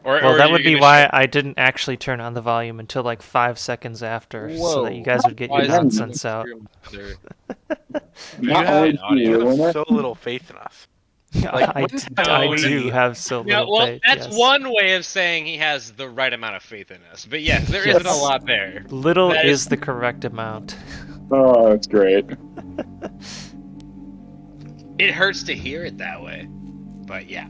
Well, that would be why I didn't actually turn on the volume until like 5 seconds after, so that you guys would get your nonsense out. You have so little faith in us. Like, I do have so little faith. That's one way of saying he has the right amount of faith in us. But yes, there isn't a lot there. Little is the correct amount. Oh, that's great. It hurts to hear it that way, but yeah.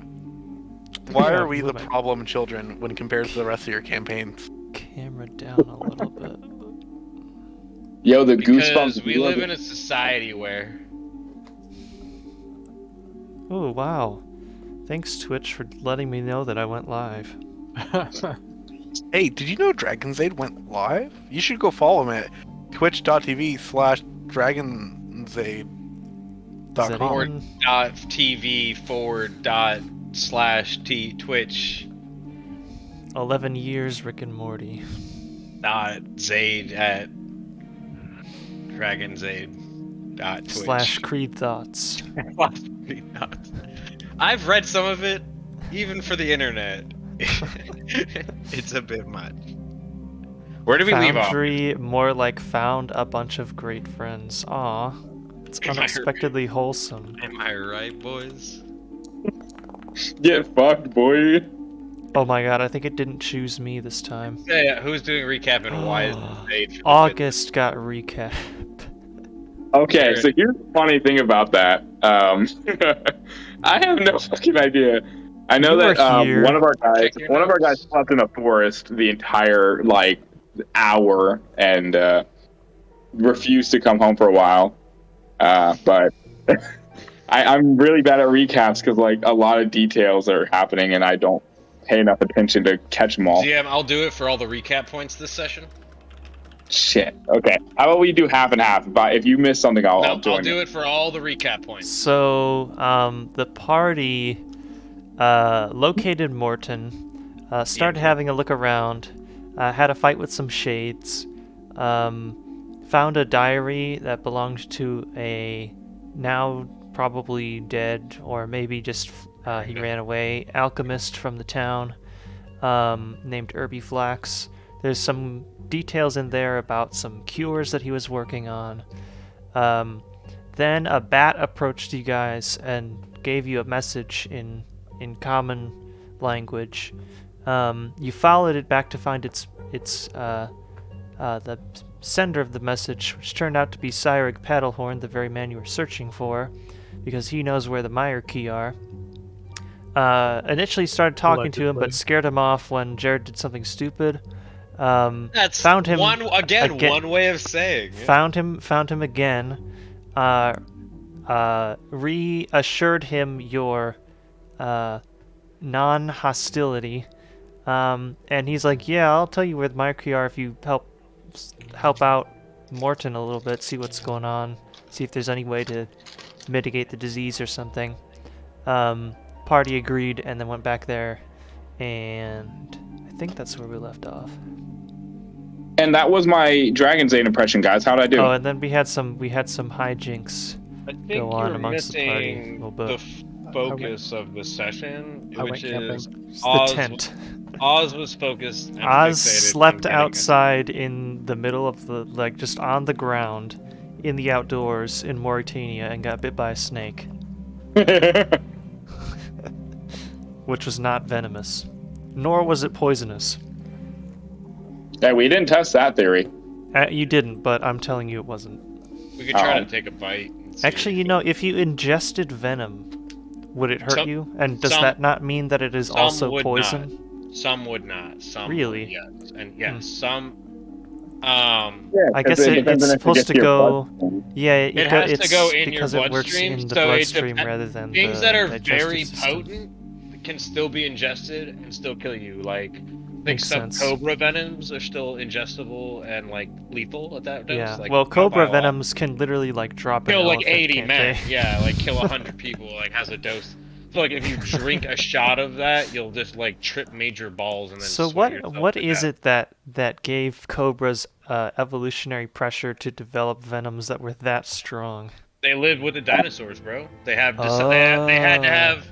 Why are we the problem children when compared to the rest of your campaigns? Camera down a little bit. Yo, the because goosebumps. We live in a society where. Oh wow! Thanks Twitch for letting me know that I went live. Hey, did you know Dragon's Aid went live? You should go follow him at twitch.tv/dragonsaid.com. .tv/Twitch. 11 years Rick and Morty. .zaid at DragonSaid. / Creed Thoughts. I've read some of it, even for the internet. It's a bit much. Where did we leave off? Foundry, more like found a bunch of great friends. Aw, it's unexpectedly wholesome. Am I right, boys? Get fucked, boy. Oh my god, I think it didn't choose me this time. Yeah, who's doing recap and why is the page? August got recap. Okay, so here's the funny thing about that. I have no fucking idea. I know that one of our guys slept in a forest the entire like hour and refused to come home for a while. But I'm really bad at recaps because like a lot of details are happening and I don't pay enough attention to catch them all. GM, I'll do it for all the recap points this session. Shit. Okay. How about we do half and half? But if you miss something, I'll do it for all the recap points. So, the party located Mort'ton, started having a look around, had a fight with some shades, found a diary that belonged to a now probably dead or maybe just he ran away alchemist from the town named Irby Flax. There's some details in there about some cures that he was working on. Then a bat approached you guys and gave you a message in common language. You followed it back to find the sender of the message, which turned out to be Cyrig Paddlehorn, the very man you were searching for, because he knows where the Meyer key are. Initially started talking to him, but scared him off when Jared did something stupid. That's found him one way of saying. Yeah. Found him again. Reassured him your non-hostility, and he's like, "Yeah, I'll tell you where the Myrkri are if you help out Mort'ton a little bit, see what's going on, see if there's any way to mitigate the disease or something." Party agreed, and then went back there, and I think that's where we left off. And that was my Dragon's Aid impression, guys. How'd I do? Oh, and then we had some hijinks go on amongst the party a little bit. Focus of the session, which is the tent. Oz was focused. And Oz slept outside in the middle of the, like, just on the ground, in the outdoors in Mauritania, and got bit by a snake. Which was not venomous, nor was it poisonous. Yeah, we didn't test that theory. You didn't, but I'm telling you it wasn't. We could try to take a bite. Actually, you know, if you ingested venom, would it hurt you? And does that not mean that it is also poison? Not. Some would not. Some really? Would, yes. And yes, some. I guess it's supposed to go. Yeah, it has to go in your bloodstream. It works in the bloodstream rather than things that are very system. potent can still be ingested and still kill you. Like, I think some cobra venoms are still ingestible and like lethal at that dose. Yeah. Like, well, cobra venoms can literally like drop kill an like 80 men. They? Yeah, like kill 100 people. Like has a dose. So like if you drink a shot of that, you'll just like trip major balls and then. So what is it that gave cobras evolutionary pressure to develop venoms that were that strong? They lived with the dinosaurs, bro. They had to have.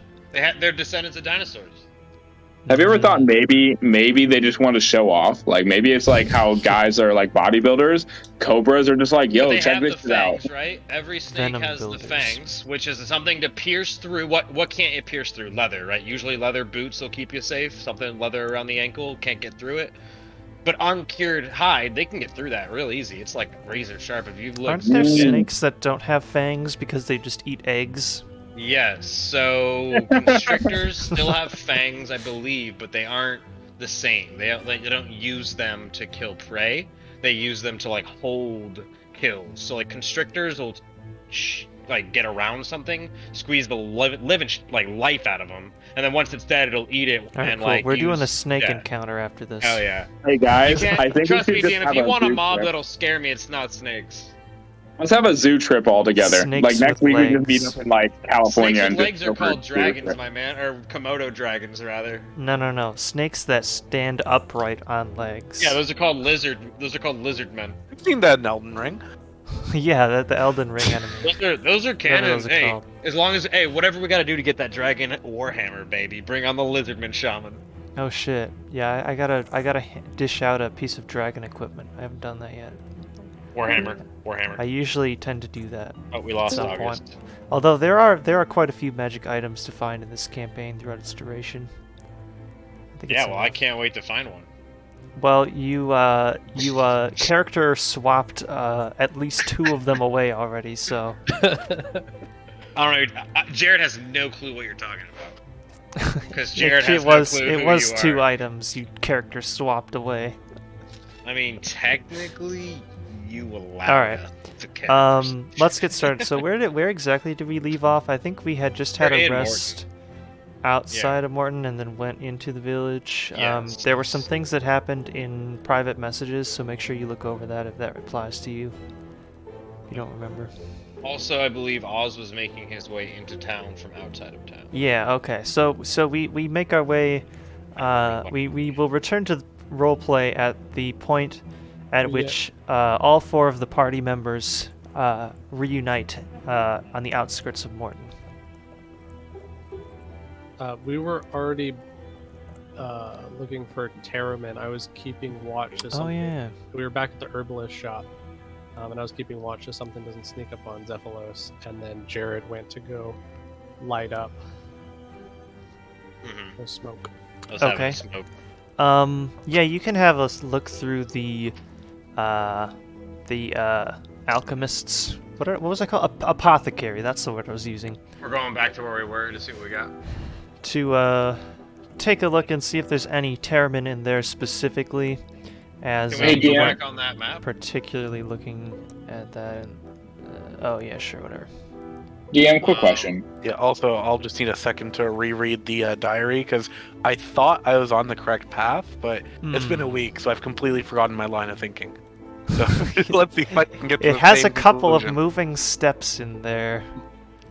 They're descendants of dinosaurs. Have you ever thought maybe they just want to show off? Like maybe it's like how guys are like bodybuilders. Cobras are just like, yo, check this out. Right? Every snake has the fangs, which is something to pierce through. What can't it pierce through? Leather, right? Usually leather boots will keep you safe. Something leather around the ankle can't get through it. But uncured hide, they can get through that real easy. It's like razor sharp. If you've looked. Aren't there snakes that don't have fangs because they just eat eggs? Yes, so constrictors still have fangs, I believe, but they aren't the same. They don't use them to kill prey. They use them to like hold kills. So like constrictors will like get around something, squeeze the living life out of them, and then once it's dead, it'll eat it. All right, and cool. like we're doing a snake encounter after this. Oh yeah. Hey guys, I think trust me, we should Dean. just If you have want a zoo mob trip. that'll scare me, it's not snakes. Let's have a zoo trip all together. Snakes like next with week we legs. just meet up in like California Snakes and with legs just are go for a called zoo dragons, trip. my man, or Komodo dragons rather. No. Snakes that stand upright on legs. Yeah, those are called lizard. Those are called lizard men. I've seen that in Elden Ring. Yeah, the Elden Ring enemy. Those are canon. those are Hey, called. as long as whatever we gotta do to get that dragon warhammer, baby, bring on the lizardman shaman. Oh shit. Yeah, I gotta dish out a piece of dragon equipment. I haven't done that yet. Warhammer. I usually tend to do that. Oh, we lost at some August. point. Although there are quite a few magic items to find in this campaign throughout its duration. Yeah, well, I can't wait to find one. Well, you character swapped at least 2 of them away already, so. I don't know. Jared has no clue what you're talking about. Because Jared has it was no clue it who was you 2 are. items you character swapped away. I mean, technically, you allowed All right. us to character Let's get started. So where exactly did we leave off? I think we had just had We're a in rest outside of Mort'ton and then went into the village. Yes. There were some things that happened in private messages, so make sure you look over that if that applies to you. If you don't remember. Also, I believe Oz was making his way into town from outside of town. Yeah, okay. So we make our way we will return to roleplay at the point at which all 4 of the party members reunite on the outskirts of Mort'ton. We were already looking for Terramin. I was keeping watch as something. Oh yeah. We were back at the herbalist shop, and I was keeping watch as something doesn't sneak up on Zephylos. And then Jared went to go light up the smoke. Okay. Smoke. Yeah, you can have us look through the alchemists. What was I called? Apothecary. That's the word I was using. We're going back to where we were to see what we got. To take a look and see if there's any Terramin in there specifically. As Can we go back on that map? particularly looking at that. Oh yeah, sure, whatever. DM, quick question. Yeah, also, I'll just need a second to reread the diary, because I thought I was on the correct path, but it's been a week, so I've completely forgotten my line of thinking. So let's see if I can get to It the has same a couple conclusion. of moving steps in there.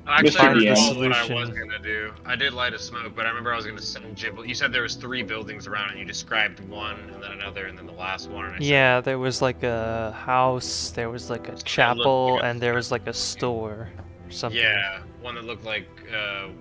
Actually, I Find the recall what I was solution. gonna do. I did light a smoke, but I remember I was gonna send Gibble. You said there was 3 buildings around, and you described one, and then another, and then the last one. And I Yeah, there was like a house, there was like a chapel, and there was like a store or something. Yeah, one that looked like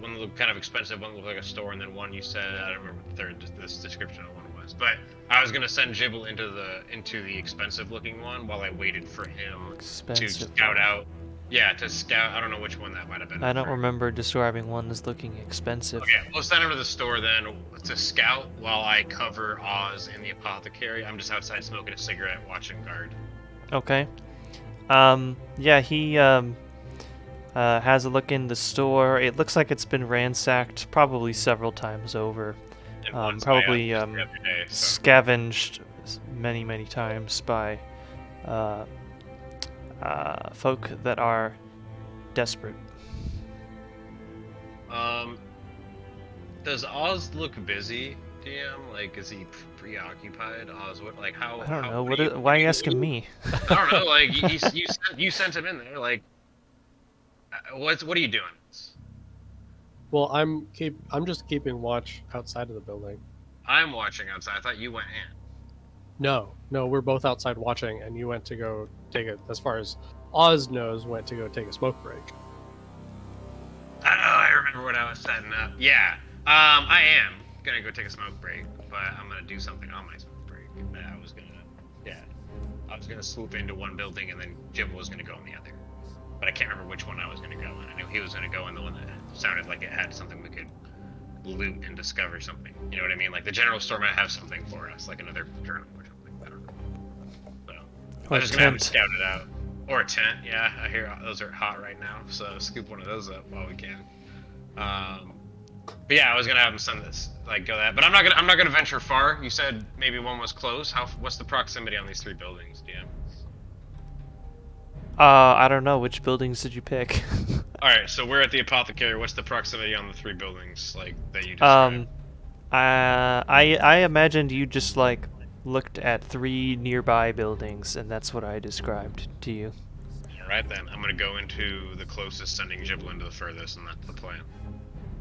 one that looked kind of expensive, one that looked like a store, and then one you said I don't remember the third this description of one was. But I was gonna send Gibble into the expensive looking one while I waited for him to scout out. Yeah, to scout. I don't know which one that might have been. I don't remember describing one as looking expensive. Okay, we'll send him to the store then to scout while I cover Oz in the apothecary. I'm just outside smoking a cigarette, watching guard. Okay. Yeah, he has a look in the store. It looks like it's been ransacked probably several times over. Probably every day, so. scavenged many times by folk that are desperate. Does Oz look busy, DM? Like, is he preoccupied? Oz, what? Like, how? I don't how, know. Why are you asking me? I don't know. Like, you sent him in there. Like, what are you doing? Well, I'm just keeping watch outside of the building. I'm watching outside. I thought you went in. No, we're both outside watching, and you went to go take it. As far as Oz knows, went to go take a smoke break. I remember what I was setting up. Yeah, I am. gonna go take a smoke break, but I'm gonna do something on my smoke break. I was gonna swoop into one building and then Jibble was gonna go in the other. But I can't remember which one I was gonna go in. I knew he was gonna go in the one that sounded like it had something we could loot and discover something. You know what I mean? Like the general store might have something for us, like another journal or something. I don't know. So I'm just gonna have to scout it out. Or a tent, yeah. I hear those are hot right now, so scoop one of those up while we can. But yeah, I was gonna have him send this, like, go that. But I'm not gonna venture far. You said maybe one was close. What's the proximity on these 3 buildings, DM? I don't know. Which buildings did you pick? All right, so we're at the apothecary. What's the proximity on the 3 buildings, like, that you described? I imagined you just like looked at 3 nearby buildings, and that's what I described to you. All right then, I'm gonna go into the closest, sending Jibble into the furthest, and that's the plan.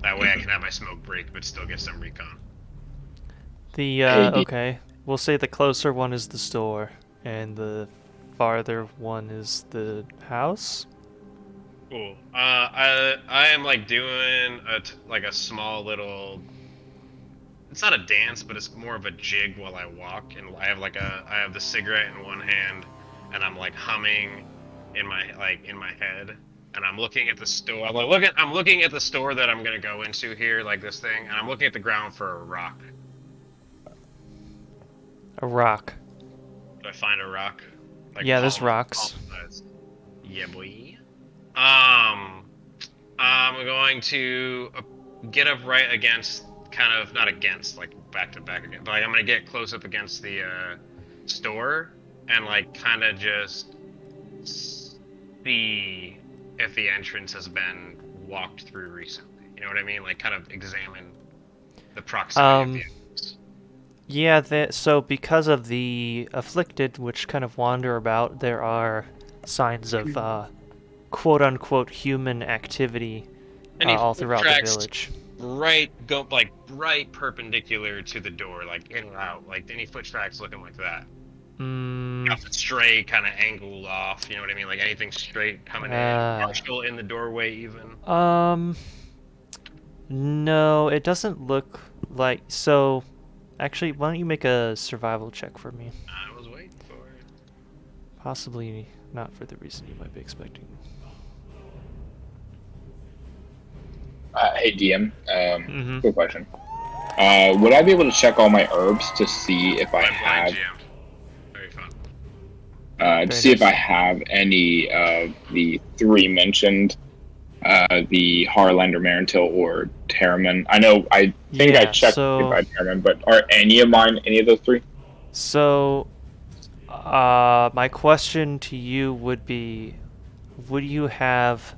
That way I can have my smoke break, but still get some recon. Okay. We'll say the closer one is the store, and the farther one is the house. Cool. I am like doing like a small little. It's not a dance, but it's more of a jig while I walk, and I have the cigarette in one hand, and I'm like humming in my head. And I'm looking at the store. I'm looking at the store that I'm gonna go into here, like this thing, and I'm looking at the ground for a rock. A rock. Do I find a rock? Like yeah, there's rocks. Yeah, boy. I'm going to get up right against, not against, like back to back again, but like, I'm gonna get close up against the store and like kind of just see if the entrance has been walked through recently. You know what I mean? Like kind of examine the proximity of the entrance. Yeah, so because of the afflicted, which kind of wander about, there are signs of quote-unquote human activity all throughout the village. Right perpendicular to the door, like in or out. Like any foot tracks looking like that. Nothing straight, kind of angled off. You know what I mean? Like anything straight coming in, partial in the doorway, even. No, it doesn't look like. So, actually, why don't you make a survival check for me? I was waiting for it. Possibly not for the reason you might be expecting. Hey DM, quick question. Would I be able to check all my herbs to see if I have? Very fun. To see if I have any of the 3 mentioned, the Harlander, Marentil, or Terraman. I know. I think I checked by Terraman, but are any of mine any of those 3? So, my question to you would be: would you have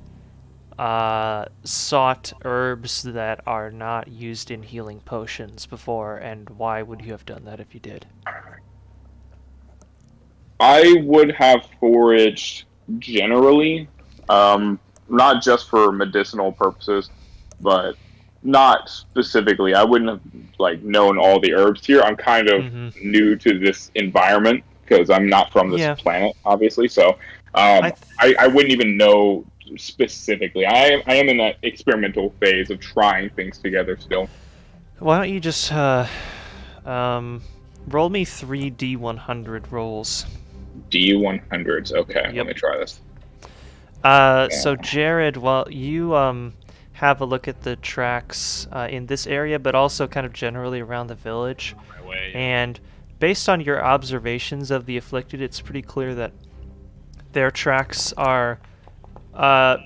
sought herbs that are not used in healing potions before, and why would you have done that if you did? I would have foraged generally, not just for medicinal purposes, but not specifically. I wouldn't have like known all the herbs here. I'm kind of new to this environment because I'm not from this planet, obviously. So I wouldn't even know specifically. I am in that experimental phase of trying things together still. Why don't you just roll me 3 D100 rolls. D100s. Okay, let me try this. So Jared, while you have a look at the tracks in this area, but also kind of generally around the village, and based on your observations of the afflicted, it's pretty clear that their tracks are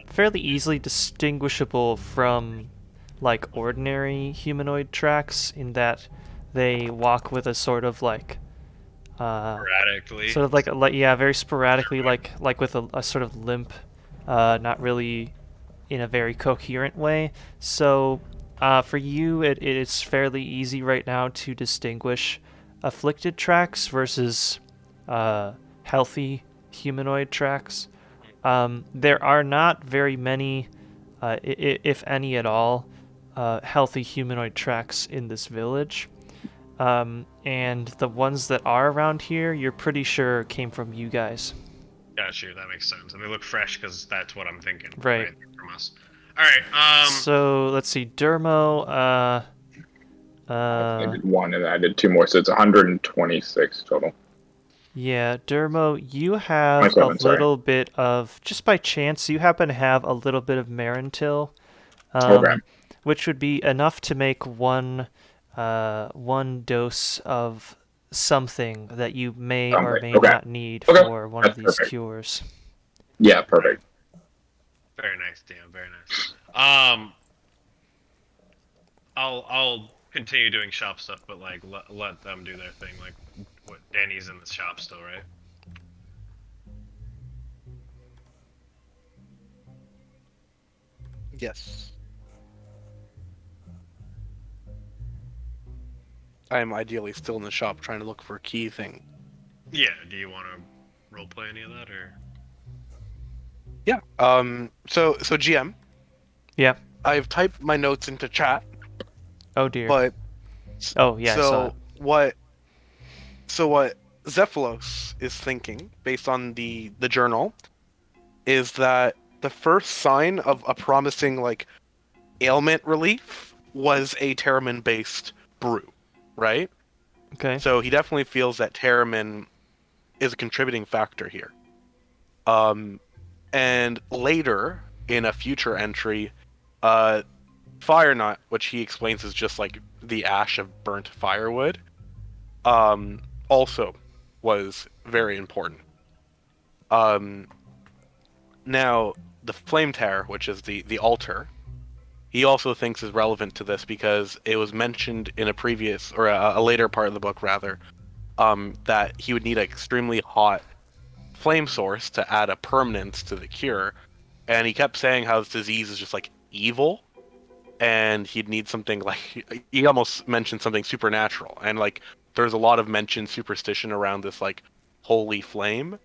fairly easily distinguishable from like ordinary humanoid tracks, in that they walk with a sort of like sporadically, sort of like very sporadically, like with a sort of limp, not really in a very coherent way. So for you, it is fairly easy right now to distinguish afflicted tracks versus healthy humanoid tracks. There are not very many, if any at all, healthy humanoid tracks in this village. And the ones that are around here, you're pretty sure came from you guys. Got you. That makes sense. And they look fresh because that's what I'm thinking. Right. From us. All right. So let's see, Dermo. I did 1 and then I did 2 more, so it's 126 total. Yeah, Dermo, you have a 27, sorry. little bit of, just by chance, you happen to have a little bit of Marintil, Okay. which would be enough to make one dose of something that you may or may not need for one of these cures. Yeah, perfect. Very nice, Dan. Very nice. I'll continue doing shop stuff, but like let them do their thing. Like, what Danny's in the shop still, right? Yes. I am ideally still in the shop trying to look for a key thing. Yeah. Do you want to roleplay any of that, or? Yeah. So GM. Yeah. I've typed my notes into chat. Oh dear. But. Oh yeah. I saw it. What Zephylos is thinking, based on the journal, is that the first sign of a promising like ailment relief was a Terramin-based brew, right? Okay. So he definitely feels that Terramin is a contributing factor here. And later in a future entry, Fire Nut, which he explains is just like the ash of burnt firewood, also was very important. Now the Flame Tear, which is the altar, he also thinks is relevant to this because it was mentioned in a previous or a later part of the book rather, that he would need an extremely hot flame source to add a permanence to the cure, and he kept saying how this disease is just like evil, and he'd need something like, he almost mentioned something supernatural, and like there's a lot of mentioned superstition around this like holy flame,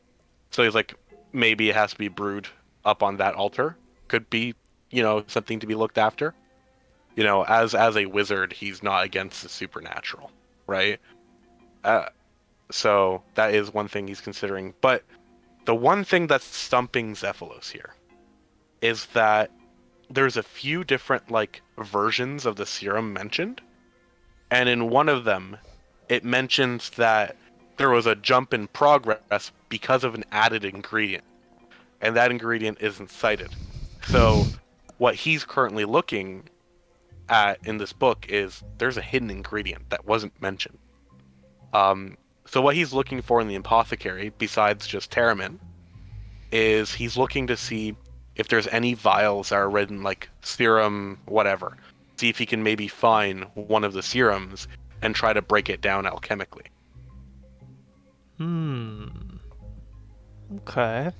so he's like, maybe it has to be brewed up on that altar. Could be, something to be looked after. As a wizard, he's not against the supernatural, right? So that is one thing he's considering. But the one thing that's stumping Zephylos here is that there's a few different like versions of the serum mentioned, and in one of them, it mentions that there was a jump in progress because of an added ingredient, and that ingredient isn't cited. So what he's currently looking at in this book is there's a hidden ingredient that wasn't mentioned. So what he's looking for in the apothecary, besides just Terramin, is he's looking to see if there's any vials that are written like serum whatever. See if he can maybe find one of the serums and try to break it down alchemically. Okay.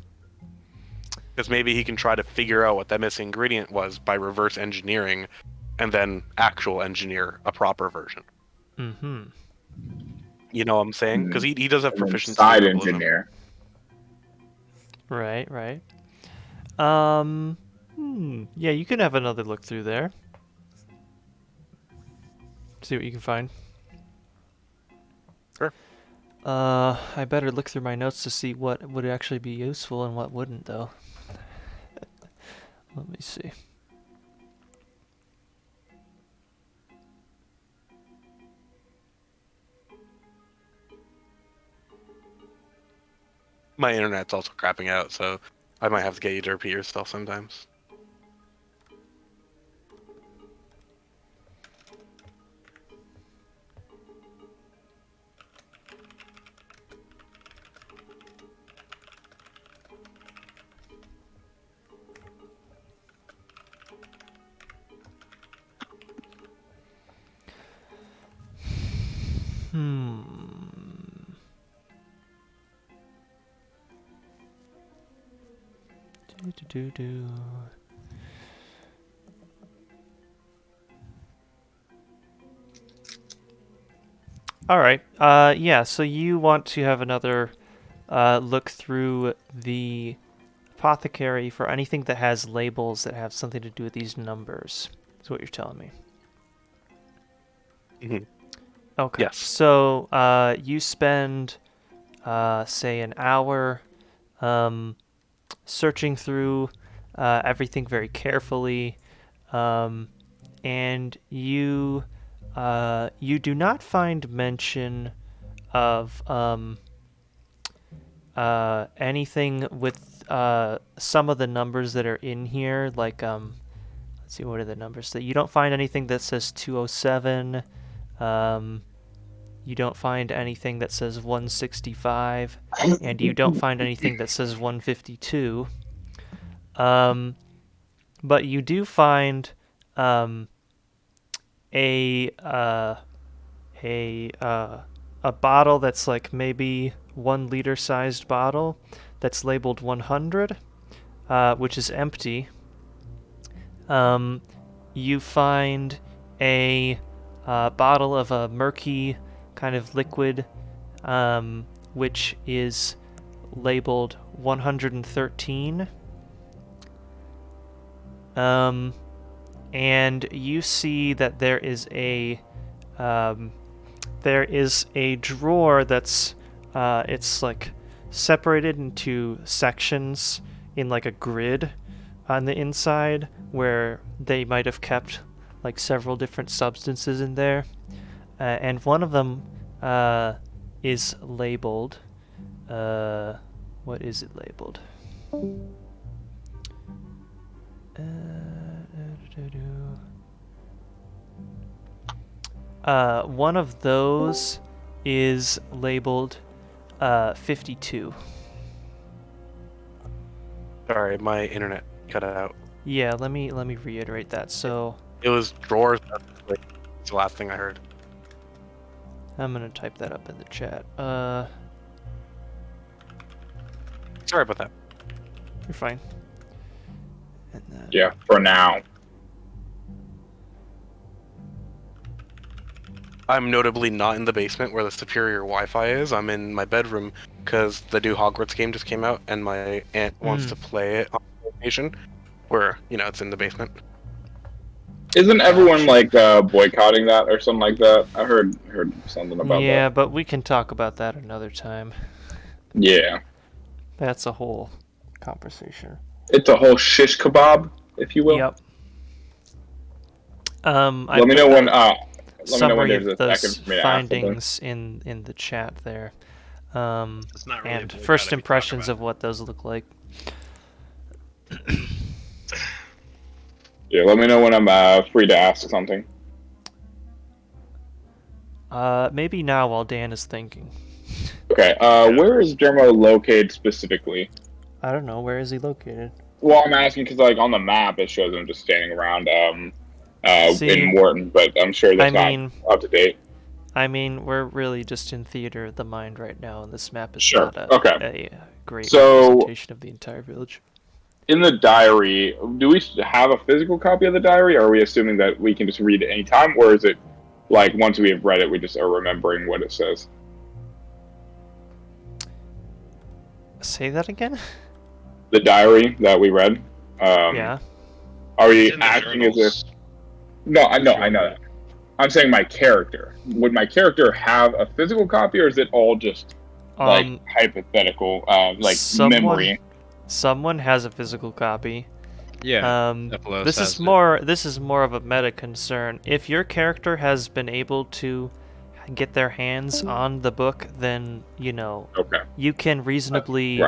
Because maybe he can try to figure out what that missing ingredient was by reverse engineering and then actual engineer a proper version. Mm-hmm. You know what I'm saying? Because he does have proficiency. Side engineer. Right. Yeah, you can have another look through there. See what you can find. Sure. I better look through my notes to see what would actually be useful and what wouldn't, though. Let me see. My internet's also crapping out, so I might have to get you to repeat yourself sometimes. All right. Yeah, so you want to have another look through the apothecary for anything that has labels that have something to do with these numbers. That's what you're telling me. Mm-hmm. Okay. Yes. So you spend, say, an hour searching through everything very carefully, and you you do not find mention of anything with some of the numbers that are in here, like let's see, what are the numbers that you don't find anything that says 207. You don't find anything that says 165, and you don't find anything that says 152. But you do find a bottle that's like maybe 1 liter sized bottle that's labeled 100, which is empty. You find a bottle of a murky kind of liquid, which is labeled 113. And you see that there is a drawer that's it's like separated into sections in like a grid on the inside, where they might have kept like several different substances in there, and one of them is labeled. What is it labeled? One of those is labeled 52. Sorry, my internet cut out. Yeah, let me reiterate that. So it was drawers. That's the last thing I heard. I'm gonna type that up in the chat. Sorry about that. You're fine. And then... Yeah, for now. I'm notably not in the basement where the superior Wi-Fi is. I'm in my bedroom because the new Hogwarts game just came out, and my aunt wants to play it on location, where it's in the basement. Isn't everyone like boycotting that or something like that? I heard something about that. Yeah, but we can talk about that another time. Yeah. That's a whole conversation. It's a whole shish kebab, if you will. Yep. Let me know when. Summary there's of a those second for me to findings in the chat there. It's not really and first impressions of what those look like. Yeah, let me know when I'm free to ask something. Maybe now while Dan is thinking. Okay, where is Dermo located specifically? I don't know. Where is he located? Well, I'm asking because, like, on the map it shows him just standing around in Mort'ton, but I'm sure that's not up to date. I mean, we're really just in theater of the mind right now, and this map is not a great representation of the entire village. In the diary, do we have a physical copy of the diary, or are we assuming that we can just read it anytime, or is it like once we have read it, we just are remembering what it says? Say that again? The diary that we read. Yeah. Are we acting as if? No, I know that. I'm saying my character. Would my character have a physical copy, or is it all just like hypothetical, memory? Someone has a physical copy. Yeah. This is more of a meta concern. If your character has been able to get their hands on the book, then you can reasonably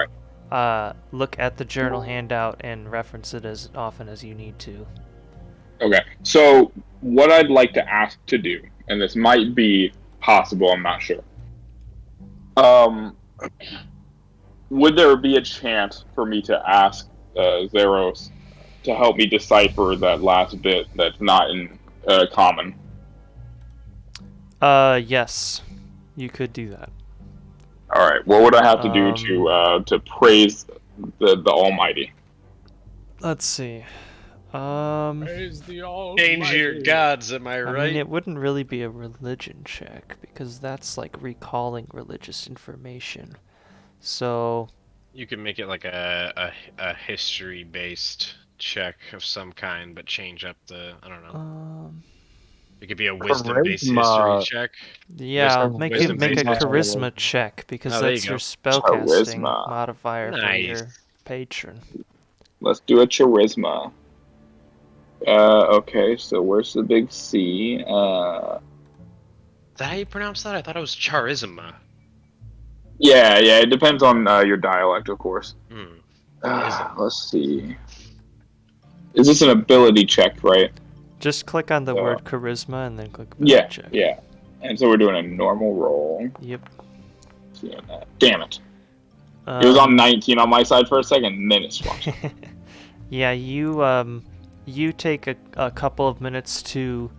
look at the journal handout and reference it as often as you need to. Okay, so what I'd like to ask to do, and this might be possible, I'm not sure. Would there be a chance for me to ask Zeros to help me decipher that last bit that's not in common? Yes, you could do that. All right. What would I have to do to praise the Almighty? Let's see. Praise the Almighty. Change your gods, am I right? I mean, it wouldn't really be a religion check because that's like recalling religious information. So you can make it like a history-based check of some kind, but change up the I don't know. It could be a wisdom-based history check. Yeah, make a charisma check because that's your spellcasting modifier for your patron. Let's do a charisma. Okay, so where's the big C? that how you pronounce that? I thought it was charisma. Yeah, it depends on your dialect, of course. Hmm. Let's see. Is this an ability check, right? Just click on the word charisma and then click ability Yeah, check. yeah. And so we're doing a normal roll. Yep. Damn it. It was on 19 on my side for a second, and then it swapped. Yeah, you take a couple of minutes to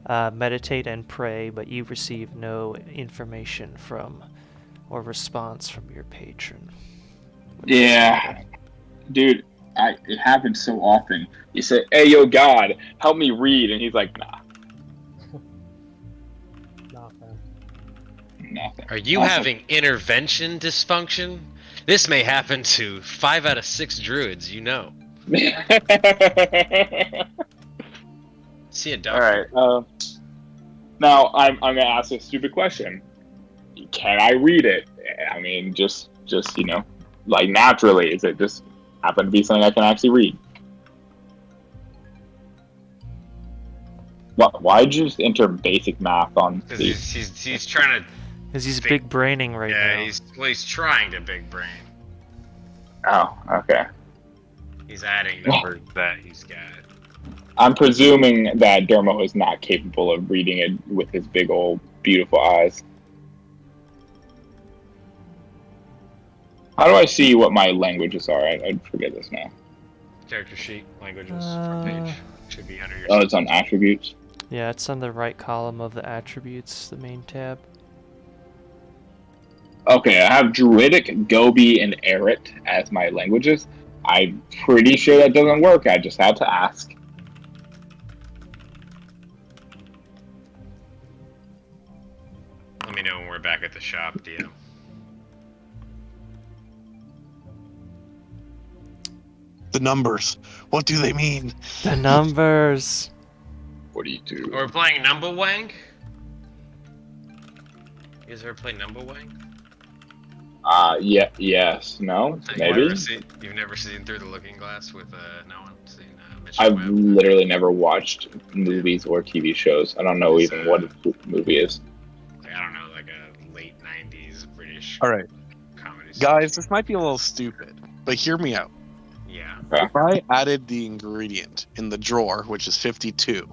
meditate and pray, but you receive no information from or response from your patron. Yeah, dude, it happens so often. You say, "Hey, yo, God, help me read," and he's like, "Nah, nothing." Are you having intervention dysfunction? This may happen to 5 out of 6 druids, you know. See a doctor. All right. Now I'm gonna ask a stupid question. Can I read it? I mean, just like naturally, is it just happen to be something I can actually read? Why'd you just enter basic math on? Because he's trying to. Because he's big braining right now. Yeah, he's trying to big brain. Oh, okay. He's adding numbers that he's got. I'm presuming that Dermo is not capable of reading it with his big old beautiful eyes. How do I see what my languages are? I forget this now. Character sheet, languages, front page. Should be under your... Oh, it's on attributes? Yeah, it's on the right column of the attributes, the main tab. Okay, I have Druidic, Gobi, and Eret as my languages. I'm pretty sure that doesn't work. I just had to ask. Let me know when we're back at the shop, DM. The numbers. What do they mean? The numbers. 42. We're playing Numberwang? You guys ever play Numberwang? Yes, no, maybe. You've never seen Through the Looking Glass with no one seen Mitch I've Webb? literally never watched movies or TV shows. I don't know even what a movie is. I don't know, like a late 90s British All right, comedy. guys, this might be a little stupid, but hear me out. Yeah. If I added the ingredient in the drawer, which is 52,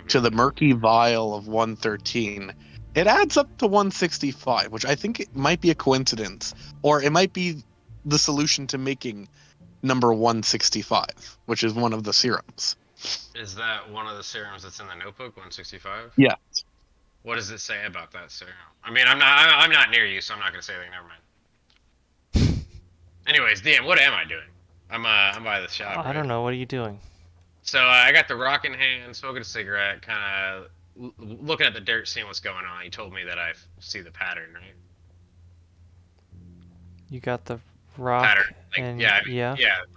to the murky vial of 113, it adds up to 165, which I think it might be a coincidence, or it might be the solution to making number 165, which is one of the serums. Is that one of the serums that's in the notebook, 165? Yeah. What does it say about that serum? I mean, I'm not near you, so I'm not gonna say anything. Never mind. Anyways, DM, what am I doing? I'm by the shop. I don't know. What are you doing? So I got the rock in hand, smoking a cigarette, kind of looking at the dirt, seeing what's going on. He told me that I see the pattern, right? You got the rock. Pattern, like, and yeah,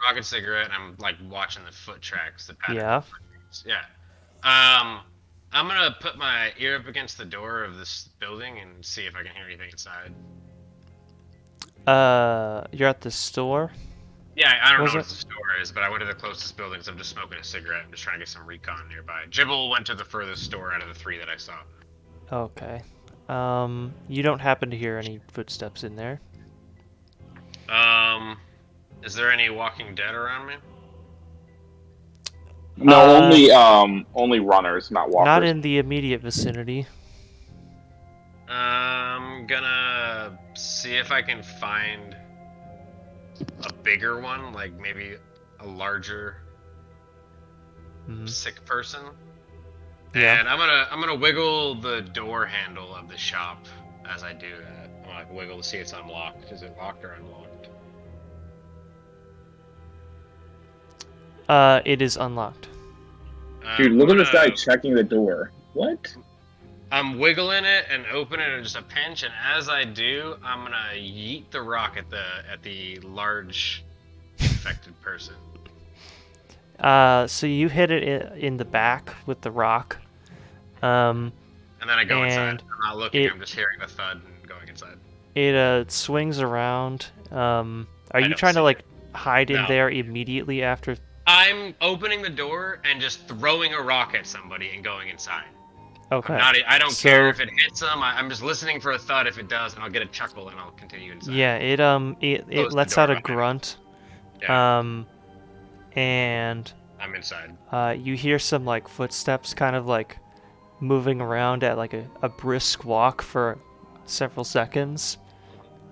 rock and cigarette, and I'm like watching the foot tracks, the pattern. Yeah. Yeah. I'm gonna put my ear up against the door of this building and see if I can hear anything inside. You're at the store? Yeah, I don't know what the store is, but I went to the closest building because I'm just smoking a cigarette. I'm just trying to get some recon nearby. Jibble went to the furthest store out of the 3 that I saw. Okay. You don't happen to hear any footsteps in there? Is there any Walking Dead around me? No, only runners, not walkers. Not in the immediate vicinity. I'm gonna see if I can find a bigger one, like maybe a larger sick person. Yeah. And I'm gonna wiggle the door handle of the shop as I do that. I'm gonna like wiggle to see it's unlocked. Is it locked or unlocked? It is unlocked. Dude, look at this guy checking the door. What? I'm wiggling it and opening it just a pinch, and as I do, I'm gonna yeet the rock at the large infected person. So you hit it in the back with the rock. And then I go inside. I'm not looking. I'm just hearing the thud and going inside. It swings around. Are you trying to like hide in there immediately after? I'm opening the door and just throwing a rock at somebody and going inside. Okay. I don't care if it hits them. I'm just listening for a thud. If it does, and I'll get a chuckle, and I'll continue inside. Yeah, it lets out a grunt. Yeah. And I'm inside. you hear some like footsteps kind of like moving around at like a brisk walk for several seconds.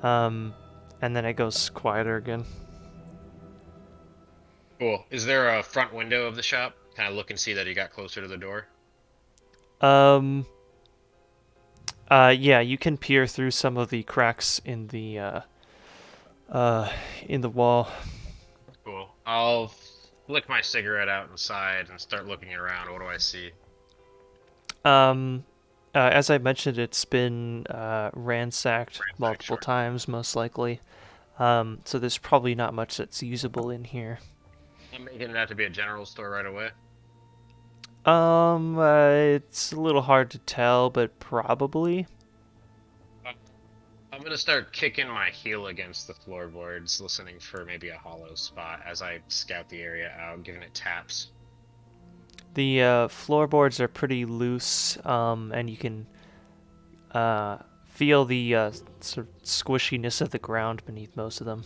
And then it goes quieter again. Cool. Is there a front window of the shop? Can I look and see that he got closer to the door? Yeah, you can peer through some of the cracks in the wall. Cool. I'll flick my cigarette out inside and start looking around. What do I see? As I mentioned, it's been ransacked multiple times, most likely. So there's probably not much that's usable in here. I'm making it out to be a general store right away. It's a little hard to tell, but probably. I'm gonna start kicking my heel against the floorboards, listening for maybe a hollow spot as I scout the area out, giving it taps. The floorboards are pretty loose, and you can feel the sort of squishiness of the ground beneath most of them.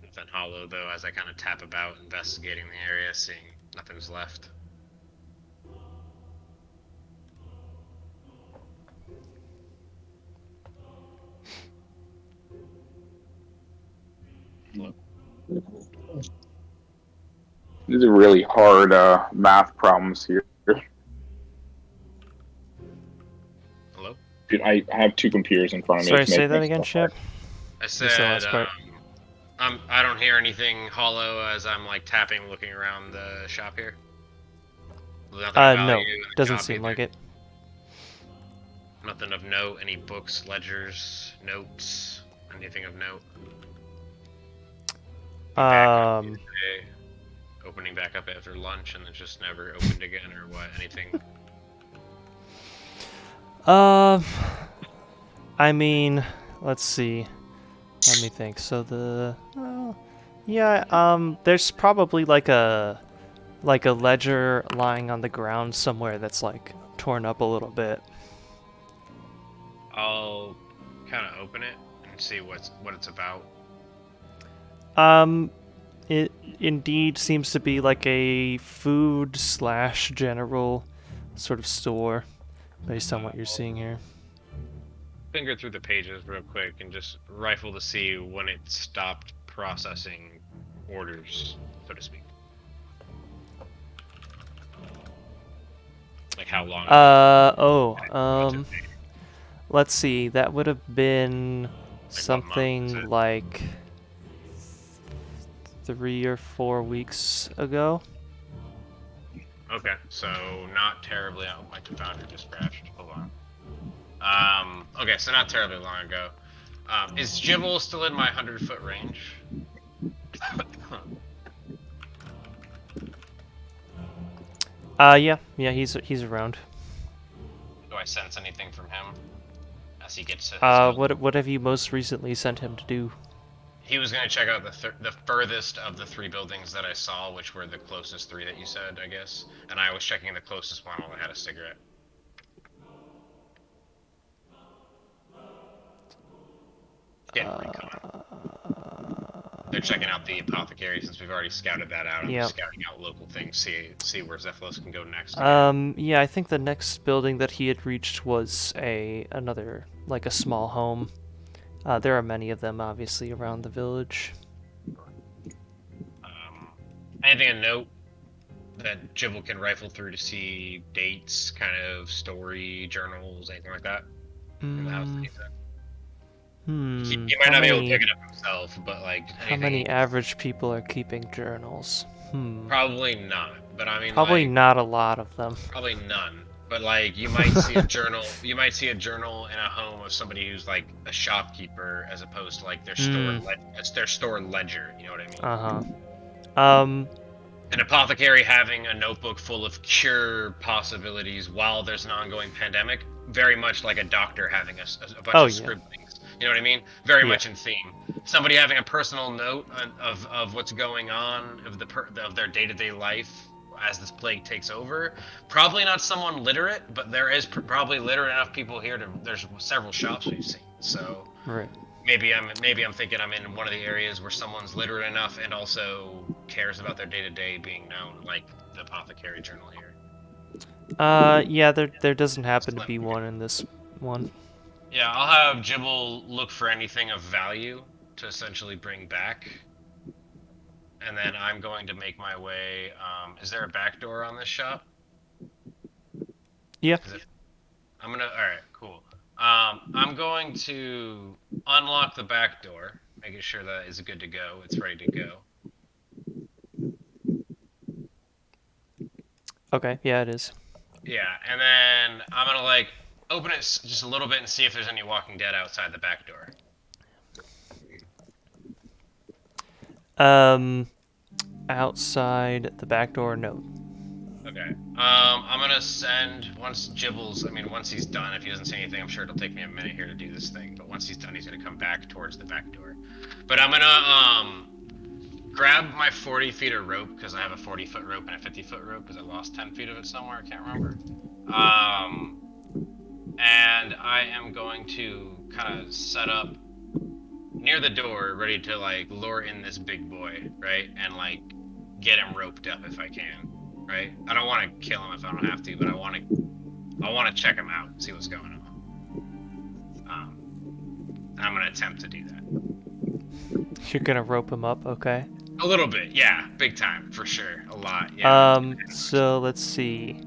Nothing hollow though, as I kind of tap about, investigating the area, seeing nothing's left. These are really hard math problems here. Hello? Dude, I have two computers in front of me. Sorry, say that again, Shep. I said, I don't hear anything hollow as I'm like tapping, looking around the shop here. No, doesn't seem like it. Nothing of note. Any books, ledgers, notes, anything of note? Opening back up after lunch and then just never opened again, or what? Anything? I mean, let's see. Let me think. So there's probably like a ledger lying on the ground somewhere that's like torn up a little bit. I'll kind of open it and see what it's about. It indeed seems to be like a food/general sort of store, based on what you're seeing here. Finger through the pages real quick and just rifle to see when it stopped processing orders, so to speak. Like how long? Let's see. That would have been something like 3 or 4 weeks ago. Okay, so not terribly. Oh, my computer just crashed. Hold on. Okay, so not terribly long ago. Is Jibble still in my 100-foot range? Yeah, he's around. Do I sense anything from him as he gets to? What have you most recently sent him to do? He was gonna check out the furthest of the 3 buildings that I saw, which were the closest 3 that you said, I guess. And I was checking the closest one while I had a cigarette. They're checking out the apothecary since we've already scouted that out. I'm scouting out local things, see where Zephylos can go next. Yeah, I think the next building that he had reached was another like a small home. There are many of them, obviously, around the village. Anything of note that Jibble can rifle through to see dates, kind of story, journals, anything like that? In the house that he's in? He might not be able to pick it up himself, but like anything... How many average people are keeping journals? Probably not, but I mean probably like, not a lot of them. Probably none. But like you might see a journal. You might see a journal in a home of somebody who's like a shopkeeper, as opposed to like their store. It's their store ledger. You know what I mean? An apothecary having a notebook full of cure possibilities while there's an ongoing pandemic, very much like a doctor having a bunch of scribblings. You know what I mean? Very much in theme. Somebody having a personal note of what's going on of their day-to-day life as this plague takes over. Probably not someone literate, but there is probably literate enough people here to. There's several shops we've seen, so Right. maybe I'm thinking I'm in one of the areas where someone's literate enough and also cares about their day-to-day being known, like the apothecary journal here. Yeah, there doesn't happen to be one in this one. Yeah, I'll have Jibble look for anything of value to essentially bring back. And then I'm going to make my way. Is there a back door on this shop? Yeah. All right, cool. I'm going to unlock the back door, making sure that is good to go. It's ready to go. Okay, yeah, it is. Yeah, and then I'm gonna like open it just a little bit and see if there's any Walking Dead outside the back door. Outside the back door, no. Okay. I'm gonna send once he's done. If he doesn't say anything, I'm sure it'll take me a minute here to do this thing. But once he's done, he's gonna come back towards the back door. But I'm gonna grab my 40 feet of rope because I have a 40-foot rope and a 50-foot rope because I lost 10 feet of it somewhere. I can't remember. And I am going to kind of set up near the door, ready to like lure in this big boy, right, and like get him roped up if I can, right. I don't want to kill him if I don't have to, but I want to check him out, see what's going on. I'm gonna attempt to do that. You're gonna rope him up, okay? A little bit, yeah, big time for sure, a lot. Yeah. So let's see.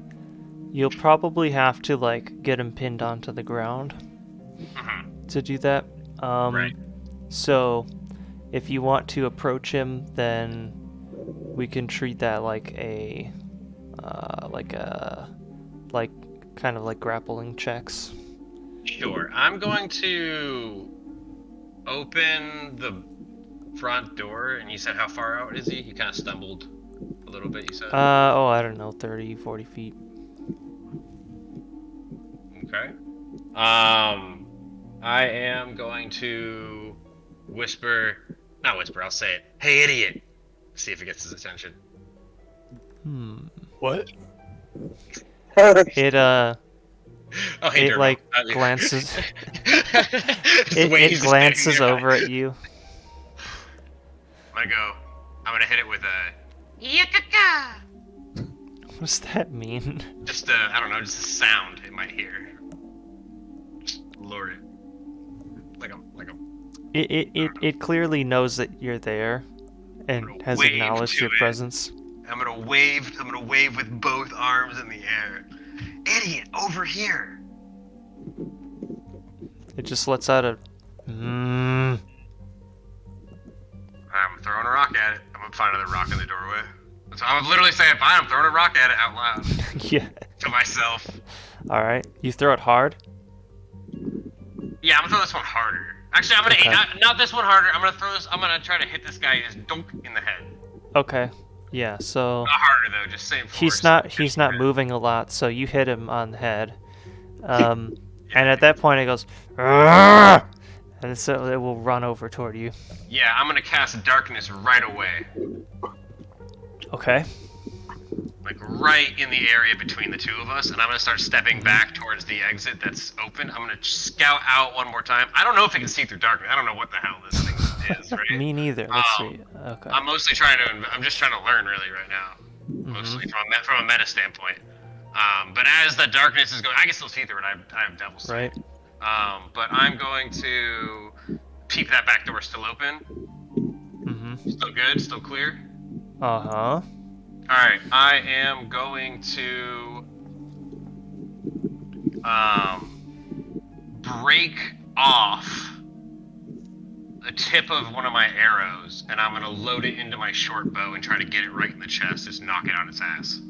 You'll probably have to like get him pinned onto the ground to do that. Right. So, if you want to approach him, then we can treat that like a, kind of like grappling checks. Sure. I'm going to open the front door, and you said how far out is he? He kind of stumbled a little bit, you said? I don't know, 30, 40 feet. Okay. I am going to I'll say it. Hey, idiot! See if it gets his attention. What? It Oh, hey, it like glances. it glances over at you. I'm gonna hit it with a Yakaka! What does that mean? Just I don't know, just a sound it might hear. Just lure it. Like a It clearly knows that you're there and has acknowledged your presence. I'm gonna wave with both arms in the air. Idiot, over here! It just lets out a I'm throwing a rock at it. I'm gonna find another rock in the doorway. So I'm literally saying, fine, I'm throwing a rock at it out loud. Yeah. To myself. Alright. You throw it hard? Yeah, I'm gonna throw this one harder. Actually, I'm gonna not this one harder. I'm gonna try to hit this guy just dunk in the head. Okay. Yeah, so not harder though, just same force. He's not moving a lot, so you hit him on the head. And at that point it goes Arrgh! And so it will run over toward you. Yeah, I'm gonna cast darkness right away. Okay. Like right in the area between the two of us, and I'm gonna start stepping back towards the exit that's open. I'm gonna scout out one more time. I don't know if it can see through darkness. I don't know what the hell this thing is, right? Me neither. Let's see. Okay. I'm just trying to learn really right now. Mostly from a meta standpoint. But as the darkness is going, I can still see through it. I have Devil's Sight. Right. But I'm going to peep that back door still open. Still good, still clear. Uh-huh. Alright, I am going to break off the tip of one of my arrows, and I'm gonna load it into my short bow and try to get it right in the chest, just knock it on its ass.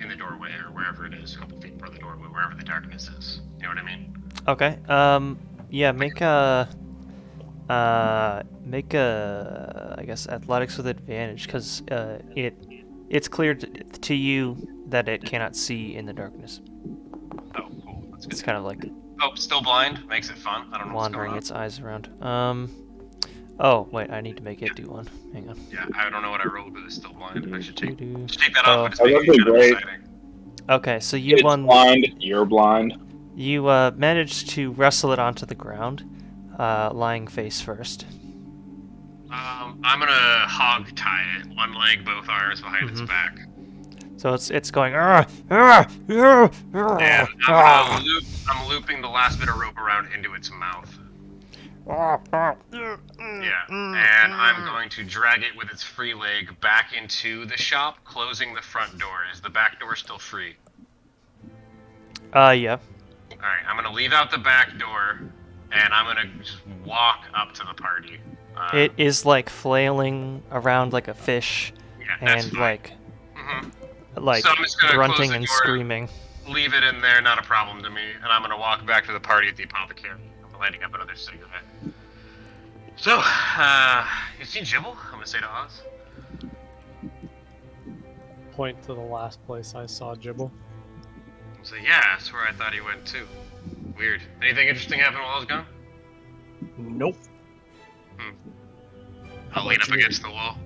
In the doorway or wherever it is, a couple feet from the doorway, wherever the darkness is. You know what I mean? Okay. Yeah, make a I guess athletics with advantage, because it's clear to you that it cannot see in the darkness. Oh, cool. That's good. It's kind of like still blind makes it fun. I don't know wandering what's going on. its eyes around. Oh, wait, I need to make it do one. Hang on. Yeah, I don't know what I rolled, but it's still blind. I should take Doo-doo. that off, but it's Oh, making that's me kind of great. exciting. Okay, so you It's won. blind. You're blind. You managed to wrestle it onto the ground, lying face first. I'm gonna hog tie it, one leg, both arms behind its back. So it's going. And I'm looping the last bit of rope around into its mouth. Yeah, and I'm going to drag it with its free leg back into the shop, closing the front door. Is the back door still free? Yeah. Alright, I'm gonna leave out the back door, and I'm gonna just walk up to the party. It is like flailing around like a fish, Yeah, that's and fine. like So I'm just gonna close grunting the and door, screaming. leave it in there, not a problem to me, and I'm gonna walk back to the party at the apothecary. I'm lighting up another cigarette. So, you seen Jibble? I'm gonna say to Oz. Point to the last place I saw Jibble. So yeah, that's where I thought he went too. Weird. Anything interesting happen while I was gone? Nope. I'll lean up against the wall.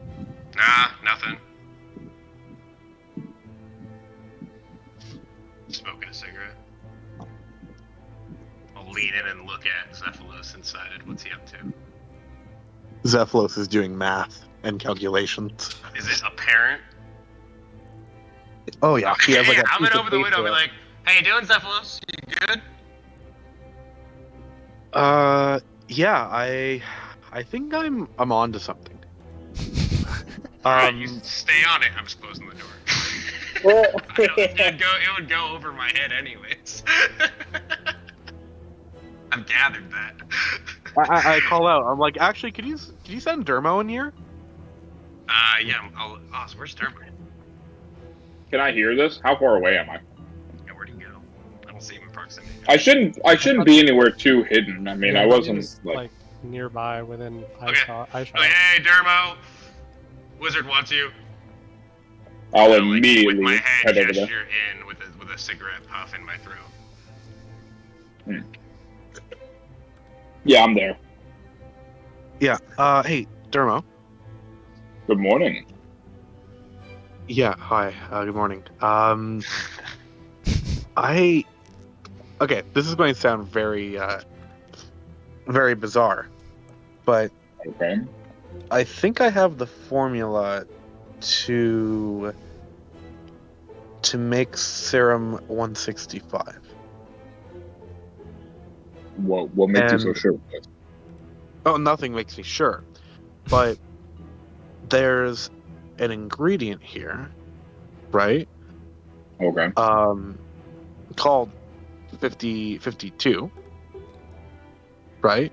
Nah, nothing. Smoking a cigarette. I'll lean in and look at Zephylos inside it. What's he up to? Zephylos is doing math and calculations. Is it apparent? Oh yeah, he has like a I'm piece gonna of open the window and be paper. like, "How you doing, Zephylos? You good?" Yeah, I think I'm on to something. Alright, you stay on it. I'm just closing the door. It would go over my head anyways. I've gathered that. I call out. I'm like, actually, could you send Dermo in here? Yeah. Oz, where's Dermo? Can I hear this? How far away am I? Yeah, where'd he go? I don't see him in proximity. I shouldn't be anywhere too hidden. I mean, Yeah, I he wasn't was, like nearby within Okay. eyeshot. Oh, hey, Dermo! Wizard wants you. I'll With immediately my hand head over there. gesture in with a cigarette puff in my throat. Yeah, I'm there. Yeah. Hey, Dermo. Good morning. Yeah. Hi. Good morning. Okay, this is going to sound very, very bizarre, but Okay. I think I have the formula to make serum 165. What makes you so And- sure of this? Oh, nothing makes me sure, but there's an ingredient here, right? Okay. Called 52, right?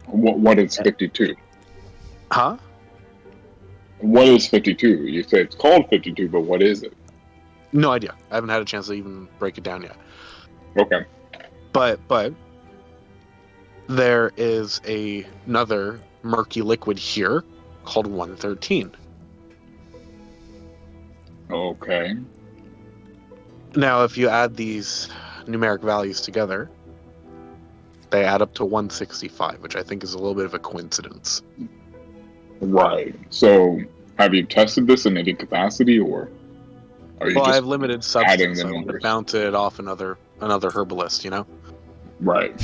What is 52? Huh? What is 52? You say it's called 52, but what is it? No idea. I haven't had a chance to even break it down yet. Okay. But there is another murky liquid here called 113. Okay. Now, if you add these numeric values together, they add up to 165, which I think is a little bit of a coincidence. Right. So, have you tested this in any capacity, or are you Well, I just have limited adding substance. the I want to numbers? bounce it off another herbalist, you know? Right.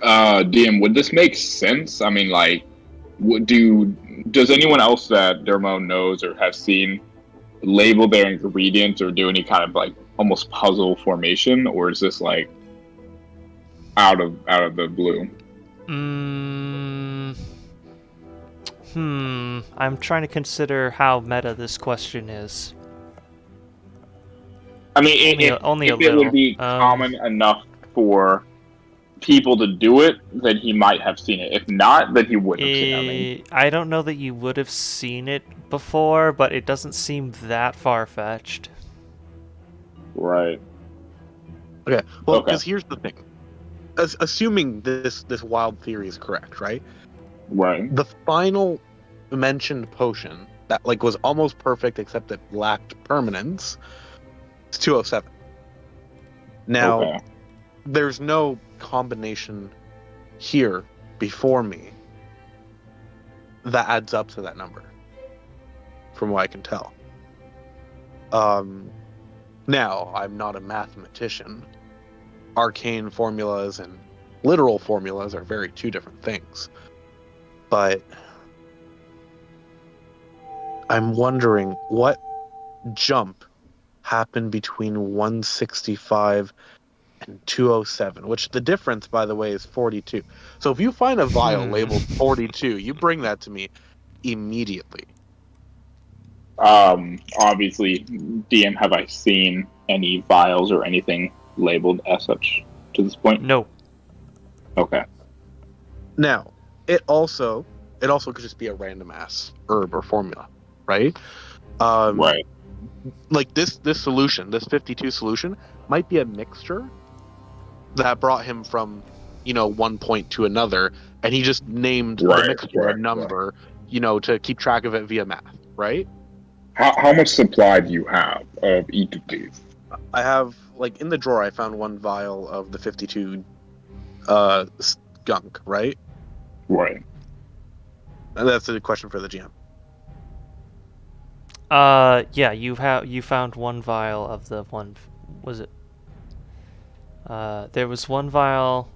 DM, would this make sense? I mean, like, does anyone else that Dermo knows or has seen label their ingredients or do any kind of like almost puzzle formation, or is this like out of the blue? I'm trying to consider how meta this question is. I mean, Only if a it little. would be common enough for people to do it, then he might have seen it. If not, then he wouldn't have seen it. I mean, I don't know that you would have seen it before, but it doesn't seem that far-fetched. right. Okay. Well, Okay. because here's the thing. Assuming this wild theory is correct, right? Right. The final mentioned potion that like was almost perfect except it lacked permanence is 207. Now, Okay. there's no combination here before me that adds up to that number, from what I can tell. Now, I'm not a mathematician. Arcane formulas and literal formulas are two different things. But I'm wondering what jump happened between 165 and 207, which the difference, by the way, is 42. So if you find a vial labeled 42, you bring that to me immediately. Obviously, DM, have I seen any vials or anything labeled as such to this point? No. Okay. Now, it also could just be a random ass herb or formula, right? Right. Like this solution, this 52 solution, might be a mixture that brought him from, one point to another, and he just named the mixture a number, to keep track of it via math, right? How much supply do you have of each of these? I have, in the drawer, I found one vial of the 52 skunk, right? Right. And that's a question for the GM. Yeah, you found one vial of the one. Was it? There was one vial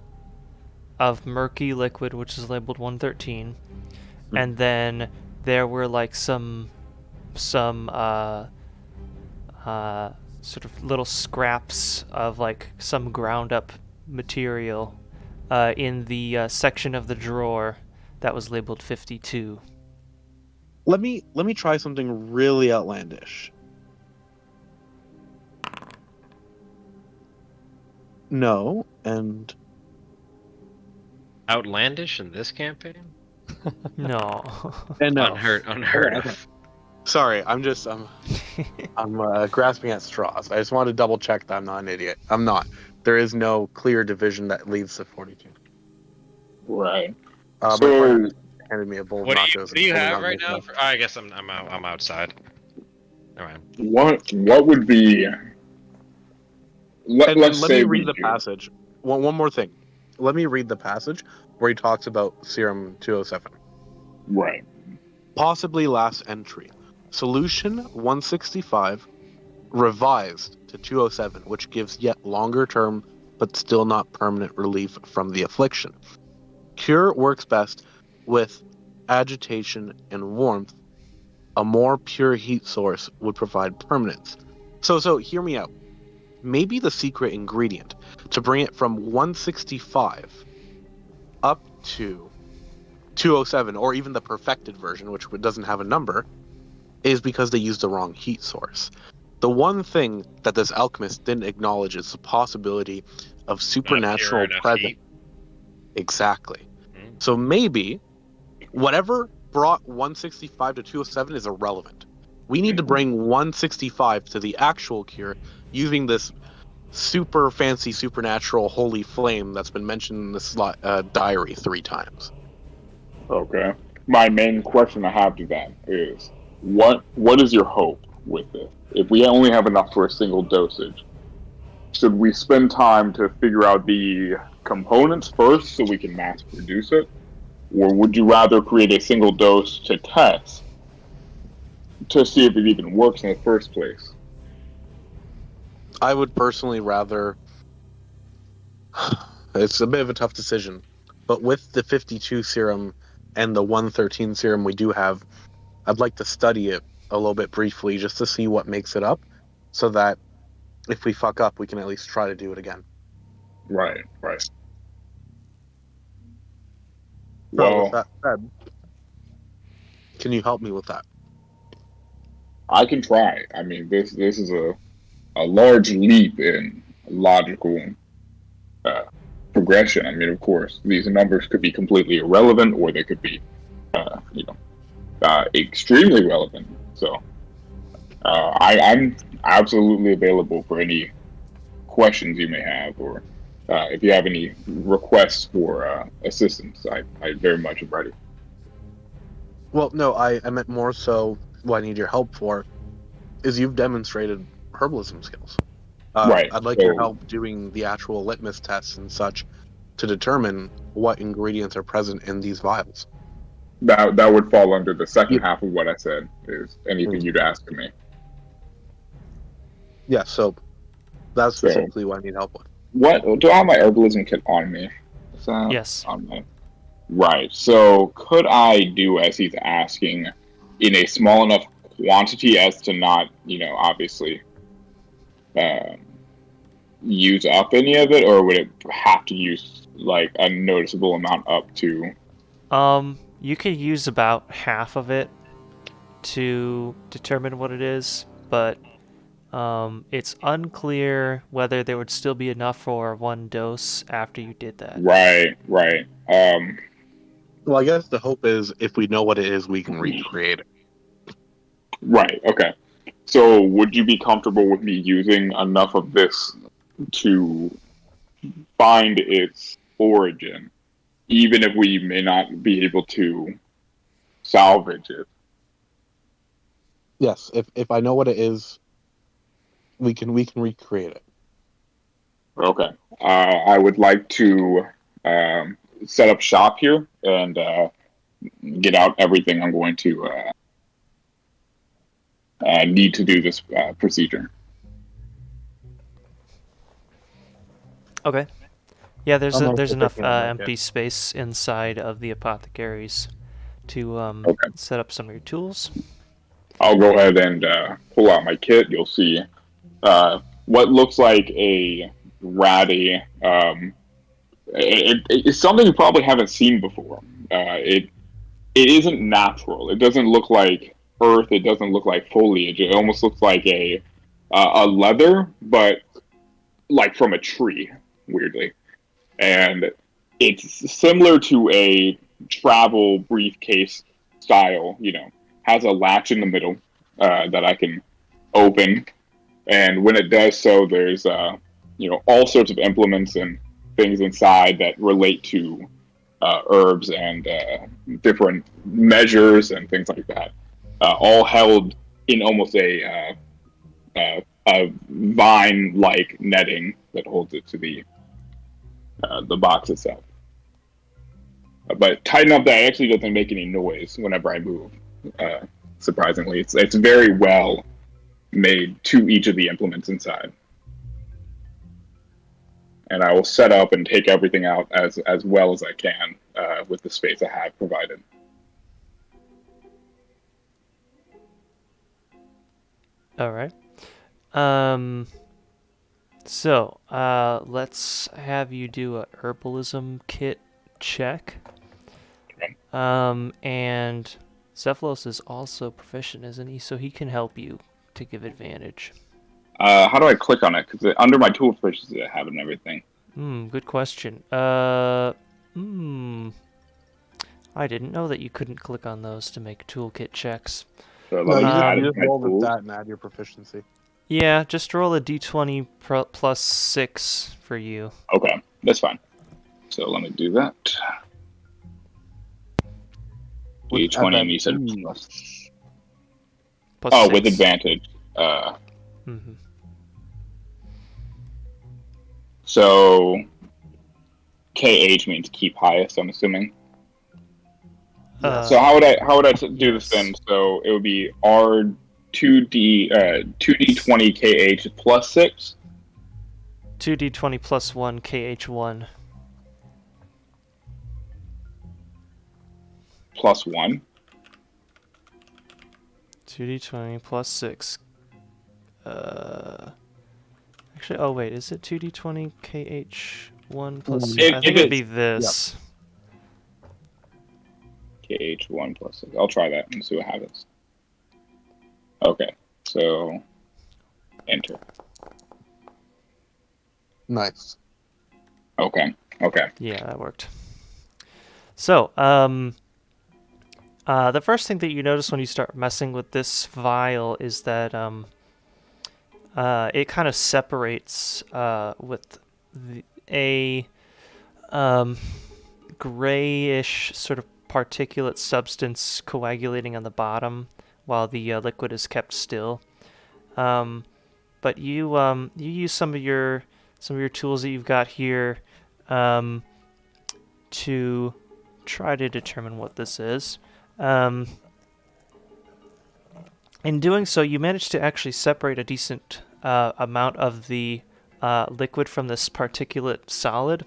of murky liquid, which is labeled 113, and then there were some sort of little scraps of some ground up material in the section of the drawer that was labeled 52. Let me try something really outlandish. No, and outlandish in this campaign? No. And no. Unheard of. Sorry, I'm grasping at straws. I just want to double check that I'm not an idiot. I'm not. There is no clear division that leads to 42. Right. My partner handed me a bowl of nachos. What do you have right now? I guess I'm outside. All right. What would be? Let me read the passage. One more thing. Let me read the passage where he talks about Serum 207. Right. Possibly last entry. Solution 165 revised to 207, which gives yet longer term but still not permanent relief from the affliction. Cure works best with agitation and warmth. A more pure heat source would provide permanence. So hear me out. Maybe the secret ingredient to bring it from 165 up to 207, or even the perfected version, which doesn't have a number, is because they used the wrong heat source. The one thing that this alchemist didn't acknowledge is the possibility of supernatural presence. Exactly. Mm-hmm. So maybe whatever brought 165 to 207 is irrelevant. We need to bring 165 to the actual cure using this super fancy supernatural holy flame that's been mentioned in this diary 3 times. Okay. My main question I have to that is, what is your hope with this? If we only have enough for a single dosage, should we spend time to figure out the components first so we can mass produce it? Or would you rather create a single dose to test to see if it even works in the first place? I would personally rather... It's a bit of a tough decision, but with the 52 serum and the 113 serum we do have, I'd like to study it a little bit briefly just to see what makes it up, so that if we fuck up, we can at least try to do it again. Right. Well, with that said, can you help me with that? I can try. I mean, this is a large leap in logical progression. I mean, of course, these numbers could be completely irrelevant, or they could be, extremely relevant. So, I'm absolutely available for any questions you may have, or if you have any requests for assistance. I very much am ready. Well, no, I meant more so what I need your help for is you've demonstrated herbalism skills. Right. I'd like your help doing the actual litmus tests and such to determine what ingredients are present in these vials. That would fall under the second half of what I said. Is anything you'd ask of me? Yeah. So that's specifically what I need help with. What do I have my herbalism kit on me? Is that Yes. on me? Right. So could I do as he's asking in a small enough quantity as to not, obviously use up any of it, or would it have to use like a noticeable amount up to? You could use about half of it to determine what it is, but it's unclear whether there would still be enough for one dose after you did that. Right. Well, I guess the hope is if we know what it is, we can recreate it. Right. Okay. So, would you be comfortable with me using enough of this to find its origin, even if we may not be able to salvage it? Yes. If I know what it is, we can recreate it. Okay. I would like to set up shop here and get out everything I'm going to need to do this procedure. Okay. Yeah, there's enough taking a empty space inside of the apothecaries to set up some of your tools. I'll go ahead and pull out my kit. You'll see what looks like a ratty. It's something you probably haven't seen before. It isn't natural. It doesn't look like earth. It doesn't look like foliage. It almost looks like a leather, but like from a tree, weirdly. And it's similar to a travel briefcase style. Has a latch in the middle that I can open, and when it does so, there's all sorts of implements and things inside that relate to herbs and different measures and things like that, all held in almost a vine-like netting that holds it to the box itself. But tight enough that it actually doesn't make any noise whenever I move. Surprisingly, it's very well made to each of the implements inside. And I will set up and take everything out as well as I can with the space I have provided. All right. So let's have you do a herbalism kit check. Okay. And Zephylos is also proficient, isn't he? So he can help you to give advantage. How do I click on it? Because under my tool proficiency, I have it and everything. Good question. I didn't know that you couldn't click on those to make toolkit checks. So No, let me you just roll the stat and add your proficiency. Yeah, just roll a d20 plus 6 for you. Okay, that's fine. So let me do that. D20, and you said plus oh, 6. with advantage. So KH means keep highest, I'm assuming. So how would I do this then? So it would be R2D20 KH plus 6. 2d20 plus 1 KH1. Plus 1. 2d20 plus 6. Actually, oh wait, is it 2d20 KH1 plus 6? I think it'd be this. Yep. KH1 plus 6. I'll try that and see what happens. Okay, so enter. Nice. Okay. Yeah, that worked. So, the first thing that you notice when you start messing with this vial is that it kind of separates with a grayish sort of particulate substance coagulating on the bottom while the liquid is kept still. But you use some of your tools that you've got here to try to determine what this is. In doing so, you manage to actually separate a decent amount of the liquid from this particulate solid,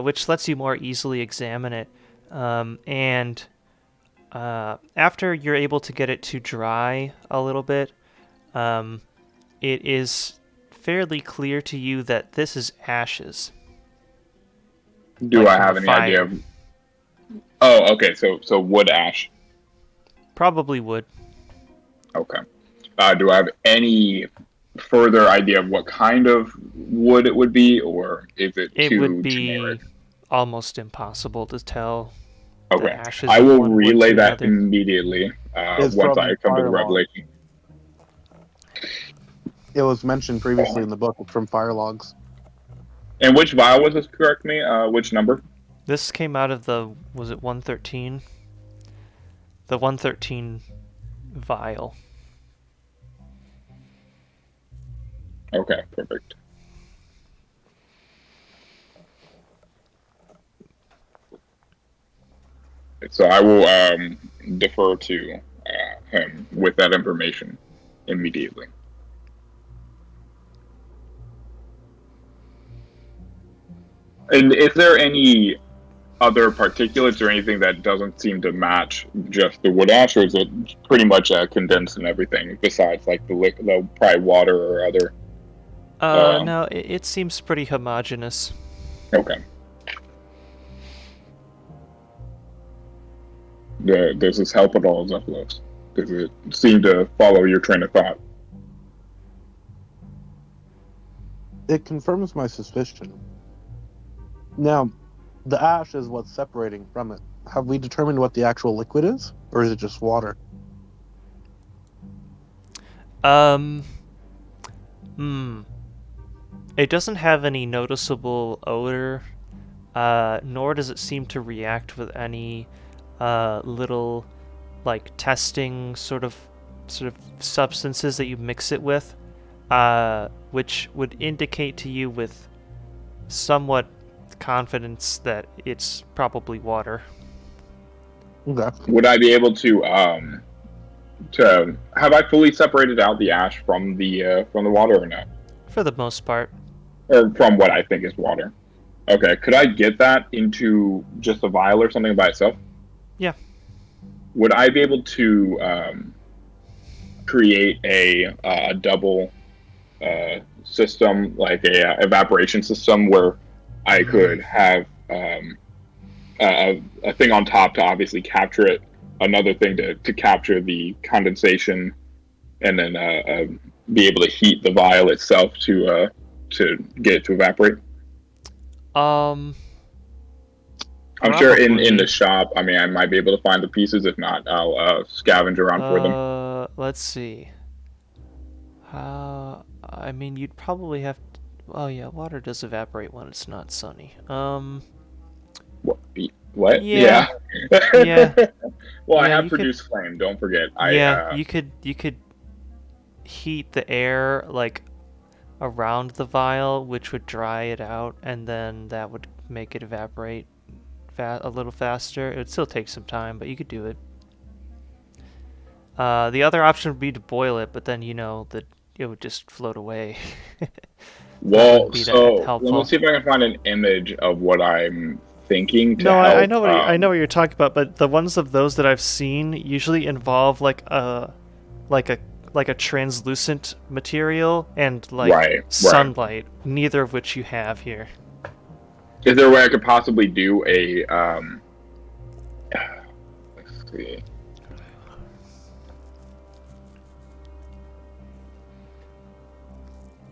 which lets you more easily examine it. And after you're able to get it to dry a little bit, it is fairly clear to you that this is ashes. Do I have any idea of... Oh, okay, so wood ash. Probably would. Okay. Do I have any further idea of what kind of wood it would be, or is it too generic? It would be almost impossible to tell. Okay. I will relay that another. Immediately once I come to the revelation. It was mentioned previously in the book from fire logs. And which vial was this? Correct me. Which number? This came out of the, was it 113? The 113 vial. Okay, perfect. So I will defer to him with that information immediately. And is there any other particulates or anything that doesn't seem to match just the wood ash, or is it pretty much condensed and everything besides like the probably water or other? No, it seems pretty homogeneous. Okay. Does this help at all, Zephylos? Does it seem to follow your train of thought? It confirms my suspicion. Now, the ash is what's separating from it. Have we determined what the actual liquid is, or is it just water? It doesn't have any noticeable odor, nor does it seem to react with any little, like, testing sort of substances that you mix it with, which would indicate to you with somewhat confidence that it's probably water. Okay. Would I be able to have I fully separated out the ash from the water or not? For the most part. Or from what I think is water. Okay, could I get that into just a vial or something by itself? Yeah. Would I be able to create a double system, like a evaporation system, where I could have a thing on top to obviously capture it, another thing to capture the condensation, and then be able to heat the vial itself to get it to evaporate? I'm sure in the shop, I mean, I might be able to find the pieces. If not, I'll scavenge around for them. Let's see. I mean, you'd probably have to... Oh yeah, water does evaporate when it's not sunny. What? Yeah. Yeah. Well, yeah, I have produced flame. Don't forget. You could heat the air like around the vial, which would dry it out, and then that would make it evaporate a little faster. It would still take some time, but you could do it. The other option would be to boil it, but then that it would just float away. Well, so let me see if I can find an image of what I'm thinking to help. I know what you're talking about, but the ones of those that I've seen usually involve like a translucent material and sunlight, neither of which you have here. Is there a way I could possibly do a let's see.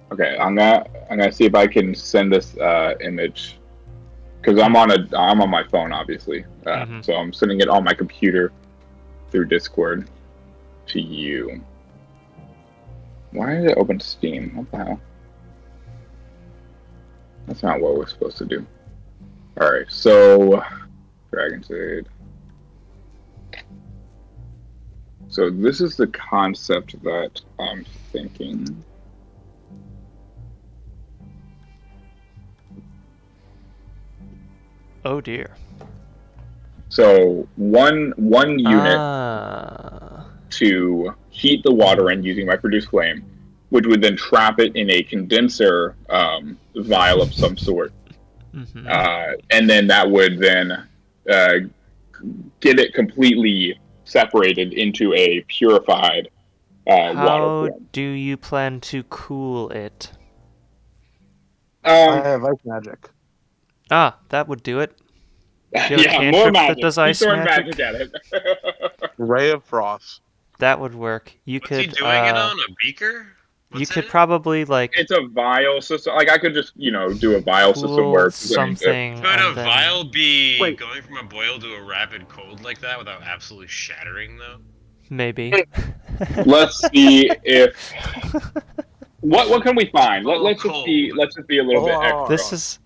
Okay, I'm gonna see if I can send this image, because I'm on my phone, obviously. So I'm sending it on my computer through Discord to you. Why did it open Steam? What the hell? That's not what we're supposed to do. Alright, so Dragon's Aid. So this is the concept that I'm thinking. Oh dear. So one unit Ah. to heat the water in using my produce flame, which would then trap it in a condenser vial of some sort. Mm-hmm. And then that would then get it completely separated into a purified water How form. do you plan to cool it? I have ice magic. Ah, that would do it. Do you have a Yeah, more cantrip magic. that does Keep ice throwing magic? magic at it. Ray of Frost. That would work. You What's could. he doing it on? A beaker? You What's in could it? probably like It's a vial system. Like I could just, do a vial system cool where something. Could a and then... vial be Wait. going from a boil to a rapid cold like that without absolutely shattering, though? Maybe. Let's see if what can we find? Let's just cold. be a little bit extra. This is.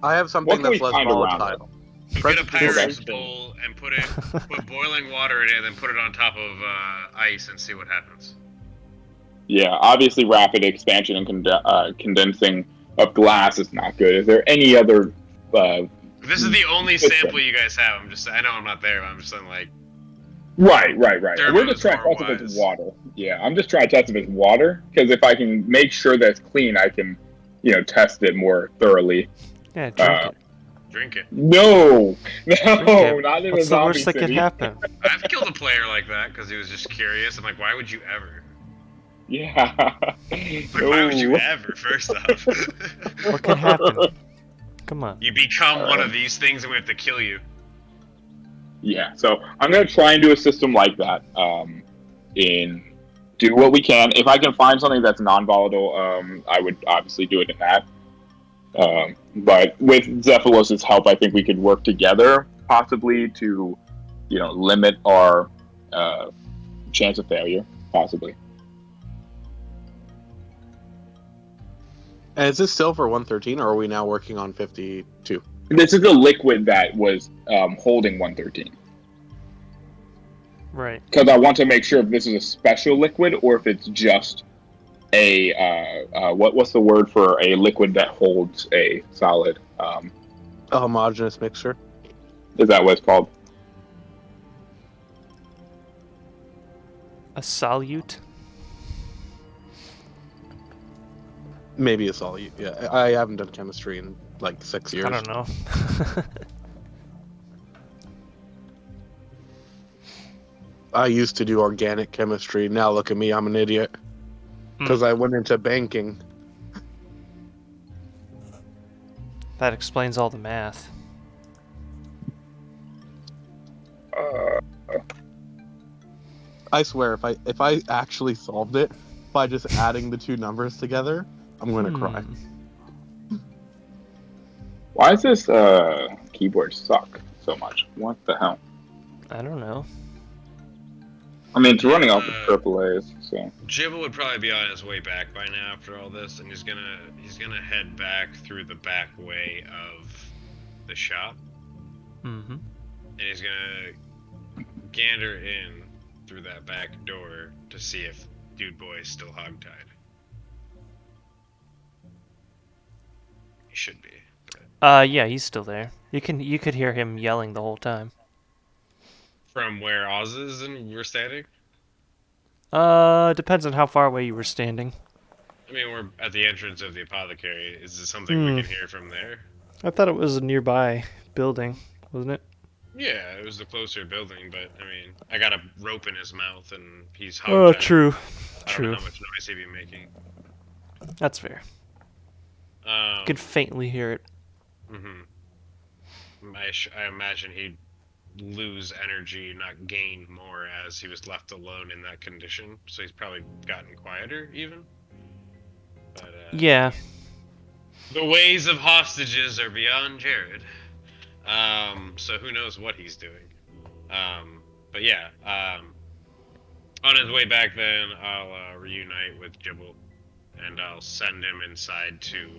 I have something What can that's we less find around volatile. Get a Pyrex Prestidigitation. bowl and put boiling water in it, and then put it on top of ice and see what happens. Yeah, obviously rapid expansion and condensing of glass is not good. Is there any other? This is the only sample you guys have. I know I'm not there, but I'm just saying, like... Right. We're just trying to test if thermos it's water. Yeah, I'm just trying to test if it's water, because if I can make sure that it's clean, I can, test it more thoroughly. Yeah, drink it. Drink it. No, Drink it. not in What's a the zombie worst that city. could happen? I've killed a player like that because he was just curious. I'm like, why would you ever? Yeah. Like, why would you ever, first off? What could happen? Come on. You become one of these things and we have to kill you. Yeah, so I'm going to try and do a system like that. Do what we can. If I can find something that's non-volatile, I would obviously do it in that. But with Zephylos' help, I think we could work together, possibly, to, limit our chance of failure, possibly. And is this still for 113, or are we now working on 52? This is the liquid that was holding 113. Right. Because I want to make sure if this is a special liquid or if it's just a what's the word for a liquid that holds a solid? A homogeneous mixture. Is that what it's called? A solute? Maybe a solute. Yeah, I haven't done chemistry in like 6 years. I don't know. I used to do organic chemistry. Now look at me, I'm an idiot. Because I went into banking. That explains all the math. I swear, if I actually solved it by just adding the two numbers together, I'm gonna cry. Why does this keyboard suck so much? What the hell? I don't know. I mean, it's running off of AAA's, so. Jibble would probably be on his way back by now after all this, and he's gonna head back through the back way of the shop. Mm-hmm. And he's gonna gander in through that back door to see if Dude Boy is still hogtied. He should be. Yeah, he's still there. You could hear him yelling the whole time. From where Oz is and we're standing? Depends on how far away you were standing. I mean, we're at the entrance of the apothecary. Is this something we can hear from there? I thought it was a nearby building, wasn't it? Yeah, it was the closer building, but I mean, I got a rope in his mouth and he's hogtied. Oh, true. I don't know how much noise he'd be making. That's fair. You could faintly hear it. I imagine he'd lose energy, not gain more, as he was left alone in that condition. So he's probably gotten quieter, even. But, yeah. The ways of hostages are beyond Jared. So who knows what he's doing. But yeah, on his way back then, I'll reunite with Jibble, and I'll send him inside to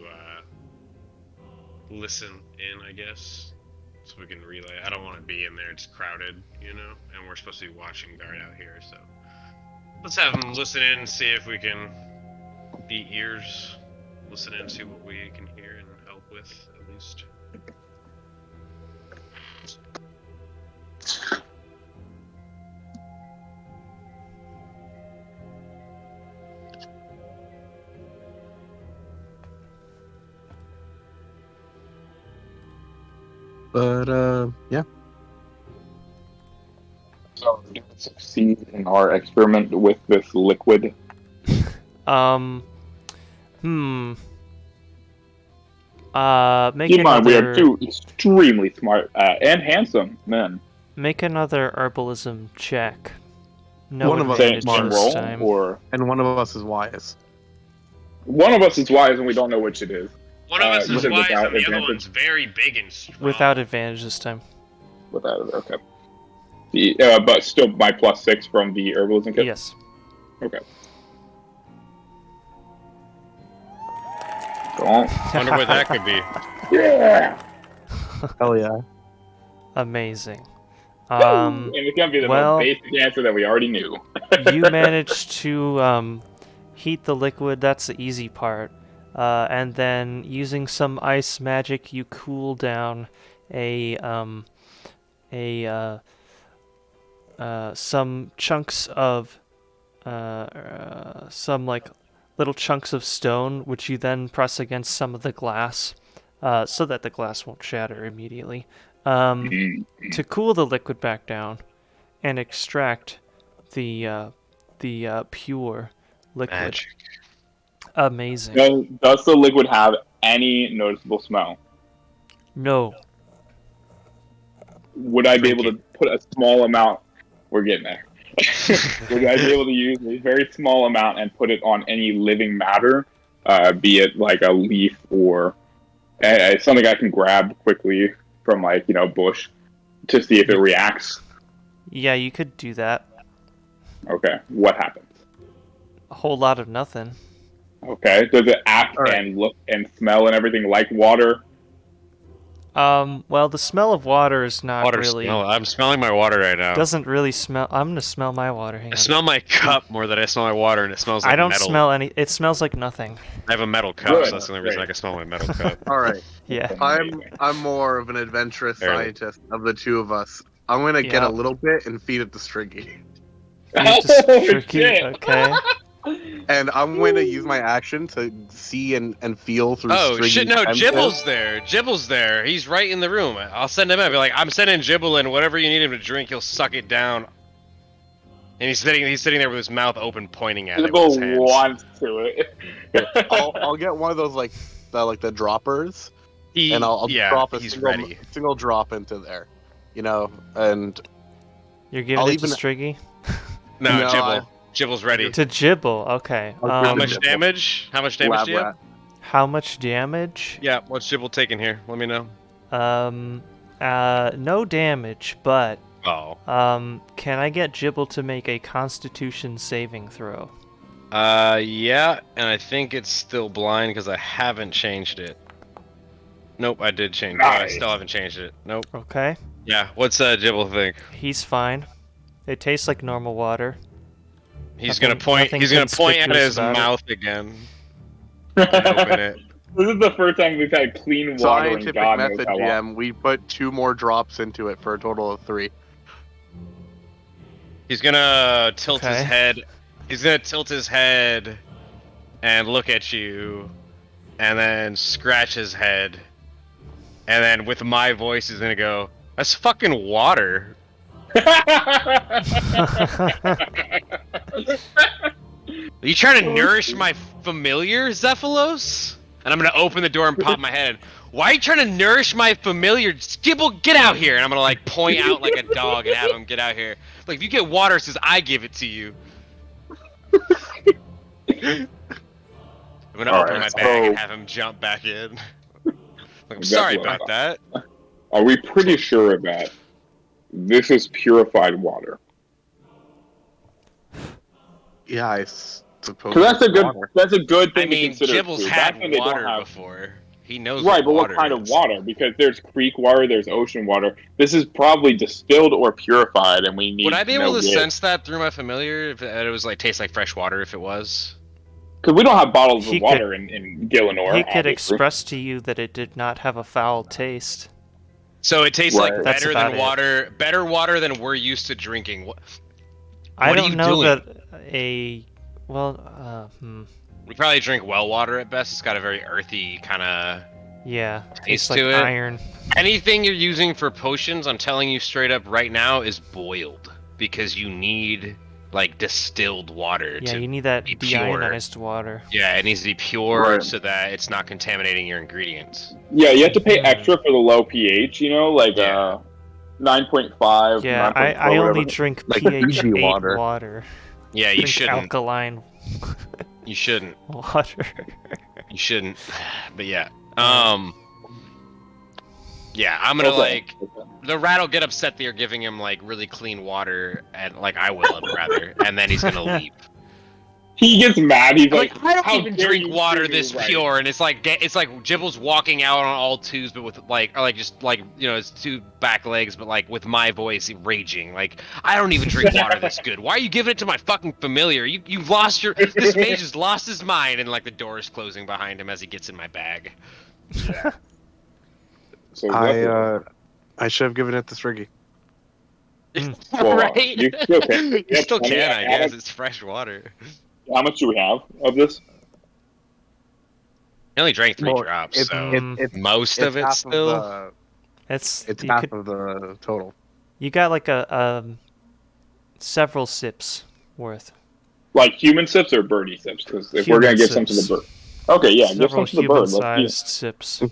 listen in, I guess, so we can relay. I don't want to be in there, it's crowded, and we're supposed to be watching guard out here, so let's have him listen in and see if we can be ears, listen in and see what we can hear and help with, at least. But yeah. So, did it succeed in our experiment with this liquid? Make Keep in mind, we are another. two extremely smart and handsome men. Make another herbalism check. No One of us advantage is smart. this roll, time. And one of us is wise. One of us is wise and we don't know which it is. One of us you is said wise without and the other advantage? one's very big and strong. Without advantage this time. Without it, okay. But still, my +6 from the herbalism kit? Yes. Okay. Go on. Wonder what that could be. Yeah! Hell yeah. Amazing. And it's gonna be the well- most basic answer that we already knew. You managed to heat the liquid. That's the easy part. And then using some ice magic, you cool down some chunks of some like little chunks of stone, which you then press against some of the glass, so that the glass won't shatter immediately. To cool the liquid back down and extract the pure liquid. Magic. Amazing. Does the liquid have any noticeable smell? No. Would I be able to put a small amount? We're getting there. Would I be able to use a very small amount and put it on any living matter, be it like a leaf or something I can grab quickly from like bush to see if it reacts? Yeah, you could do that. Okay, what happens? A whole lot of nothing. Okay, does it act All right. and look and smell and everything like water? Well, the smell of water is not Water really. smell. I'm smelling my water right now. Doesn't really smell. I'm gonna smell my water. Hang I on. smell my cup more than I smell my water, and it smells like I don't metal. smell any. It smells like nothing. I have a metal cup, Good. so that's the only reason I can smell my metal cup. All right. Yeah. I'm more of an adventurous Barely. scientist of the two of us. I'm gonna get Yeah. a little bit and feed it to Striggy. You just Oh, tricky. shit. Okay. And I'm going to use my action to see and feel through Oh Striggy's shit! No, senses. Jibble's there. Jibble's there. He's right in the room. I'll send him in. Be like, I'm sending Jibble in. Whatever you need him to drink, he'll suck it down. And he's sitting there with his mouth open, pointing at it with his hands. wants to it. I'll get one of those like the droppers, and I'll drop a he's single, ready. single drop into there, and You're giving I'll it even- to Striggy? No, No, Jibble. Jibble's ready. To Jibble. Okay. I'll give How him much Jibble. damage? How much damage lab do you have? rat. How much damage? Yeah, what's Jibble taking here? Let me know. No damage, but Oh. can I get Jibble to make a Constitution saving throw? Yeah, and I think it's still blind because I haven't changed it. Nope, I did change it. I Nice. still haven't changed it. Nope. Okay. Yeah, what's Jibble think? He's fine. It tastes like normal water. He's Nothing- gonna point. nothing He's gonna point at conspicuous his about it. mouth again. And open it. This is the first time we've had clean water in Scientific God knows method, how long. GM. We put 2 more drops into it for a total of 3. He's gonna tilt his Okay. head. He's gonna tilt his head and look at you, and then scratch his head, and then with my voice, he's gonna go, "That's fucking water." Are you trying to nourish my familiar, Zephylos? And I'm gonna open the door and pop my head. Why are you trying to nourish my familiar? Skibble, get out here! And I'm gonna like point out like a dog and have him get out here. Like, if you get water, it says I give it to you. I'm gonna open my Alright, bag and so- have him jump back in. Like, I'm sorry about that. Are we pretty sure that this is purified water? Yeah, I suppose. Because water. that's a good I thing mean, to consider. Jibble's too. had Back when they don't water have- before. He knows Right, but water what kind of is. water? Because there's creek water, there's ocean water. This is probably distilled or purified, and we need. Would I be able to which. sense that through my familiar if it was like taste like fresh water if it was? Because we don't have bottles He of water in Gillinor. He could obviously. express to you that it did not have a foul taste. So it tastes like Right. That's better about than it. water, better water than we're used to drinking. I What are don't you know doing? that a well. We probably drink well water at best. It's got a very earthy kind of Yeah, Taste tastes like to it. iron. Anything you're using for potions, I'm telling you straight up right now, is boiled because you need like distilled water Yeah, to you need that be pure. deionized water. Yeah, it needs to be pure Right. so that it's not contaminating your ingredients. Yeah, you have to pay extra for the low pH, like Yeah. 9.5, Yeah, 9.4, I whatever. only drink Like pH 8 Fiji water. water. Yeah, you Drink shouldn't. alkaline You shouldn't. water. You shouldn't. But yeah. Yeah, I'm gonna Okay. the rat will get upset that you're giving him like really clean water, and like I will rather, and then he's gonna leave. He gets mad. He's like, I don't "How even dare drink you water treat me this right?" pure, and it's like Jibble's walking out on all twos, but with just his two back legs, but like with my voice raging. Like I don't even drink water this good. Why are you giving it to my fucking familiar? You've lost this mage has lost his mind, and like the door is closing behind him as he gets in my bag. Yeah. So I should have given it to Striggy. Well, Right? you still can. You Yeah, still plenty. can, I How guess. much- It's fresh water. How much do we have of this? I only drank 3 Well, drops, it's- so it's most of it half still. Of It's it's you half could, of the total. you got like a several sips worth. Like human sips or birdie sips? Because if we're Human gonna give some to the sips. bird, okay, yeah, give Several some to the bird. Let's human-sized sips.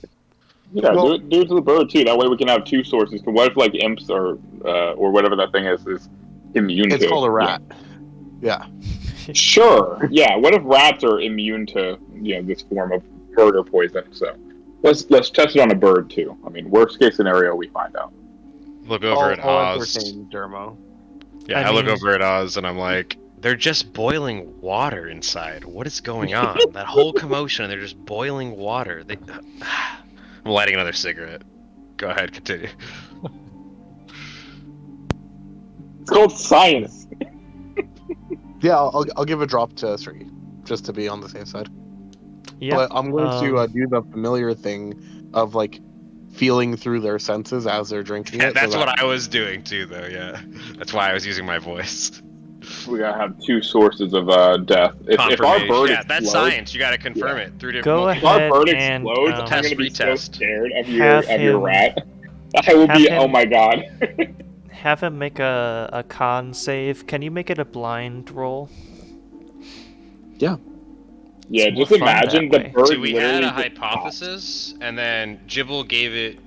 yeah, Well- do it to the bird too. That way we can have two sources. Because what if like imps or whatever that thing is immune to? It's called a rat. Yeah. Sure. Yeah. What if rats are immune to this form of bird or poison? So let's test it on a bird too. I mean, worst case scenario, we find out. Look over at All Oz. entertaining, Dermo. Yeah, I I look mean- over at Oz and I'm like, they're just boiling water inside. What is going on? That whole commotion, they're just boiling water. I'm lighting another cigarette. Go ahead, continue. It's called science. Yeah, I'll give a drop to Striggy, just to be on the safe side. Yeah. But I'm going to do the familiar thing of like feeling through their senses as they're drinking Yeah, it. that's what I was doing too, though. Yeah, that's why I was using my voice. We gotta have two sources of death. If our Confirmation. bird Yeah, that's explodes, science. You got to confirm it through different. Go if our ahead bird and explodes, I'm Test, gonna be so retest. scared of Have your him- rat. I will have be. him- Oh my god. have him make a con save. Can you make it a blind roll? Yeah, It's just more fun imagine that the way. bird. See, we had literally a just hypothesis, and then Jibble gave it,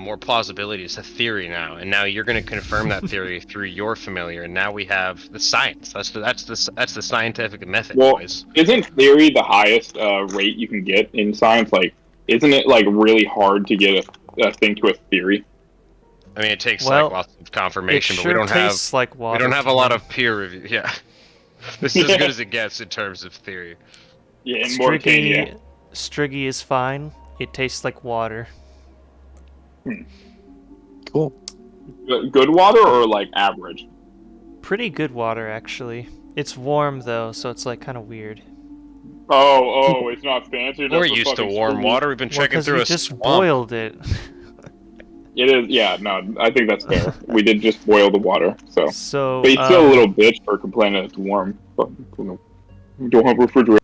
more plausibility. It's a theory now, and now you're going to confirm that theory through your familiar, and now we have the science. That's the scientific method, Well, boys. isn't theory the highest rate you can get in science? Like, isn't it like really hard to get a thing to a theory? I mean, it takes Well, like lots of confirmation, it but sure we don't have tastes like water. we don't have to a lot me. of peer review. Yeah, this is as good as it gets in terms of theory. Yeah, in Mauritania. Striggy is fine. It tastes like water. Cool. Good water or like average? Pretty good water, actually. It's warm though, so it's like kind of weird. Oh, it's not fancy enough. We're for used to fucking warm Striggy. water. We've been Well, trekking 'cause through we a just swamp. boiled it. It is. Yeah, no, I think that's fair. We did just boil the water, so. So, But he's still a little bitch for complaining it's warm. But, we don't have refrigerator.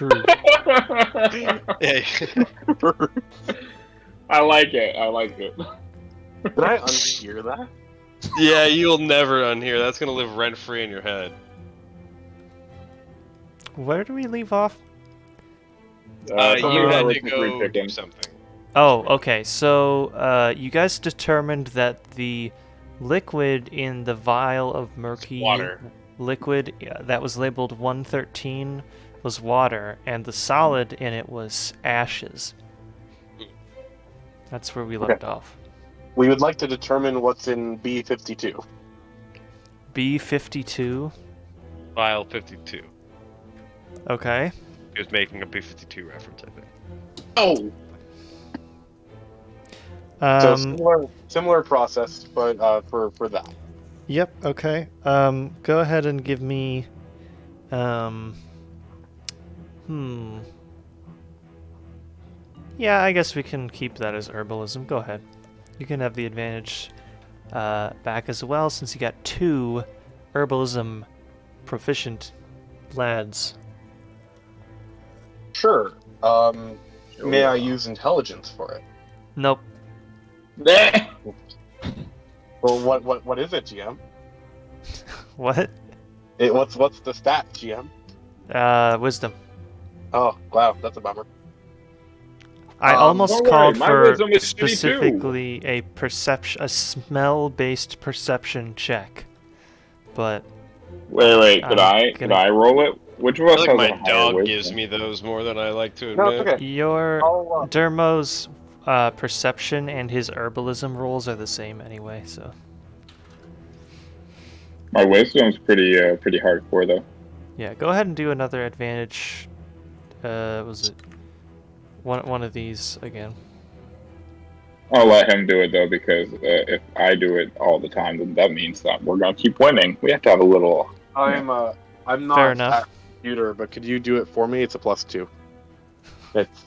true. Yeah. I like it. I like it. Did I unhear that? Yeah, you'll never unhear. That's gonna live rent free in your head. Where do we leave off? You had to Rick go do picking. something. Oh, okay. So, you guys determined that the liquid in the vial of murky Water. liquid that was labeled 113 was water, and the solid in it was ashes. That's where we left off. We would like to determine what's in B52. B52. File 52. Okay. He was making a B-52 reference, I think. Oh! So similar process, but for that. Yep. Okay. Go ahead and give me. Yeah, I guess we can keep that as herbalism. Go ahead. You can have the advantage back as well, since you got 2 herbalism proficient lads. Sure. May I use intelligence for it? Nope. Well, what is it, GM? What? What's the stat, GM? Wisdom. Oh, wow, that's a bummer. I almost don't worry, called my for wisdom is shitty too. specifically a smell-based perception check, but Wait. Could gonna- I roll it? Which of I us feel has like a my higher dog wisdom? gives me those more than I like to admit. No, it's okay. your I'll, Dermo's perception and his herbalism rolls are the same anyway, so My wisdom's pretty hardcore though. yeah. Go ahead and do another advantage. Was it one of these again? I'll let him do it though, because if I do it all the time, then that means that we're gonna keep winning. We have to have a little. I'm not Fair enough. at computer, but could you do it for me? It's a +2. It's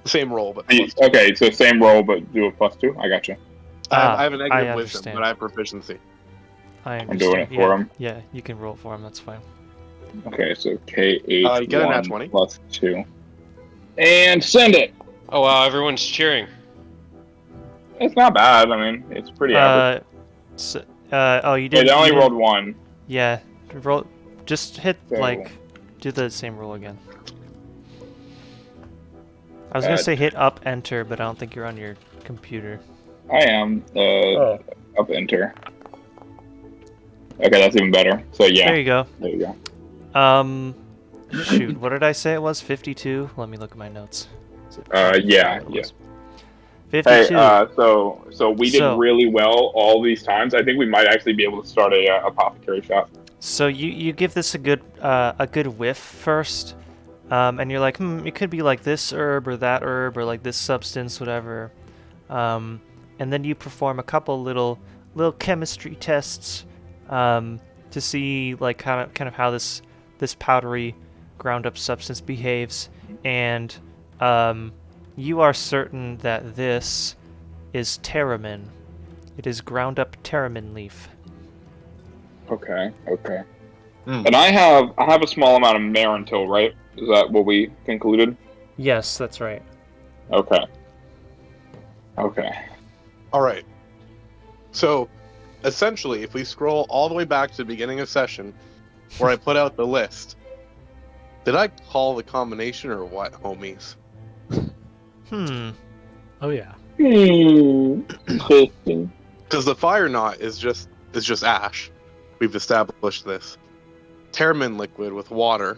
the same roll, but +2. Okay, so same roll, but do a +2. I got you. I have a I negative wisdom, understand. but I have proficiency. I understand. I'm doing it for yeah, him. Yeah, you can roll it for him. That's fine. Okay, so K8 you get a nat 20. +2, and send it. Oh wow, everyone's cheering. It's not bad. I mean, it's pretty average. Oh, you Wait, did. I only rolled 1. Yeah, roll. Just hit So- do the same roll again. I was gonna say hit up enter, but I don't think you're on your computer. I am. Up enter. Okay, that's even better. So yeah, There you go. there you go. Shoot, what did I say it was? 52? Let me look at my notes. Yeah. 52. Hey, so we did So- really well all these times. I think we might actually be able to start a apothecary shop. So you give this a good whiff first, and you're like, it could be like this herb or that herb or like this substance, whatever. And then you perform a couple little chemistry tests to see like kind of how this powdery ground up substance behaves, and you are certain that this is pteromin. It is ground up pteromin leaf. Okay. Hmm. And I have a small amount of Marantil, right? Is that what we concluded? Yes, that's right. Okay. All right. So, essentially, if we scroll all the way back to the beginning of session, where I put out the list, did I call the combination or what, homies? Oh yeah. Interesting. Because the fire knot is just ash. We've established this. Pteromin liquid with water.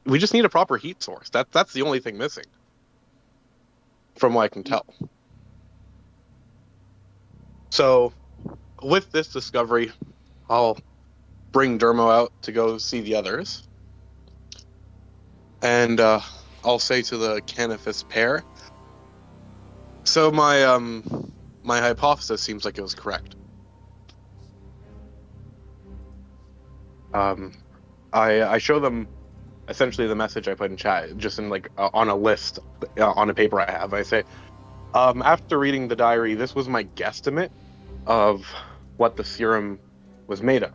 We just need a proper heat source. That's the only thing missing, from what I can tell. So, with this discovery, I'll bring Dermo out to go see the others. And I'll say to the Canifis pair, so my hypothesis seems like it was correct. I show them essentially the message I put in chat, just in like on a list, on a paper I have. I say, after reading the diary, this was my guesstimate of what the serum was made of,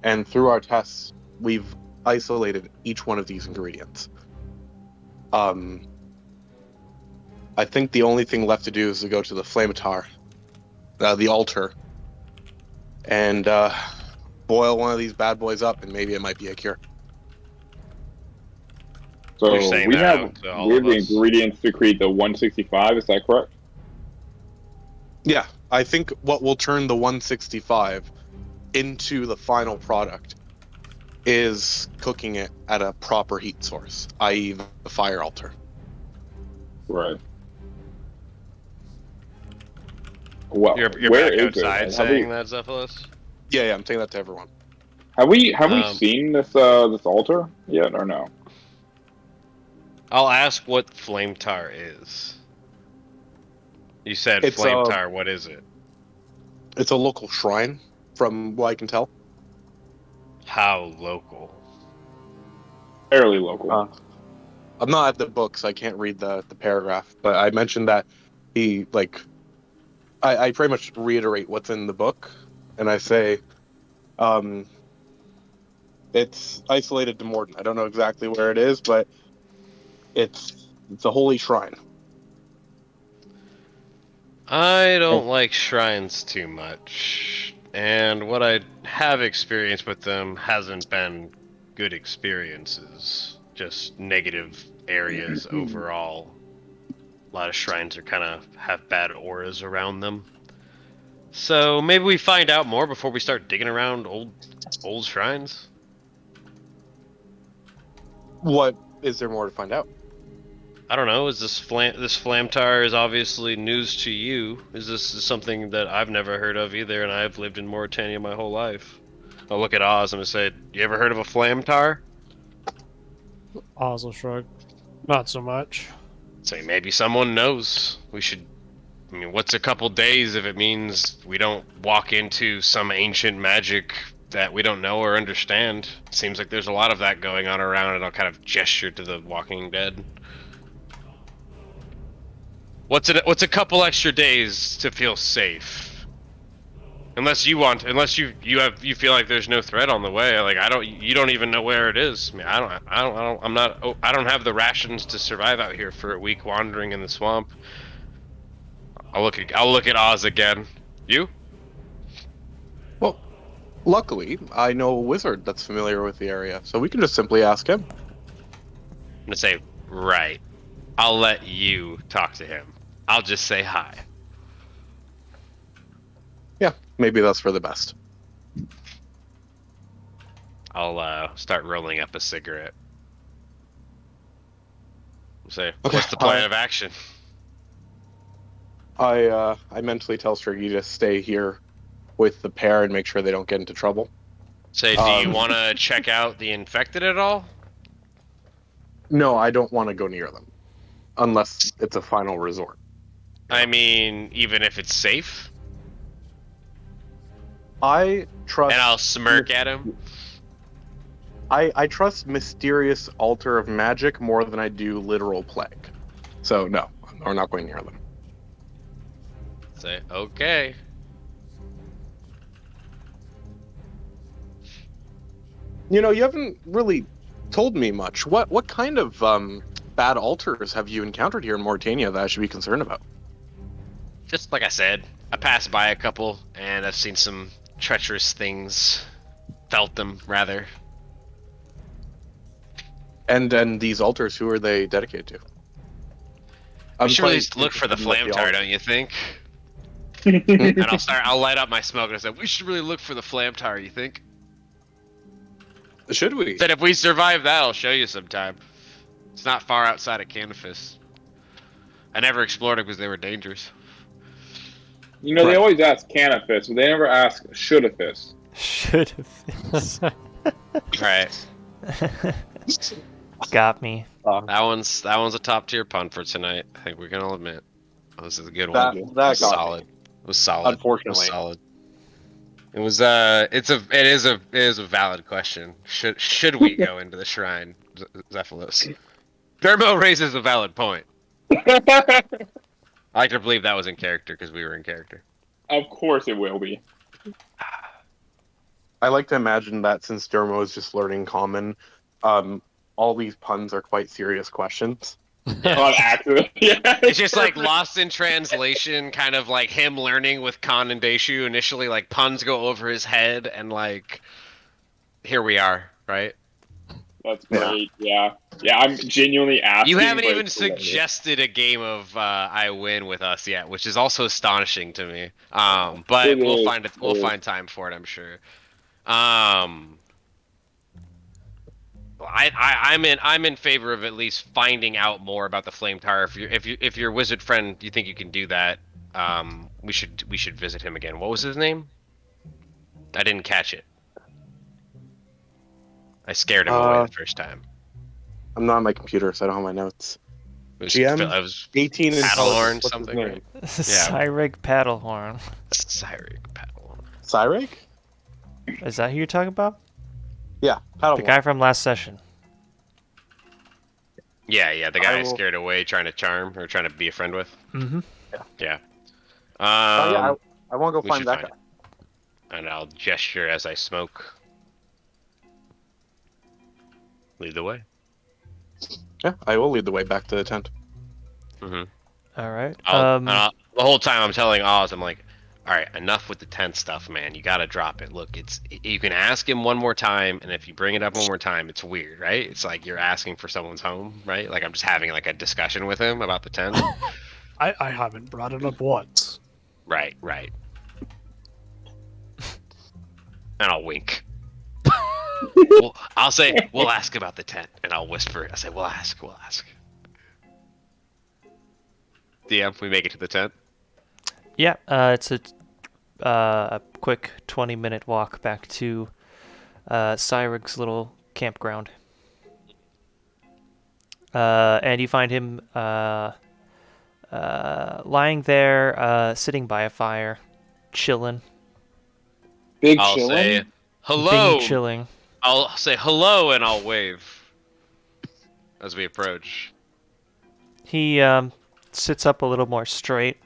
and through our tests, we've isolated each one of these ingredients. I think the only thing left to do is to go to the Flamatar, the altar, and boil one of these bad boys up, and maybe it might be a cure. So You're saying we that have out to all of the us. ingredients to create the 165. Is that correct? Yeah, I think what will turn the 165 into the final product is cooking it at a proper heat source, i.e. the fire altar. Right. Well, You're where back is outside it? saying that, Zephylos? Yeah, I'm saying that to everyone. Have we Um, seen this this altar yet or no? I'll ask what Flametar is. You said It's Flametar, what is it? It's a local shrine, from what I can tell. How local? Fairly local. I'm not at the book, so I can't read the paragraph, but I mentioned that he, like, I pretty much reiterate what's in the book, and I say, it's isolated to Mort'ton. I don't know exactly where it is, but it's a holy shrine. I don't like shrines too much, and what I have experienced with them hasn't been good experiences, just negative areas overall. A lot of shrines are kind of have bad auras around them. So maybe we find out more before we start digging around old shrines. What is there more to find out? I don't know. Is this Flamtar is obviously news to you? Is this something that I've never heard of either? And I've lived in Mauritania my whole life. I'll look at Oz. I'm gonna say, you ever heard of a Flamtar? Oz will shrug. Not so much. Say maybe someone knows. We should. I mean, what's a couple days if it means we don't walk into some ancient magic that we don't know or understand? Seems like there's a lot of that going on around, and I'll kind of gesture to the Walking Dead. What's a couple extra days to feel safe? Unless you feel like there's no threat on the way. Like you don't even know where it is. I mean, I don't have the rations to survive out here for a week wandering in the swamp. I'll look at Oz again. You? Well, luckily, I know a wizard that's familiar with the area, so we can just simply ask him. I'm gonna say, right. I'll let you talk to him. I'll just say hi. Yeah, maybe that's for the best. I'll start rolling up a cigarette. Say, Okay, what's the plan of action? I mentally tell Striggy to stay here with the pair and make sure they don't get into trouble. Say, do you want to check out the infected at all? No, I don't want to go near them, unless it's a final resort. I mean, even if it's safe? I trust... And I'll smirk at him. I trust mysterious altar of magic more than I do literal plague. So, no, we're not going near them. Say, okay. You know, you haven't really told me much. What kind of bad altars have you encountered here in Mauritania that I should be concerned about? Just like I said, I passed by a couple, and I've seen some treacherous things. Felt them, rather. And these altars, who are they dedicated to? We should really look for the Flamtar, don't you think? And I'll light up my smoke and I said, we should really look for the Flamtar, you think? Should we? Said if we survive that, I'll show you sometime. It's not far outside of Canifis. I never explored it because they were dangerous. You know, they always ask Canifis, but they never ask Shouldafis. Should've. Right. Got me. That one's a top tier pun for tonight. I think we can all admit. This is a good That one. got Solid. me. It was solid. Unfortunately. It was solid. It was it is a valid question. Should we go into the shrine, Zephylos? Dermo raises a valid point. I like to believe that was in character because we were in character. Of course it will be. I like to imagine that since Dermo is just learning common, all these puns are quite serious questions. Yeah. On accident. Yeah. It's just like lost in translation, kind of like him learning with Khan and Deishu. Initially, like puns go over his head, and like here we are, right? That's great. Yeah. I'm genuinely asking. You haven't but even it's hilarious. suggested a game of I Win with us yet, which is also astonishing to me. But It we'll is. find it. We'll find time for it, I'm sure. I'm in favor of at least finding out more about the Flame Tower. If your wizard friend, you think you can do that, we should visit him again. What was his name? I didn't catch it. I scared him away the first time. I'm not on my computer, so I don't have my notes. It was, GM? it was 18 and Paddlehorn, what's his something. name? Right? Cyrig Paddlehorn. Cyrig Paddlehorn. Cyrig? Is that who you're talking about? Yeah, Paddlehorn. The guy from last session. Yeah, the guy I will- scared away trying to charm or trying to be a friend with. Mm-hmm. Yeah. I won't go we find should that find guy. And I'll gesture as I smoke. Lead the way. Yeah, I will lead the way back to the tent. Mm-hmm. All right. The whole time I'm telling Oz, I'm like, all right, enough with the tent stuff, man. You gotta drop it. Look, you can ask him one more time, and if you bring it up one more time, it's weird, right? It's like you're asking for someone's home, right? Like I'm just having like a discussion with him about the tent. I haven't brought it up once. Right. And I'll wink. I'll say, we'll ask about the tent, and I'll whisper. I say, we'll ask. DM, we make it to the tent. Yeah, it's a quick 20-minute walk back to Cyrig's little campground. And you find him lying there, sitting by a fire, chilling. Big I'll chillin'? say, hello. Big chilling. I'll say hello, and I'll wave as we approach. He sits up a little more straight.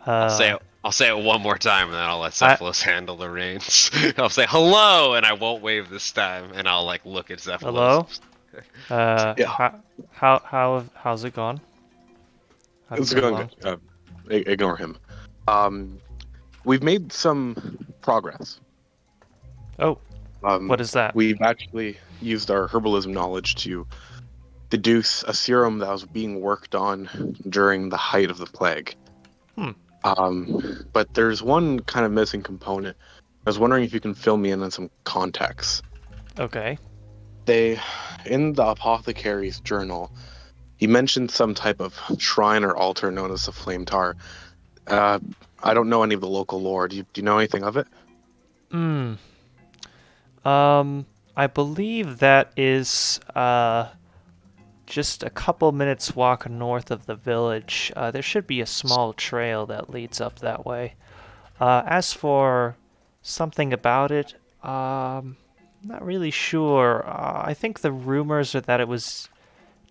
I'll say it one more time, and then I'll let Cephalus handle the reins. I'll say hello, and I won't wave this time, and I'll like look at Cephalus. Hello. Yeah. How's it gone? How'd it It's go going along? good. Ignore him. We've made some progress. Oh, what is that? We've actually used our herbalism knowledge to deduce a serum that was being worked on during the height of the plague. But there's one kind of missing component. I was wondering if you can fill me in on some context. Okay. In the apothecary's journal, he mentioned some type of shrine or altar known as the Flame Tower. I don't know any of the local lore. Do you know anything of it? I believe that is just a couple minutes walk north of the village. There should be a small trail that leads up that way. As for something about it, not really sure. I think the rumors are that it was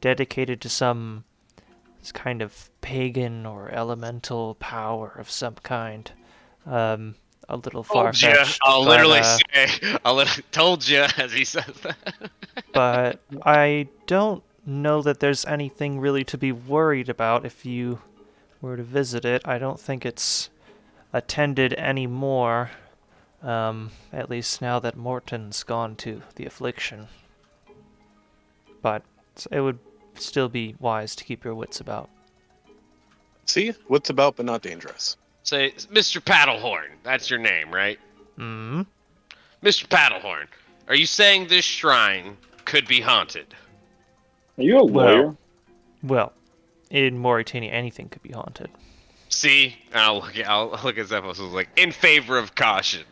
dedicated to some kind of pagan or elemental power of some kind. A little far-fetched. I'll literally say, told you, as he says that. But I don't know that there's anything really to be worried about if you were to visit it. I don't think it's attended anymore, at least now that Mort'ton's gone to the affliction. But it would still be wise to keep your wits about. See? What's about but not dangerous. Say, Mr. Paddlehorn, that's your name, right? Mm-hmm. Mr. Paddlehorn, are you saying this shrine could be haunted? Are you a lawyer? Well, in Mauritania, anything could be haunted. See? I'll look at Zephos and like, in favor of caution.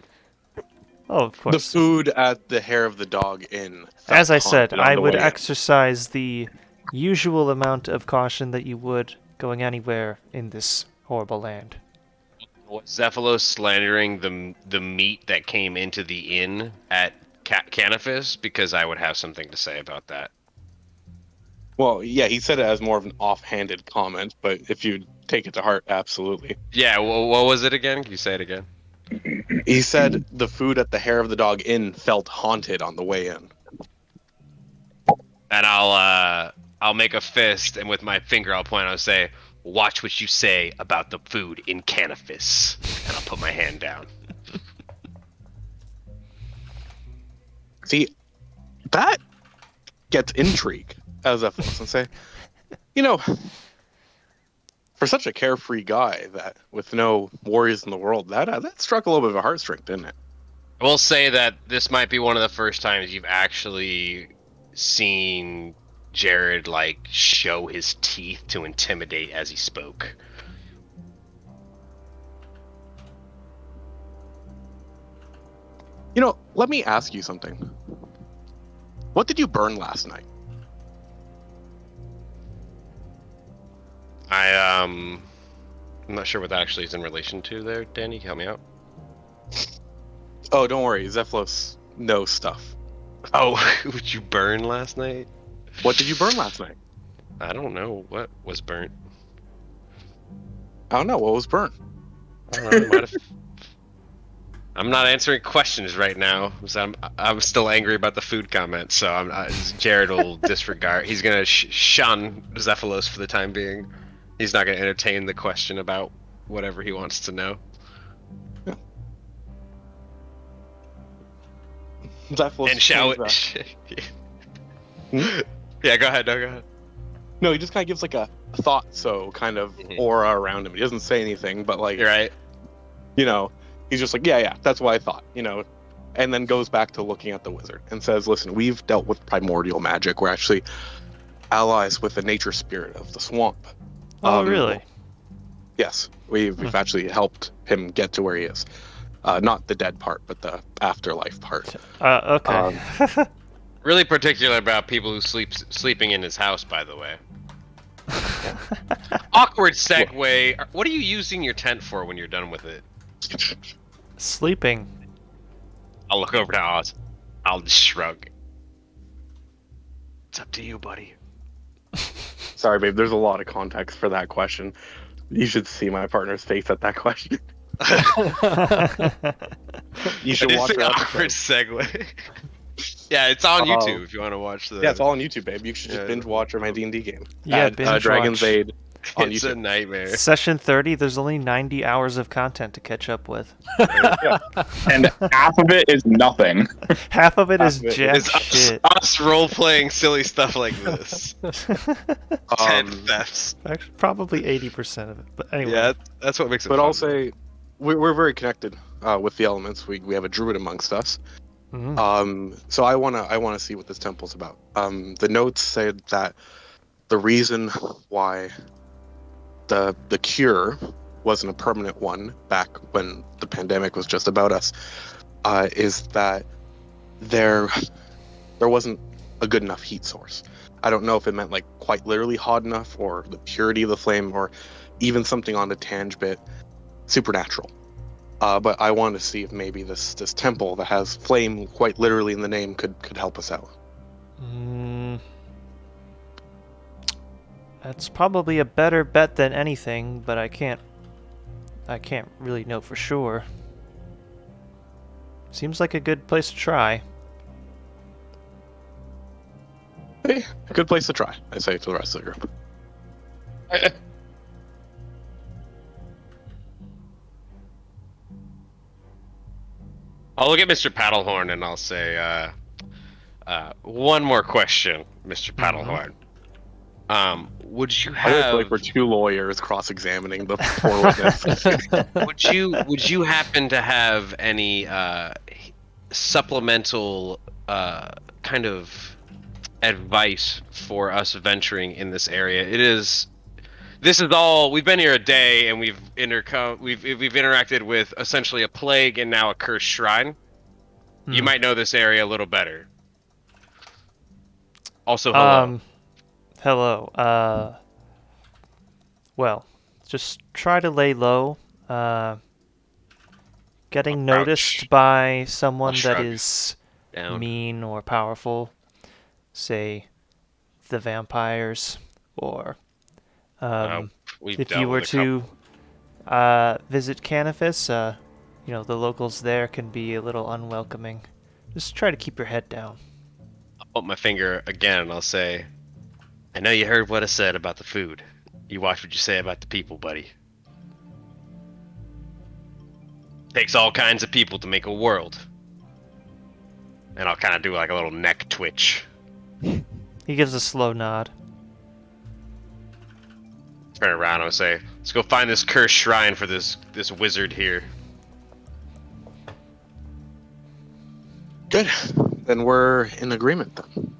Oh, of course. The food at the Hair of the Dog Inn. As I said, haunted on I the would way in. exercise the usual amount of caution that you would going anywhere in this horrible land. Was Zephylos slandering the meat that came into the inn at Canifis? Because I would have something to say about that. Well, yeah, he said it as more of an offhanded comment, but if you take it to heart, absolutely. Yeah, what was it again? Can you say it again? He said the food at the Hair of the Dog Inn felt haunted on the way in. And I'll make a fist, and with my finger I'll point. I'll say, "Watch what you say about the food in Canifis," and I'll put my hand down. See, that gets intrigue as a force and say, for such a carefree guy that with no worries in the world, that struck a little bit of a heartstring, didn't it? I will say that this might be one of the first times you've actually seen Jared like show his teeth to intimidate as he spoke. Let me ask you something. What did you burn last night? I'm not sure what that actually is in relation to there, Danny. Help me out. Oh, don't worry. Zephylos knows stuff. Oh, what you burn last night? What did you burn last night? I don't know. What was burnt? I don't know. What was burnt? I don't know. I'm not answering questions right now. I'm still angry about the food comment, so Jared will disregard. He's gonna shun Zephylos for the time being. He's not gonna entertain the question about whatever he wants to know. Yeah. Zephylos And shall it? Yeah, go ahead. No, go ahead. No, he just kind of gives like a thought, so kind of aura around him. He doesn't say anything, but like, you're right. He's just like, yeah, that's what I thought, and then goes back to looking at the wizard and says, listen, we've dealt with primordial magic. We're actually allies with the nature spirit of the swamp. Oh, really? Yes, we've actually helped him get to where he is. Not the dead part, but the afterlife part. Okay. Really particular about people who sleeping in his house, by the way. Awkward segue. What are you using your tent for when you're done with it? Sleeping. I'll look over to Oz. I'll just shrug. It's up to you, buddy. Sorry, babe. There's a lot of context for that question. You should see my partner's face at that question. You should watch our awkward segue. Yeah, it's on YouTube if you want to watch the. Yeah, it's all on YouTube, babe. You should just binge watch my D&D game. Yeah, binge Dragon's watch. Aid on It's YouTube. a nightmare. Session 30, there's only 90 hours of content to catch up with. And half of it is nothing. Half of it is Half of it jack It's shit. us role-playing silly stuff like this. 10 thefts. Actually, probably 80% of it. But anyway. Yeah, that's what makes it But fun. I'll say we're very connected with the elements. We have a druid amongst us. So I wanna see what this temple's about. The notes said that the reason why the cure wasn't a permanent one back when the pandemic was just about us is that there wasn't a good enough heat source. I don't know if it meant like quite literally hot enough, or the purity of the flame, or even something on a tange bit supernatural. But I wanted to see if maybe this temple that has flame quite literally in the name could help us out. That's probably a better bet than anything, but I can't really know for sure. Seems like a good place to try. Hey, a good place to try, I say to the rest of the group. I'll look at Mr. Paddlehorn and I'll say, one more question, Mr. Paddlehorn. Would you I feel have? like we're two lawyers cross-examining the poor witness. Would you happen to have any supplemental kind of advice for us venturing in this area? This is all. We've been here a day, and we've interacted with essentially a plague and now a cursed shrine. You might know this area a little better. Also, hello. Hello. Well, just try to lay low. Getting noticed by someone that is mean or powerful, say the vampires, or if you were to visit Canifis, the locals there can be a little unwelcoming. Just try to keep your head down. point my finger again and I'll say, I know you heard what I said about the food. You watch what you say about the people, buddy. Takes all kinds of people to make a world. And I'll kind of do like a little neck twitch. He gives a slow nod. Turn around and I'll say, let's go find this cursed shrine for this wizard here. Good. Then we're in agreement then.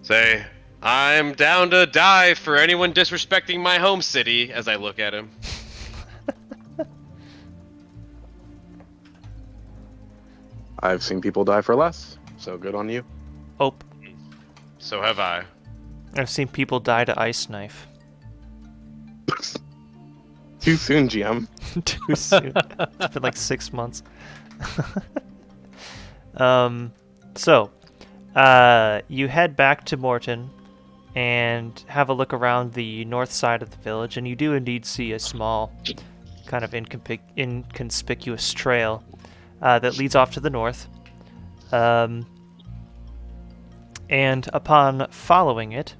Say, I'm down to die for anyone disrespecting my home city, as I look at him. I've seen people die for less, so good on you. Oh, So have I. I've seen people die to ice knife. Too soon, GM. Too soon. It's been like 6 months. You head back to Mort'ton and have a look around the north side of the village, and you do indeed see a small, kind of inconspicuous trail that leads off to the north. And upon following it,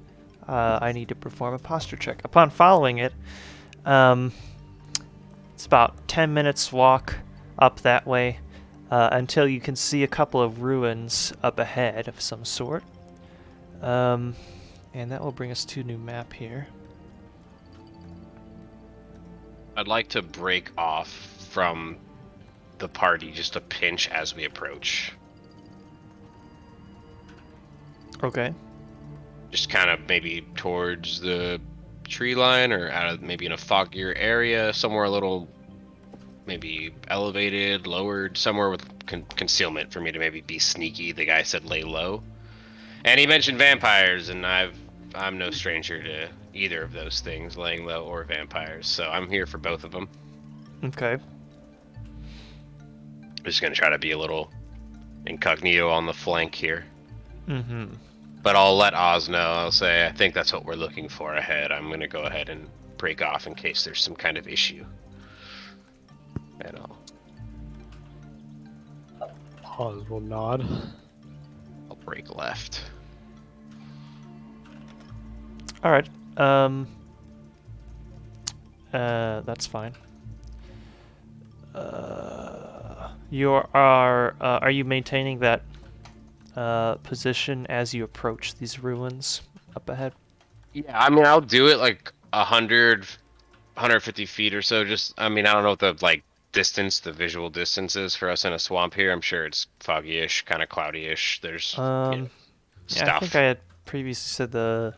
I need to perform a posture check. Upon following it, it's about 10 minutes walk up that way until you can see a couple of ruins up ahead of some sort. And that will bring us to a new map here. I'd like to break off from the party just a pinch as we approach. Okay. Just kind of maybe towards the tree line or out of maybe in a foggier area, somewhere a little maybe elevated, lowered, somewhere with concealment for me to maybe be sneaky. The guy said lay low. And he mentioned vampires, and I'm no stranger to either of those things, laying low or vampires, so I'm here for both of them. Okay. Just gonna try to be a little incognito on the flank here. Mm-hmm. But I'll let Oz know. I'll say, I think that's what we're looking for ahead. I'm gonna go ahead and break off in case there's some kind of issue. And Oz will nod. I'll break left. All right. That's fine. Are you maintaining that position as you approach these ruins up ahead? Yeah, I mean, I'll do it like 100, 150 feet or so. Just, I mean, I don't know what the like distance, the visual distance is for us in a swamp here. I'm sure it's foggy-ish, kind of cloudy-ish. There's Yeah, stuff. I think I had previously said the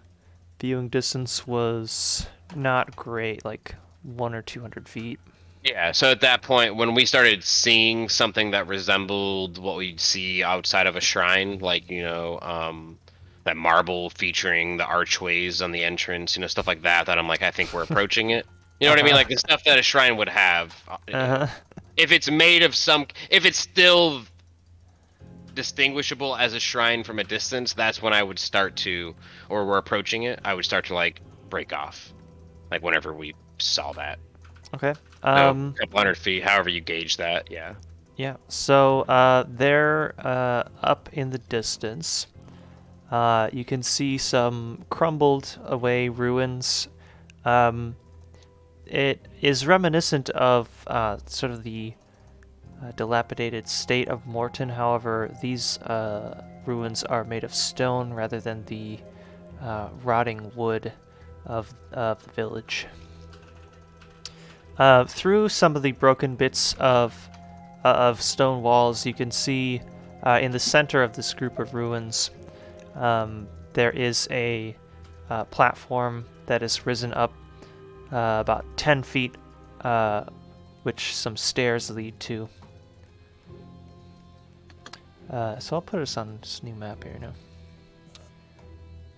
viewing distance was not great, like 100 or 200 feet. Yeah, so at that point, when we started seeing something that resembled what we'd see outside of a shrine, like, you know, that marble featuring the archways on the entrance, you know, stuff like that, I'm like, I think we're approaching it. You know what I mean? Like the stuff that a shrine would have. If it's made of if it's still distinguishable as a shrine from a distance, that's when I would start to, or we're approaching it, I would start to like break off. Like whenever we saw that. Okay. So, a couple hundred feet, however you gauge that, yeah. Yeah, so they're up in the distance. You can see some crumbled away ruins. It is reminiscent of sort of the dilapidated state of Mort'ton. However, these ruins are made of stone rather than the rotting wood of the village. Through some of the broken bits of stone walls, you can see in the center of this group of ruins, there is a platform that has risen up about 10 feet, which some stairs lead to. So I'll put us on this new map here now.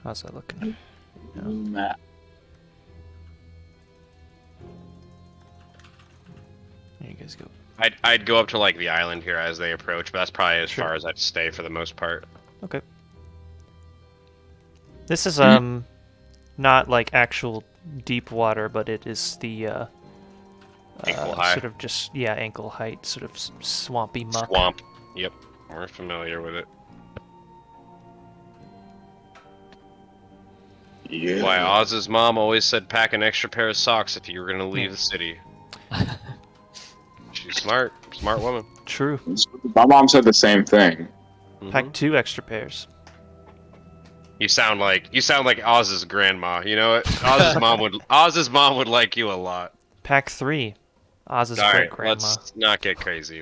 How's that looking? New map. There you guys go. I'd go up to like the island here as they approach, but that's probably as Sure. far as I'd stay for the most part. Okay. This is not like actual deep water, but it is the Ankle high. sort of just ankle height, sort of swampy muck. Swamp. Yep. We're familiar with it. Yeah. Why Oz's mom always said pack an extra pair of socks if you were gonna leave the city. She's smart woman. True. My mom said the same thing. Pack 2 extra pairs. You sound like Oz's grandma. You know what? Oz's mom would like you a lot. Pack 3. Oz's All great right, grandma. let's not get crazy.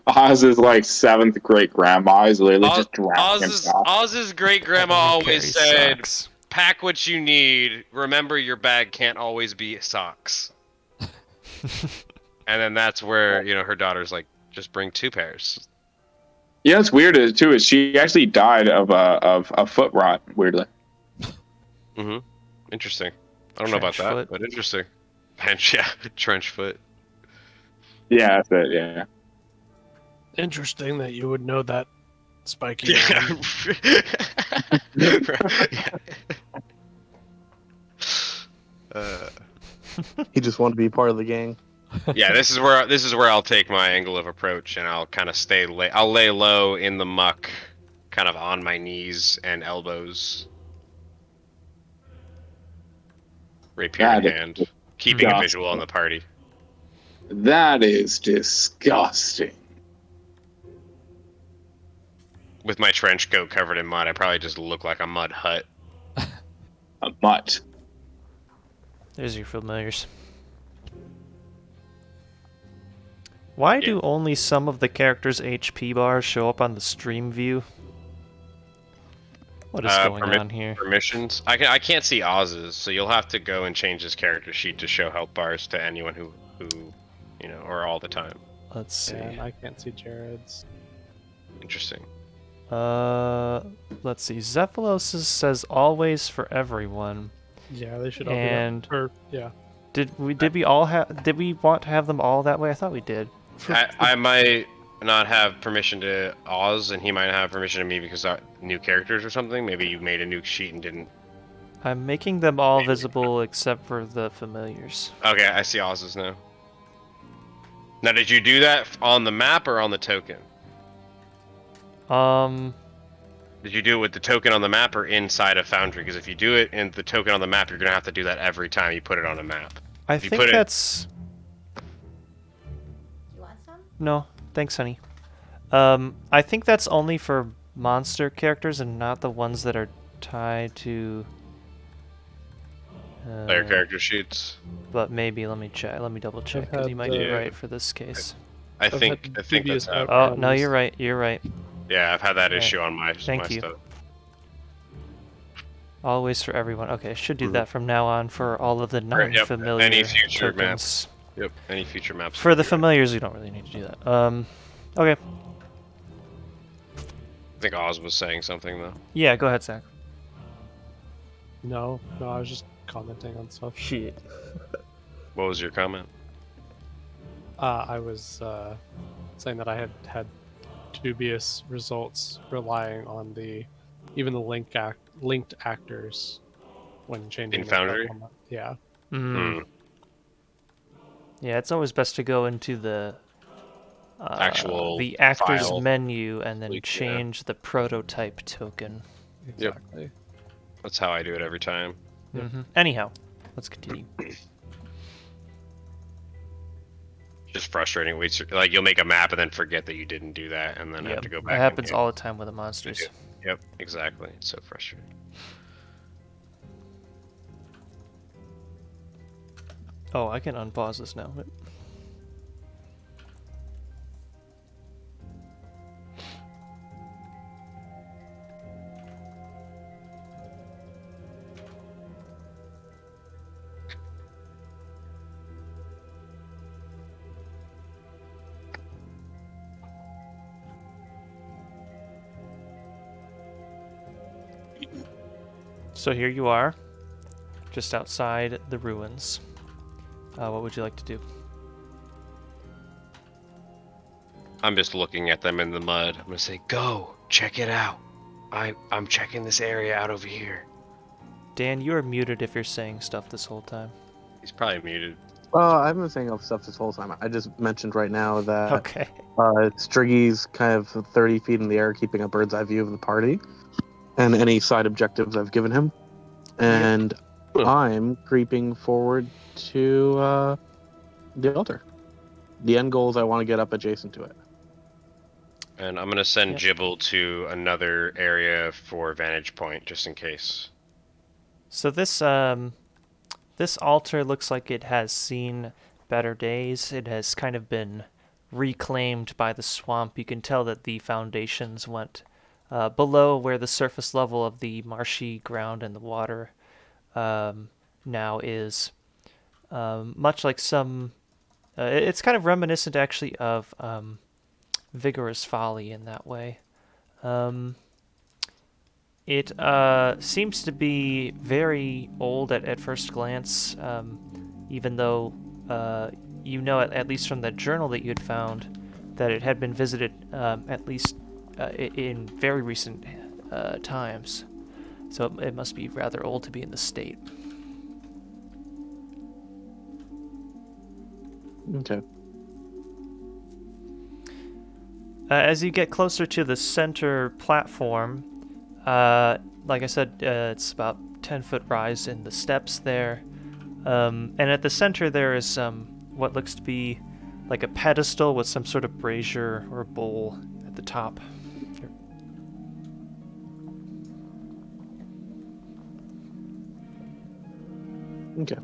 Oz's like 7th great grandma is literally just drowning himself. Oz's great grandma always said, "Pack what you need. Remember, your bag can't always be socks." And then that's where her daughter's like, "Just bring 2 pairs." Yeah, it's weird too. Is she actually died of foot rot? Weirdly. Interesting. I don't know about that, but interesting. Trench foot. Yeah, that's it. Yeah. Interesting that you would know that, Spiky. He just wanted to be part of the gang. Yeah, this is where I'll take my angle of approach, and I'll kind of I'll lay low in the muck, kind of on my knees and elbows, rapier in hand, keeping a visual on the party. That is disgusting. With my trench coat covered in mud, I probably just look like a mud hut. A mutt. There's your familiars. Why do only some of the characters' HP bars show up on the stream view? What is going on here? Permissions? I can't see Oz's, so you'll have to go and change his character sheet to show health bars to anyone who or all the time. Let's see. And I can't see Jared's. Interesting. Let's see. Zephylos says always for everyone. Yeah, they should all and be that. Yeah. Did we want to have them all that way? I thought we did. I might not have permission to Oz, and he might have permission to me because new characters or something. Maybe you made a new sheet and didn't. I'm making them all visible except for the familiars. Okay, I see Oz's now. Now, did you do that on the map or on the token? Did you do it with the token on the map or inside of Foundry? Because if you do it in the token on the map, you're gonna have to do that every time you put it on a map. I think that's. You want some? No, thanks, honey. I think that's only for monster characters and not the ones that are tied to player character sheets. But maybe let me check. Let me double check because you might be right for this case. I think that's how. Oh no, you're right. You're right. Yeah, I've had that issue on my Thank you. stuff. Always for everyone. Okay, should do that from now on for all of the non-familiar Any future tokens. maps. Yep, any future maps. For the familiars, you don't really need to do that. Okay. I think Oz was saying something though. Yeah, go ahead, Zach. No, I was just commenting on stuff. Shit. What was your comment? I was saying that I had dubious results relying on even the linked actors when changing in Foundry. Yeah. Mm. Yeah, it's always best to go into the actors file menu and then change the prototype token. Exactly. Yep. That's how I do it every time. Mm-hmm. Anyhow, let's continue. Just frustrating. Like you'll make a map and then forget that you didn't do that, and then have to go back. That happens all the time with the monsters. Yep, exactly. It's so frustrating. Oh, I can unpause this now. So here you are, just outside the ruins. What would you like to do? I'm just looking at them in the mud. I'm gonna say, "Go, check it out. I'm checking this area out over here." Dan, you are muted if you're saying stuff this whole time. He's probably muted. I've been saying of stuff this whole time. I just mentioned right now that Okay. Striggy's kind of 30 feet in the air, keeping a bird's eye view of the party, and any side objectives I've given him. And I'm creeping forward to the altar. The end goal is I want to get up adjacent to it. And I'm gonna send Jibble to another area for vantage point, just in case. So this this altar looks like it has seen better days. It has kind of been reclaimed by the swamp. You can tell that the foundations went below where the surface level of the marshy ground and the water now is. Much like some... it's kind of reminiscent, actually, of Vigorous Folly in that way. It seems to be very old at first glance, even though you know, at least from the journal that you had found, that it had been visited at least in very recent times. So it must be rather old to be in the state. Okay. As you get closer to the center platform, like I said, it's about 10-foot rise in the steps there. And at the center there is what looks to be like a pedestal with some sort of brazier or bowl at the top. Okay.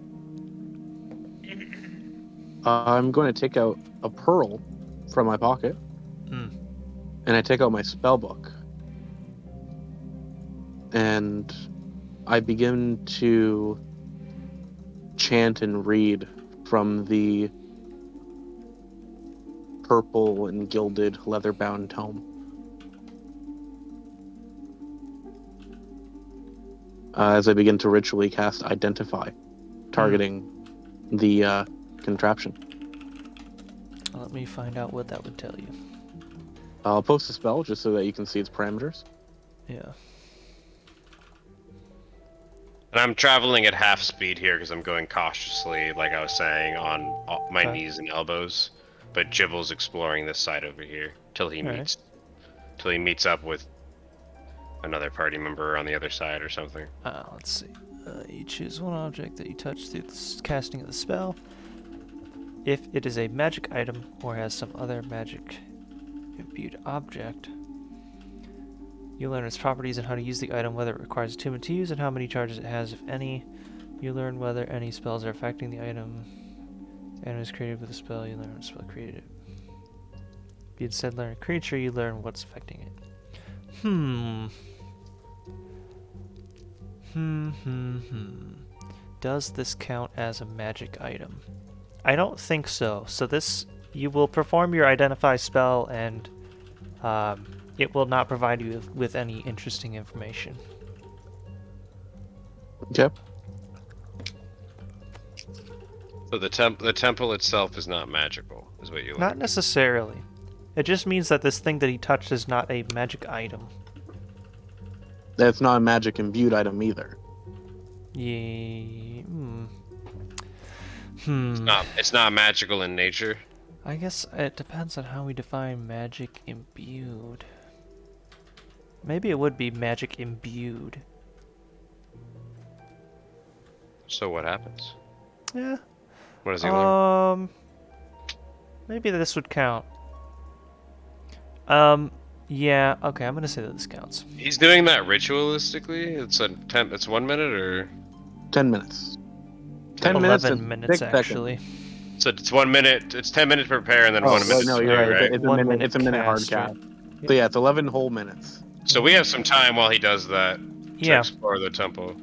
I'm going to take out a pearl from my pocket. And I take out my spell book. And I begin to chant and read from the purple and gilded leather-bound tome. As I begin to ritually cast Identify, targeting the contraption. Let me find out what that would tell you. I'll post a spell just so that you can see its parameters. Yeah. And I'm traveling at half speed here because I'm going cautiously, like I was saying, on my knees and elbows. But Jibble's exploring this side over here till he meets up with another party member on the other side or something. Let's see. You choose one object that you touch through the casting of the spell. If it is a magic item or has some other magic imbued object, you learn its properties and how to use the item, whether it requires attunement to use, and how many charges it has, if any. You learn whether any spells are affecting the item. The item is created with a spell, you learn what spell created it. If you instead learn a creature, you learn what's affecting it. Does this count as a magic item? I don't think so. So this, you will perform your Identify spell, and it will not provide you with any interesting information. Okay. So the temple itself is not magical, is what you learn. Not necessarily. It just means that this thing that he touched is not a magic item. That's not a magic imbued item either. Yeah. It's not magical in nature. I guess it depends on how we define magic imbued. Maybe it would be magic imbued. So what happens? Yeah. What does he learn? Maybe this would count. Yeah, okay, I'm gonna say that this counts. He's doing that ritualistically? It's 1 minute or 10 minutes. 11 minutes actually. So it's 1 minute. It's 10 minutes to prepare and then 1 minute. No, you're right. It's a minute hard cast, cap. So yeah, it's 11 whole minutes. So we have some time while he does that to explore the temple.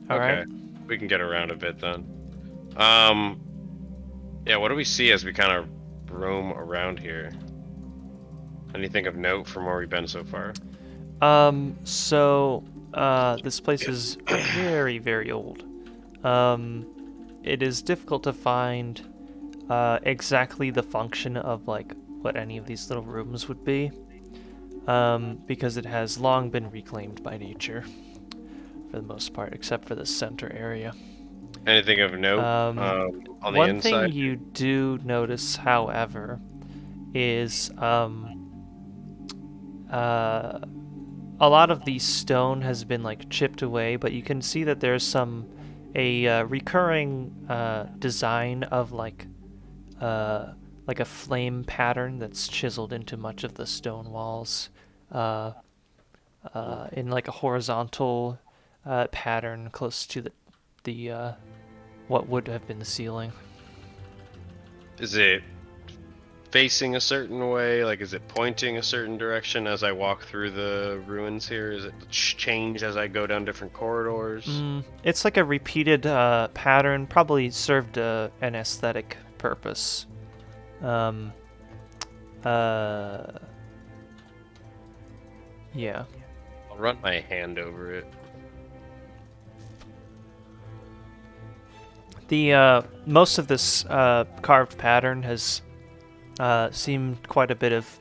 All okay, right. We can get around a bit then. Yeah. What do we see as we kind of roam around here? Anything of note from where we've been so far? This place is very, very old. It is difficult to find exactly the function of like what any of these little rooms would be, because it has long been reclaimed by nature for the most part, except for the center area. Anything of note on the One inside? thing you do notice, however, is a lot of the stone has been like chipped away, but you can see that there's a recurring design of like a flame pattern that's chiseled into much of the stone walls, in like a horizontal pattern close to the what would have been the ceiling. Is it facing a certain way? Like, is it pointing a certain direction as I walk through the ruins here? Is it change as I go down different corridors? It's like a repeated pattern, probably served an aesthetic purpose. Yeah. I'll run my hand over it. The most of this carved pattern has seen quite a bit of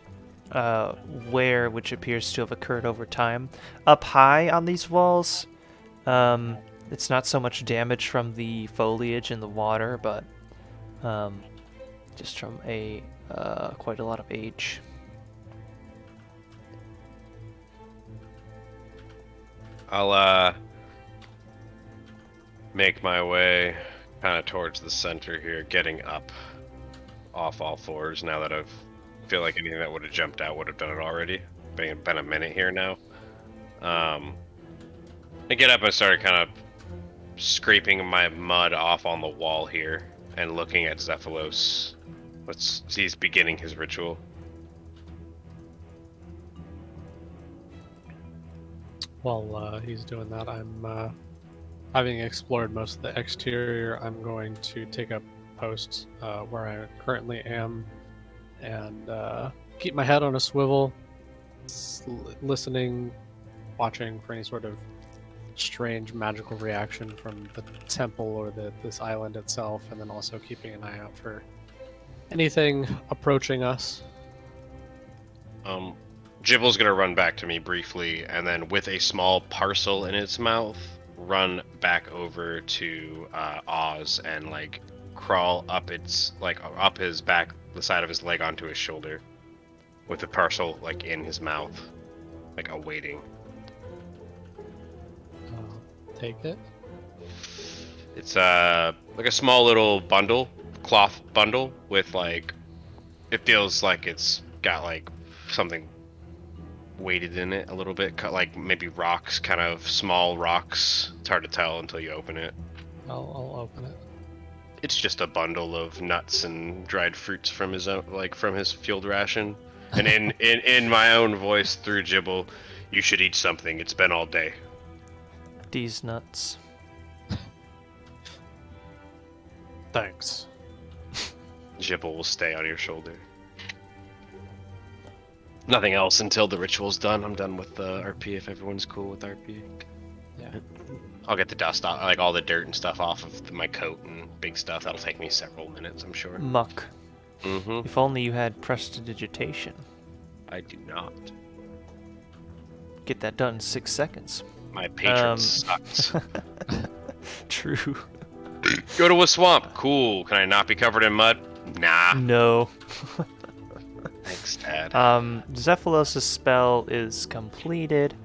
wear, which appears to have occurred over time. Up high on these walls, it's not so much damage from the foliage and the water, but just from quite a lot of age. I'll make my way kind of towards the center here, getting up off all fours now that I feel like anything that would have jumped out would have done it already. Been a minute here now. I get up and start kind of scraping my mud off on the wall here and looking at Zephylos. He's beginning his ritual. While he's doing that, I'm having explored most of the exterior. I'm going to take up posts where I currently am and keep my head on a swivel, listening, watching for any sort of strange magical reaction from the temple or this island itself, and then also keeping an eye out for anything approaching us. Jibble's gonna run back to me briefly, and then with a small parcel in its mouth, run back over to Oz and like crawl up up his back, the side of his leg onto his shoulder, with the parcel like in his mouth, like awaiting. Take it. It's like a small little bundle, cloth bundle with like, it feels like it's got like something weighted in it a little bit, like maybe rocks, kind of small rocks. It's hard to tell until you open it. I'll open it. It's just a bundle of nuts and dried fruits from his own, from his field ration. And in my own voice through Jibble, you should eat something. It's been all day. These nuts. Thanks. Jibble will stay on your shoulder. Nothing else until the ritual's done. I'm done with the RP if everyone's cool with RP. Yeah. I'll get the dust off, like all the dirt and stuff off of my coat and big stuff. That'll take me several minutes, I'm sure. Muck. Mm-hmm. If only you had prestidigitation. I do not. Get that done in 6 seconds. My patron sucks. True. Go to a swamp. Cool. Can I not be covered in mud? Nah. No. Thanks, Dad. Zephylos' spell is completed.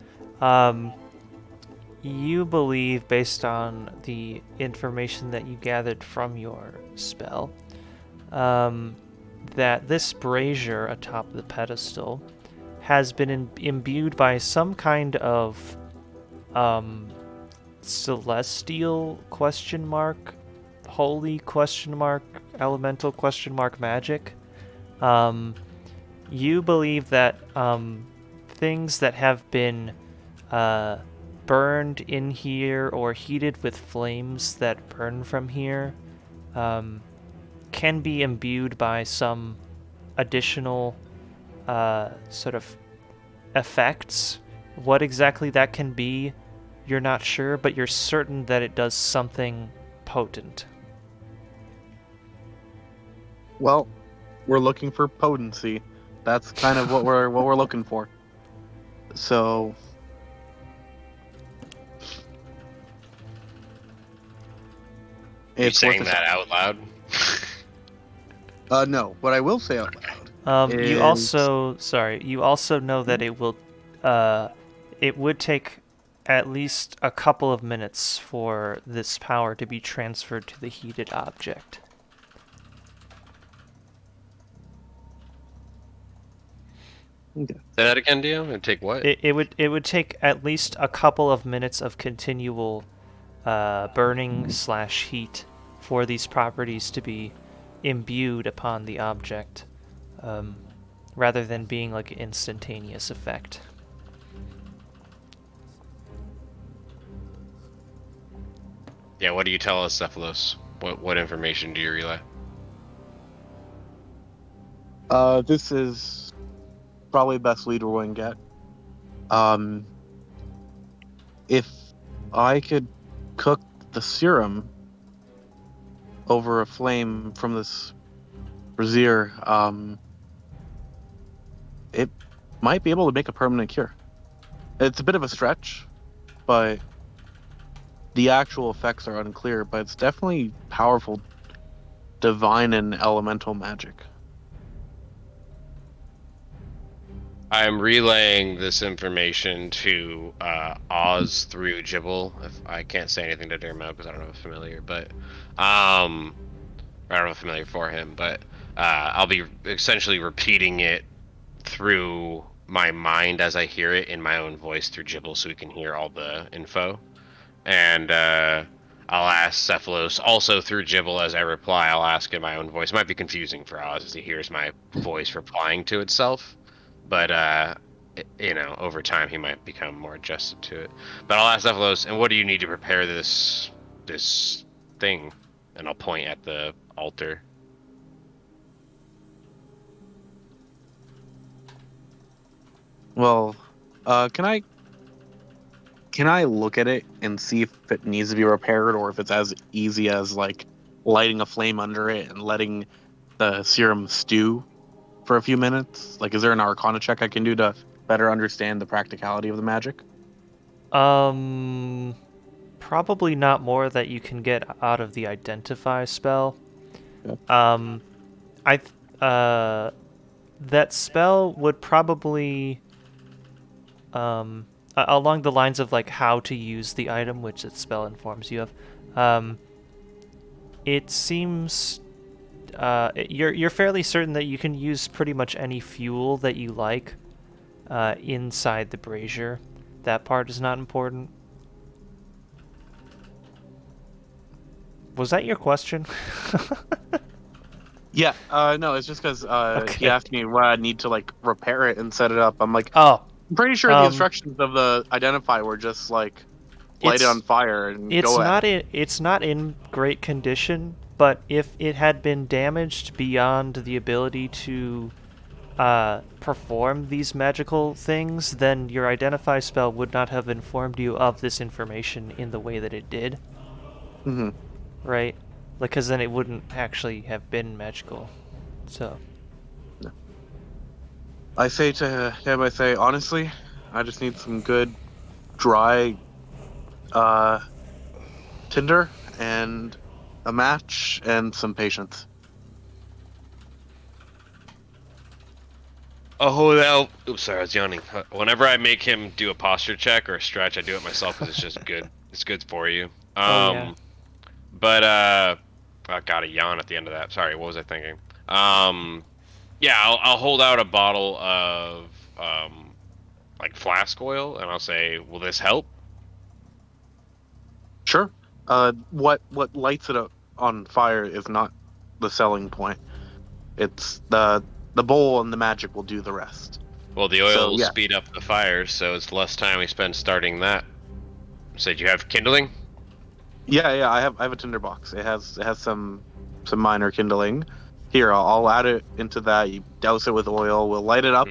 You believe, based on the information that you gathered from your spell, that this brazier atop the pedestal has been imbued by some kind of celestial ? Holy ? Elemental ? Magic. You believe that things that have been burned in here or heated with flames that burn from here can be imbued by some additional sort of effects. What exactly that can be, you're not sure, but you're certain that it does something potent. Well, we're looking for potency. That's kind of what we're looking for. So, You saying that out loud? No. What I will say out loud. You also know that it would take at least a couple of minutes for this power to be transferred to the heated object. Okay. Say that again, Dio? It'd take what? It would take at least a couple of minutes of continual burning / heat for these properties to be imbued upon the object, rather than being like an instantaneous effect. Yeah, what do you tell us, Cephalos? What information do you relay? This is probably the best lead we're going to get. If I could cook the serum over a flame from this brazier, it might be able to make a permanent cure. It's a bit of a stretch, but the actual effects are unclear, but it's definitely powerful divine and elemental magic. I'm relaying this information to Oz through Jibble. If I can't say anything to Dermo because I don't have a familiar, but I don't have a familiar for him, but I'll be essentially repeating it through my mind as I hear it in my own voice through Jibble, so we can hear all the info. And I'll ask Cephalos also through Jibble as I reply. I'll ask in my own voice. It might be confusing for Oz as he hears my voice replying to itself. But, over time he might become more adjusted to it. But I'll ask Cephalos, and what do you need to prepare this thing? And I'll point at the altar. Well, can I look at it and see if it needs to be repaired, or if it's as easy as, like, lighting a flame under it and letting the serum stew for a few minutes? Like, is there an Arcana check I can do to better understand the practicality of the magic? Probably not more that you can get out of the Identify spell. Yeah. That spell would probably, along the lines of like how to use the item, which the spell informs you of. It seems you're fairly certain that you can use pretty much any fuel that you like inside the brazier. That part is not important. Was that your question? Yeah, no, it's just because Okay. he asked me what I need to, like, repair it and set it up. I'm like, Oh, I'm pretty sure the instructions of the Identify were just, like, light it on fire and go at it. It's not in great condition, but if it had been damaged beyond the ability to perform these magical things, then your Identify spell would not have informed you of this information in the way that it did. Mm-hmm. Right? Because then it wouldn't actually have been magical. So. No. I say to him, honestly, I just need some good, dry tinder and a match and some patience. Oh, well. Oops, sorry, I was yawning. Whenever I make him do a posture check or a stretch, I do it myself because it's just good. It's good for you. Yeah. But I got a yawn at the end of that. Sorry, what was I thinking? Yeah, I'll hold out a bottle of like flask oil, and I'll say, "Will this help?" Sure. What lights it up on fire is not the selling point. It's the bowl and the magic will do the rest. Well, the oil will speed up the fire, so it's less time we spend starting that. So, do you have kindling? Yeah, I have a tinder box. It has some minor kindling. Here, I'll add it into that. You douse it with oil. We'll light it up,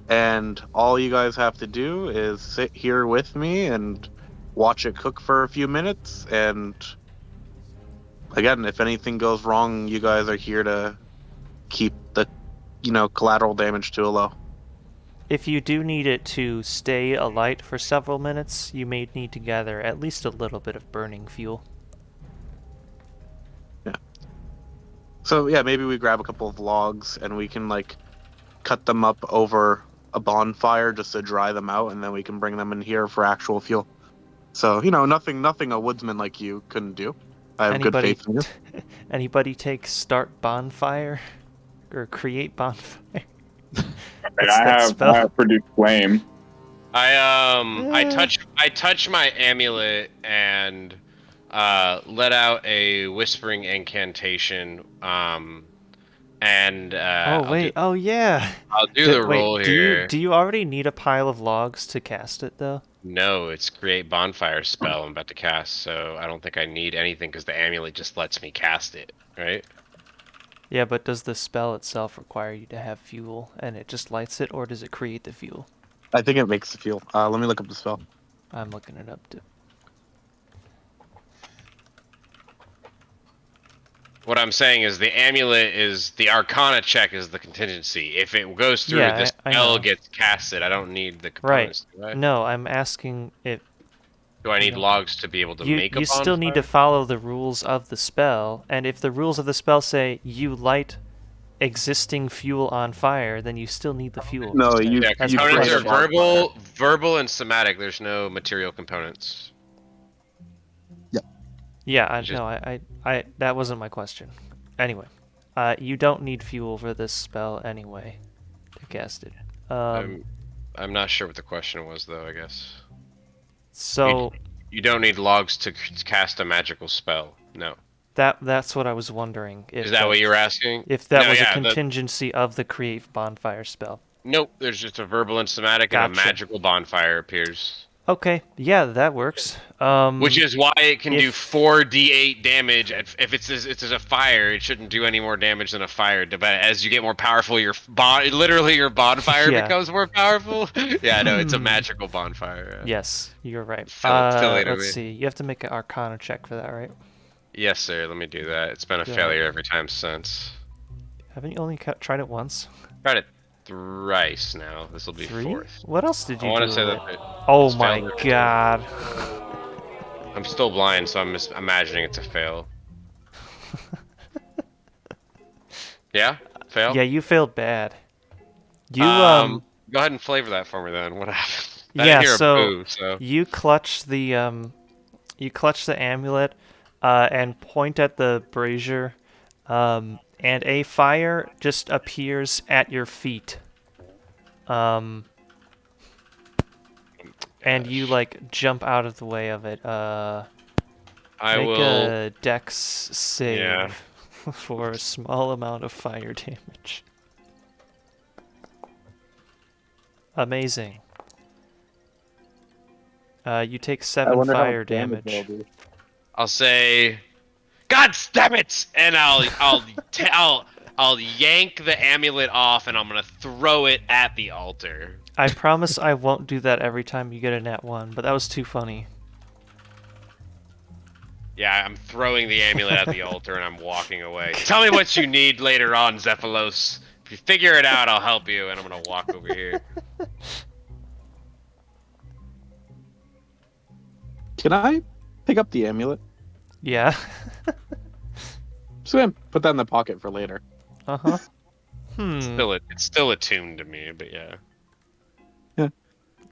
and all you guys have to do is sit here with me and watch it cook for a few minutes. And again, if anything goes wrong, you guys are here to keep the collateral damage to a low. If you do need it to stay alight for several minutes, you may need to gather at least a little bit of burning fuel. So yeah, maybe we grab a couple of logs and we can like cut them up over a bonfire just to dry them out, and then we can bring them in here for actual fuel. So nothing a woodsman like you couldn't do. I have good faith in you. Anybody take start bonfire or create bonfire? I have produce flame. I touch my amulet and let out a whispering incantation. Oh yeah. I'll do the roll here. Do you already need a pile of logs to cast it though? No, it's create bonfire spell I'm about to cast, so I don't think I need anything because the amulet just lets me cast it, right? Yeah, but does the spell itself require you to have fuel and it just lights it, or does it create the fuel? I think it makes the fuel. Let me look up the spell. I'm looking it up too. What I'm saying is the amulet is the Arcana check is the contingency. If it goes through, Yeah, the I spell know. gets casted. I don't need the components. Right. Do I? No, I'm asking if Do I need logs to be able to make a bonfire? You still need to follow the rules of the spell, and if the rules of the spell say you light existing fuel on fire, then you still need the fuel. No, you. Yeah, That's components are required. verbal and somatic. There's no material components. Yeah, I that wasn't my question. Anyway, you don't need fuel for this spell anyway to cast it. I'm not sure what the question was though. I guess. So you don't need logs to cast a magical spell. No. That's what I was wondering. Is that what you were asking? If that was a contingency of the create bonfire spell. Nope. There's just a verbal and somatic, and a magical bonfire appears. Okay, yeah, that works. Which is why it can do 4d8 damage. If it's a fire, it shouldn't do any more damage than a fire. But as you get more powerful, your bonfire becomes more powerful. Yeah, no, it's a magical bonfire. Yes, you're right. Let's see. You have to make an Arcana check for that, right? Yes, sir. Let me do that. It's been a failure every time since. Haven't you only tried it once? Tried it thrice now. This will be 4th. What else did you do? I want to say that. Oh my god. I'm still blind, so I'm just imagining it's a fail. Yeah? Fail? Yeah, you failed bad. You Go ahead and flavor that for me then. What happened? I didn't hear a boo, so you clutch the amulet and point at the brazier, and a fire just appears at your feet. And you like jump out of the way of it. Make a dex save for a small amount of fire damage. Amazing. You take 7 fire damage. I'll say, "God damn it!" and I'll yank the amulet off, and I'm gonna throw it at the altar. I promise I won't do that every time you get a nat 1, but that was too funny. Yeah, I'm throwing the amulet at the altar, and I'm walking away. Tell me what you need later on, Zephylos. If you figure it out, I'll help you, and I'm gonna walk over here. Can I pick up the amulet? Yeah. So put that in the pocket for later. Uh-huh. It's still attuned to me, but yeah.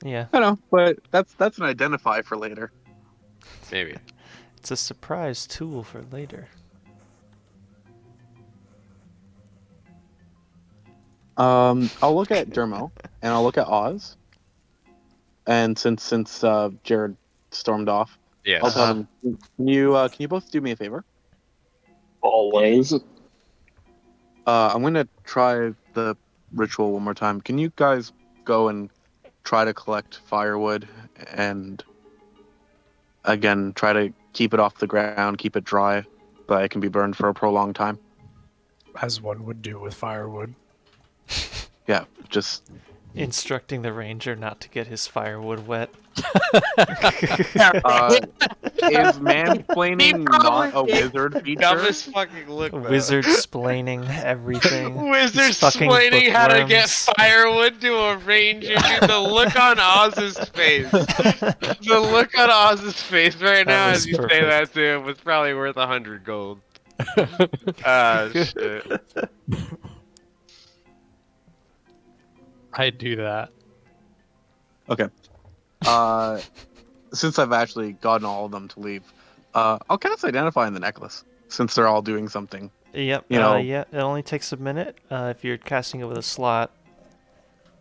Yeah. I know, but that's an identify for later. Maybe. It's a surprise tool for later. I'll look at Dermo and I'll look at Oz. And since Jared stormed off, yes. I'll tell him. Can you both do me a favor? Always. I'm gonna try the ritual one more time. Can you guys go and try to collect firewood and again try to keep it off the ground, keep it dry, but it can be burned for a prolonged time? As one would do with firewood. Yeah, just instructing the ranger not to get his firewood wet. Is mansplaining not a wizard feature? Dumbest fucking look. Wizard splaining everything. Wizard splaining how to get firewood to a ranger. Dude, the look on Oz's face. The look on Oz's face right now as you say that to him was probably worth 100 gold. Shit. I do that. Okay. Since I've actually gotten all of them to leave, I'll cast Identify in the necklace, since they're all doing something. Yep. You know, Yeah, it only takes a minute if you're casting it with a slot.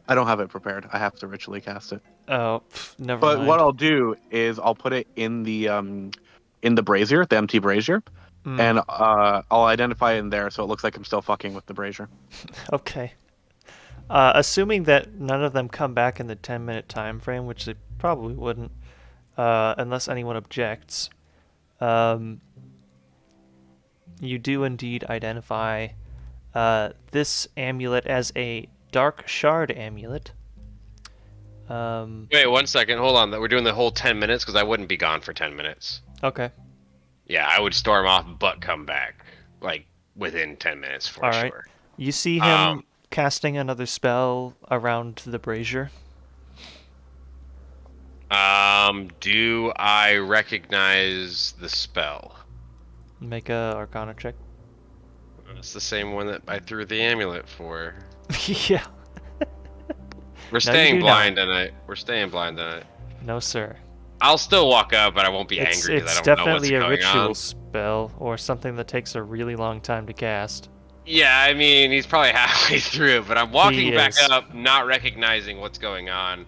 I don't have it prepared. I have to ritually cast it. Oh, never But mind. what I'll do is I'll put it in the brazier, the empty brazier, and I'll identify it in there so it looks like I'm still fucking with the brazier. Okay. Assuming that none of them come back in the 10-minute time frame, which they probably wouldn't, unless anyone objects, you do indeed identify this amulet as a dark shard amulet. Wait 1 second, hold on. We're doing the whole 10 minutes because I wouldn't be gone for 10 minutes. Okay. Yeah, I would storm off but come back like within 10 minutes for All right. sure. You see him casting another spell around the brazier. Do I recognize the spell? Make a Arcana check. It's the same one that I threw the amulet for. Yeah. We're staying blind tonight. We're staying blind tonight. No, sir. I'll still walk up, but I won't be angry because I don't know what's It's going definitely a ritual on. spell or something that takes a really long time to cast. Yeah, I mean, he's probably halfway through it, but I'm walking back is. up, not recognizing what's going on.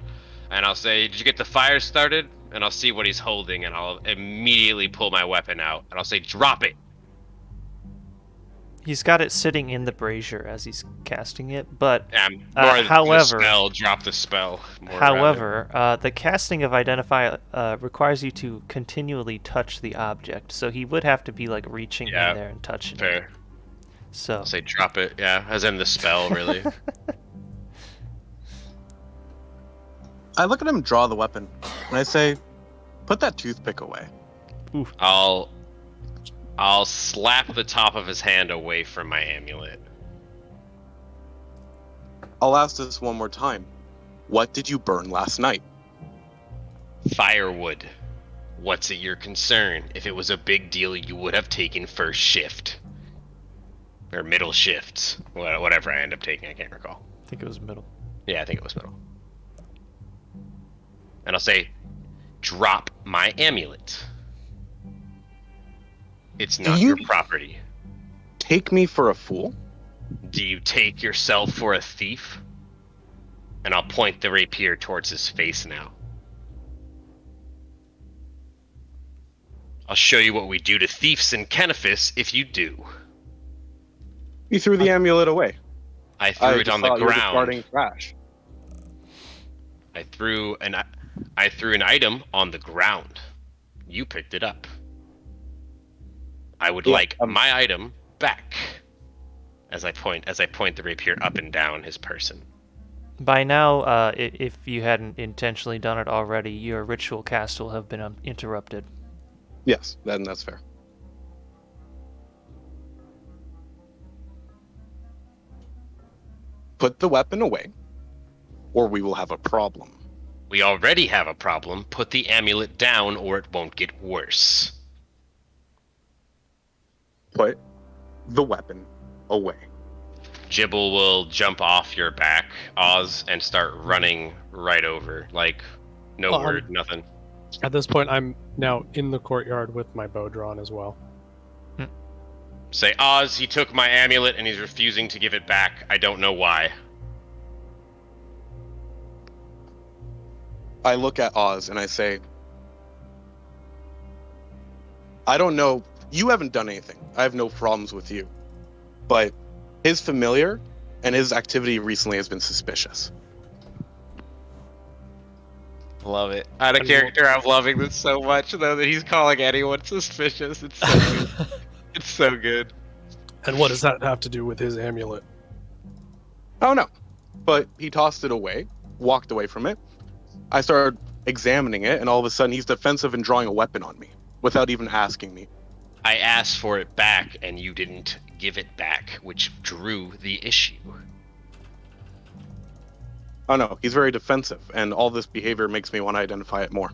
And I'll say, did you get the fire started? And I'll see what he's holding, and I'll immediately pull my weapon out. And I'll say, drop it. He's got it sitting in the brazier as he's casting it, but however, drop the spell. The casting of Identify requires you to continually touch the object, so he would have to be like reaching in there and touching it. So I'll say drop it, as in the spell, really. I look at him draw the weapon, and I say, put that toothpick away. Oof. I'll slap the top of his hand away from my amulet. I'll ask this one more time. What did you burn last night? Firewood. What's it your concern? If it was a big deal, you would have taken first shift. Or middle shifts. Whatever I end up taking, I can't recall. I think it was middle. Yeah, I think it was middle. And I'll say, drop my amulet. It's not your property. Take me for a fool? Do you take yourself for a thief? And I'll point the rapier towards his face now. I'll show you what we do to thieves in Kennephis if you do. You threw the amulet away. I threw it on the ground. Discarding trash. I threw an item on the ground. You picked it up. I would like my item back. As I point the rapier up and down his person. By now, if you hadn't intentionally done it already, your ritual cast will have been interrupted. Yes, that's fair. Put the weapon away, or we will have a problem. We already have a problem. Put the amulet down, or it won't get worse. Put the weapon away. Jibble will jump off your back, Oz, and start running right over. Like, no word, nothing. At this point, I'm now in the courtyard with my bow drawn as well. Say, Oz, he took my amulet and he's refusing to give it back. I don't know why. I look at Oz and I say, I don't know. You haven't done anything. I have no problems with you. But his familiar and his activity recently has been suspicious. Love it. Out of character, I'm loving this so much, though, that he's calling anyone suspicious. It's so good. It's so good. And what does that have to do with his amulet? Oh, no. But he tossed it away, walked away from it. I started examining it, and all of a sudden he's defensive and drawing a weapon on me without even asking me. I asked for it back, and you didn't give it back, which drew the issue. Oh, no. He's very defensive, and all this behavior makes me want to identify it more.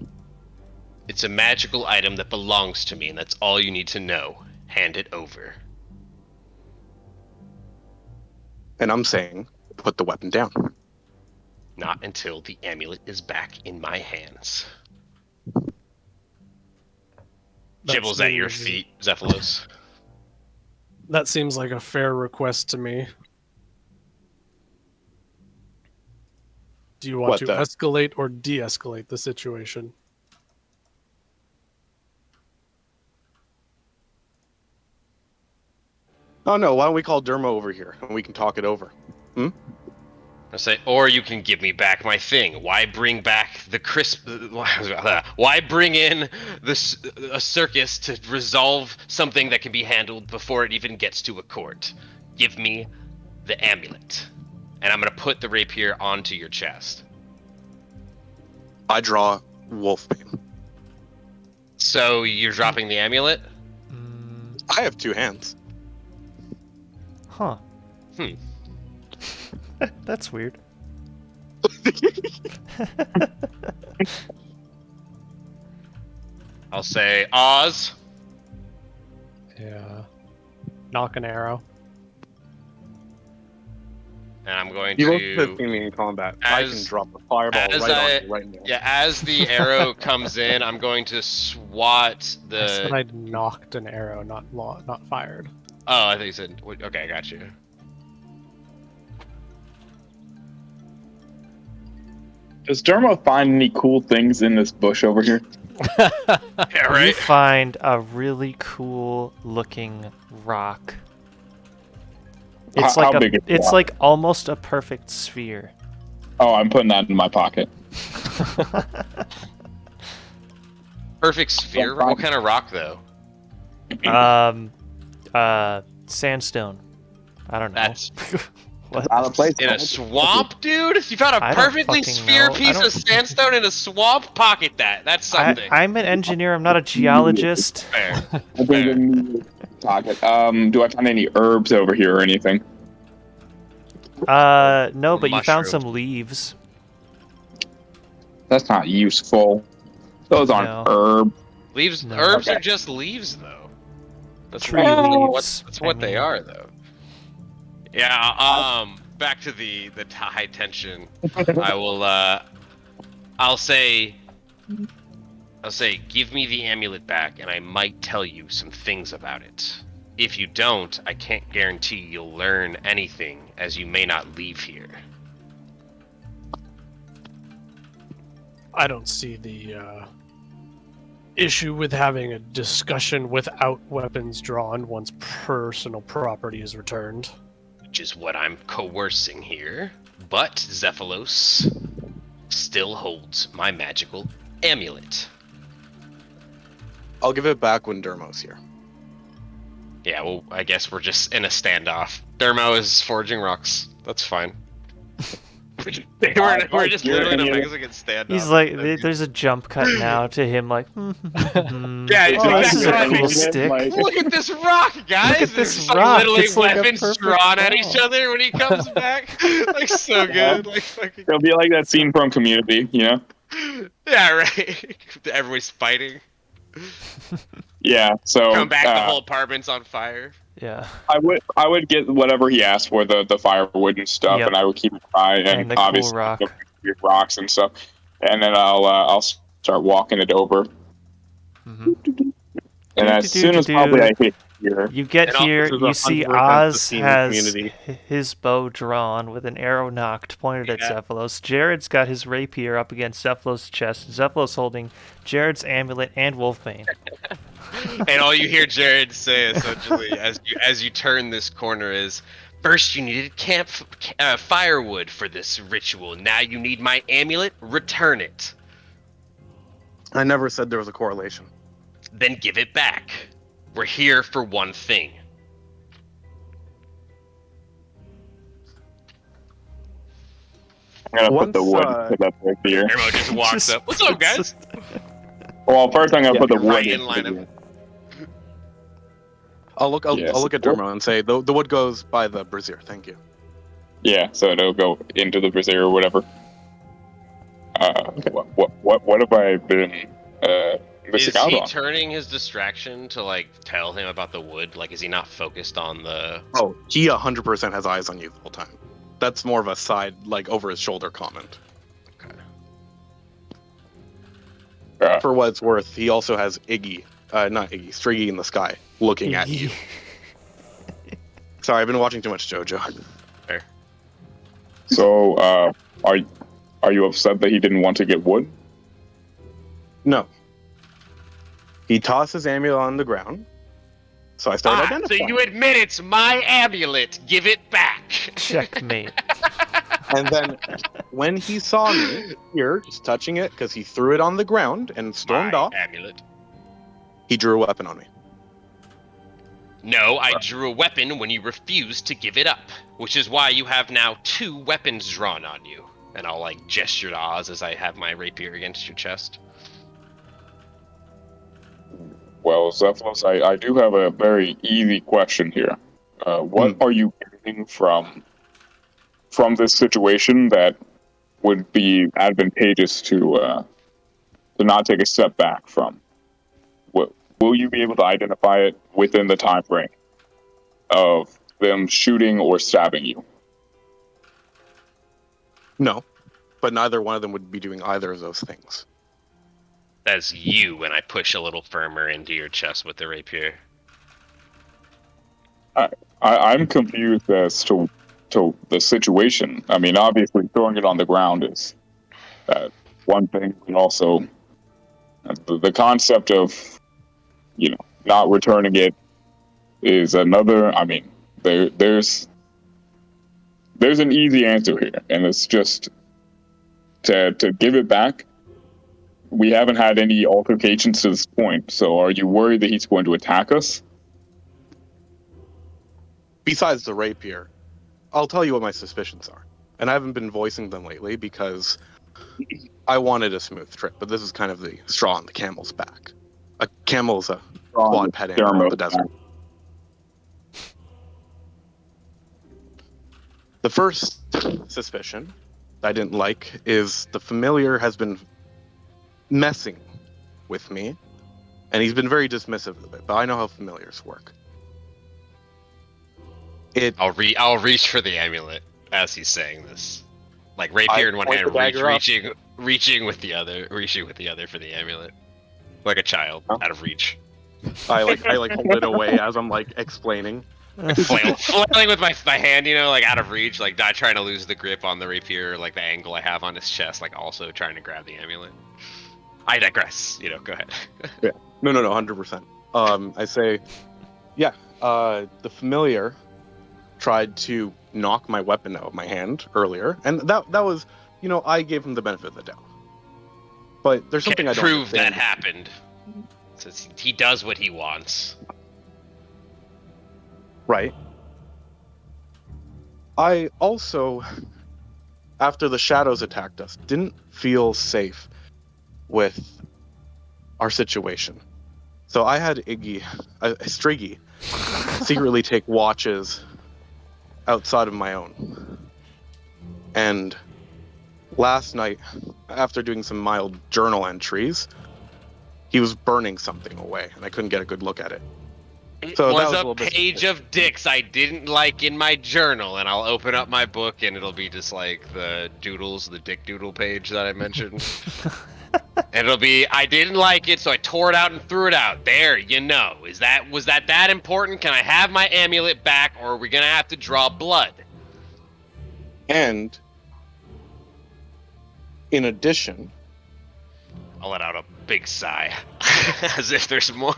It's a magical item that belongs to me, and that's all you need to know. Hand it over. And I'm saying, put the weapon down. Not until the amulet is back in my hands. Gibbles at your feet, Zephylos. That seems like a fair request to me. Do you want to escalate or de-escalate the situation? Oh no, why don't we call Dermo over here and we can talk it over? I say, or you can give me back my thing. Why bring back the crisp? Why bring in a circus to resolve something that can be handled before it even gets to a court? Give me the amulet, and I'm gonna put the rapier onto your chest. I draw Wolfbane. So you're dropping the amulet? I have 2 hands. Huh. That's weird. I'll say Oz. Yeah. Knock an arrow. And I'm going You to... both put me in combat. I can drop a fireball on you right now. Yeah, as the arrow comes in, I'm going to swat the... I said I'd knocked an arrow, not fired. Oh, I think you said... Okay, I got you. Does Dermo find any cool things in this bush over here? Yeah, right? You find a really cool looking rock. It's How big is the it's rock? like almost a perfect sphere. Oh, I'm putting that in my pocket. Perfect sphere? What kind of rock, though? Sandstone. I don't know. That's what? Out of place. in a swamp, dude? You found a I don't perfectly fucking sphere know. I piece don't- of sandstone in a swamp? Pocket that. That's something. I'm an engineer. I'm not a geologist. Fair. I think in my pocket. Do I find any herbs over here or anything? No, but you found Mushroom. some leaves. That's not useful. Those aren't No. herbs. Leaves, No. herbs Okay. are just leaves, though. That's Tree leaves, That's what I they mean. are, though. Yeah. Back to the high tension. I will. I'll say, give me the amulet back, and I might tell you some things about it. If you don't, I can't guarantee you'll learn anything, as you may not leave here. I don't see the issue with having a discussion without weapons drawn once personal property is returned. Which is what I'm coercing here. But Zephylos still holds my magical amulet. I'll give it back when Dermo's here. Yeah, well, I guess we're just in a standoff. Dermo is forging rocks. That's fine. we're just literally in a Mexican standoff. He's like, there's a jump cut now to him, like, Yeah, oh, this is a exactly. cool stick. Look at this rock, guys! Look at There's this just, like, rock. literally It's like a weapons perfect drawn at each ball. other when he comes back. Like, so good. Like, fucking... It'll be like that scene from Community, you know? Yeah, right. Everybody's fighting. Yeah. So Come back, the whole apartment's on fire. Yeah. I would get whatever he asked for, the firewood and stuff, Yep. and I would keep it dry And and the cool obviously rock. the rocks and stuff, and then I'll start walking it over. Mhm. And as soon as probably I hit here, You get And also, here, this is you see 100% Oz the scene has community. his bow drawn with an arrow nocked pointed at Yeah. Zephylos. Jared's got his rapier up against Zephylos' chest. Zephylos holding Jared's amulet and Wolfbane. And all you hear Jared say, essentially, as you turn this corner, is, first you needed firewood for this ritual. Now you need my amulet. Return it. I never said there was a correlation. Then give it back. We're here for one thing. I'm gonna put the Once, wood put up right here. Ermo just walks up. What's up, guys? Well, first I'm gonna put the wood right in in line of- here. I'll look Yes. at Dermo and say the wood goes by the brazier. Thank you. Yeah, so it'll go into the brazier or whatever. What have I been Is he turning his distraction to like tell him about the wood? Like, is he not focused on the? Oh, he 100% has eyes on you the whole time. That's more of a side, like over his shoulder comment. Okay. For what it's worth, he also has Striggy in the sky looking at you. Sorry, I've been watching too much JoJo. Fair. So, are you upset that he didn't want to get wood? No. He tossed his amulet on the ground, so I started identifying. So you admit it's my amulet. Give it back. Checkmate. And then, when he saw me here, just touching it, because he threw it on the ground and stormed off, amulet. he drew a weapon on me. No, I drew a weapon when you refused to give it up, which is why you have now 2 weapons drawn on you. And I'll like gesture to Oz as I have my rapier against your chest. Well, Zephylos, I do have a very easy question here. What are you getting from this situation that would be advantageous to not take a step back from? Will you be able to identify it within the time frame of them shooting or stabbing you? No, but neither one of them would be doing either of those things. That's you when I push a little firmer into your chest with the rapier. I'm confused as to the situation. I mean, obviously throwing it on the ground is one thing, but also the concept of, not returning it is another. I mean, there's an easy answer here, and it's just to give it back. We haven't had any altercations to this point, so are you worried that he's going to attack us? Besides the rapier, I'll tell you what my suspicions are. And I haven't been voicing them lately because I wanted a smooth trip, but this is kind of the straw on the camel's back. A camel is a quad pet animal in the desert. The first suspicion I didn't like is the familiar has been messing with me, and he's been very dismissive of it, but I know how familiars work. I'll reach for the amulet as he's saying this, like rapier in one hand, reaching with the other for the amulet, like a child out of reach. I hold it away as I'm like explaining. Flailing with my hand, like out of reach, like not trying to lose the grip on the rapier, like the angle I have on his chest, like also trying to grab the amulet. I digress. Go ahead. Yeah. No, 100%. I say, the familiar tried to knock my weapon out of my hand earlier, and that was, I gave him the benefit of the doubt. But there's something I don't prove understand. that happened. Since he does what he wants. Right. I also, after the shadows attacked us, didn't feel safe with our situation. So I had Striggy, secretly take watches outside of my own. And last night, after doing some mild journal entries, he was burning something away, and I couldn't get a good look at it. So it was a page of dicks I didn't like in my journal, and I'll open up my book, and it'll be just like the dick doodle page that I mentioned. And it'll be, I didn't like it, so I tore it out and threw it out. There, was that important? Can I have my amulet back, or are we gonna have to draw blood? And in addition, I'll let out a big sigh, as if there's more.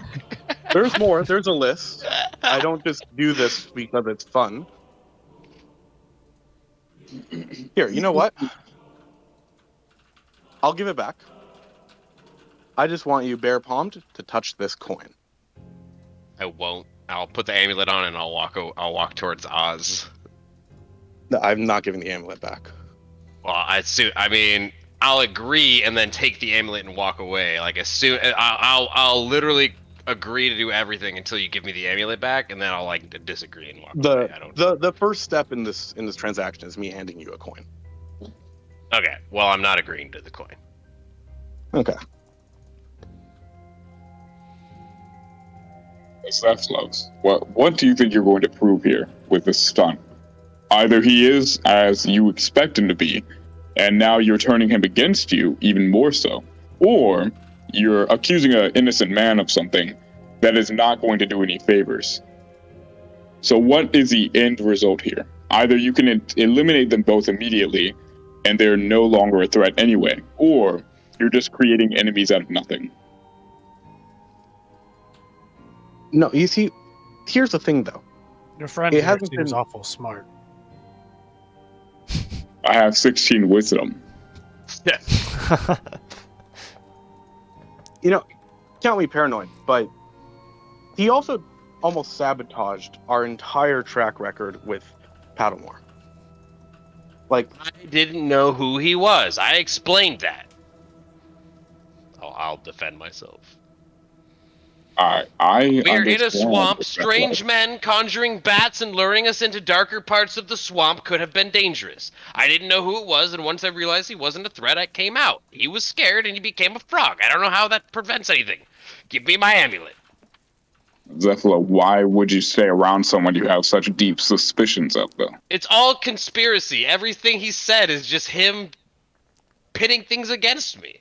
There's more. There's a list. I don't just do this because it's fun. Here, you know what? I'll give it back. I just want you bare palmed to touch this coin. I won't. I'll put the amulet on and I'll walk towards Oz. No, I'm not giving the amulet back. Well, I'll agree and then take the amulet and walk away. Like as soon, I'll literally agree to do everything until you give me the amulet back, and then I'll like disagree and walk away. The first step in this transaction is me handing you a coin. Okay. Well, I'm not agreeing to the coin. Okay. Zephylos, what do you think you're going to prove here with this stunt? Either he is as you expect him to be, and now you're turning him against you even more so, or you're accusing an innocent man of something that is not going to do any favors. So what is the end result here? Either you can eliminate them both immediately, and they're no longer a threat anyway, or you're just creating enemies out of nothing. No, you see, here's the thing, though. Your friend It here hasn't seems been- awful smart. I have 16 wisdom. You know, can't be paranoid, but he also almost sabotaged our entire track record with Paddlemore. Like, I didn't know who he was. I explained that. I'll defend myself. I We're in a understand swamp. that. Strange men conjuring bats and luring us into darker parts of the swamp could have been dangerous. I didn't know who it was, and once I realized he wasn't a threat, I came out. He was scared, and he became a frog. I don't know how that prevents anything. Give me my amulet. Zephyla, why would you stay around someone you have such deep suspicions of, though? It's all conspiracy. Everything he said is just him pitting things against me.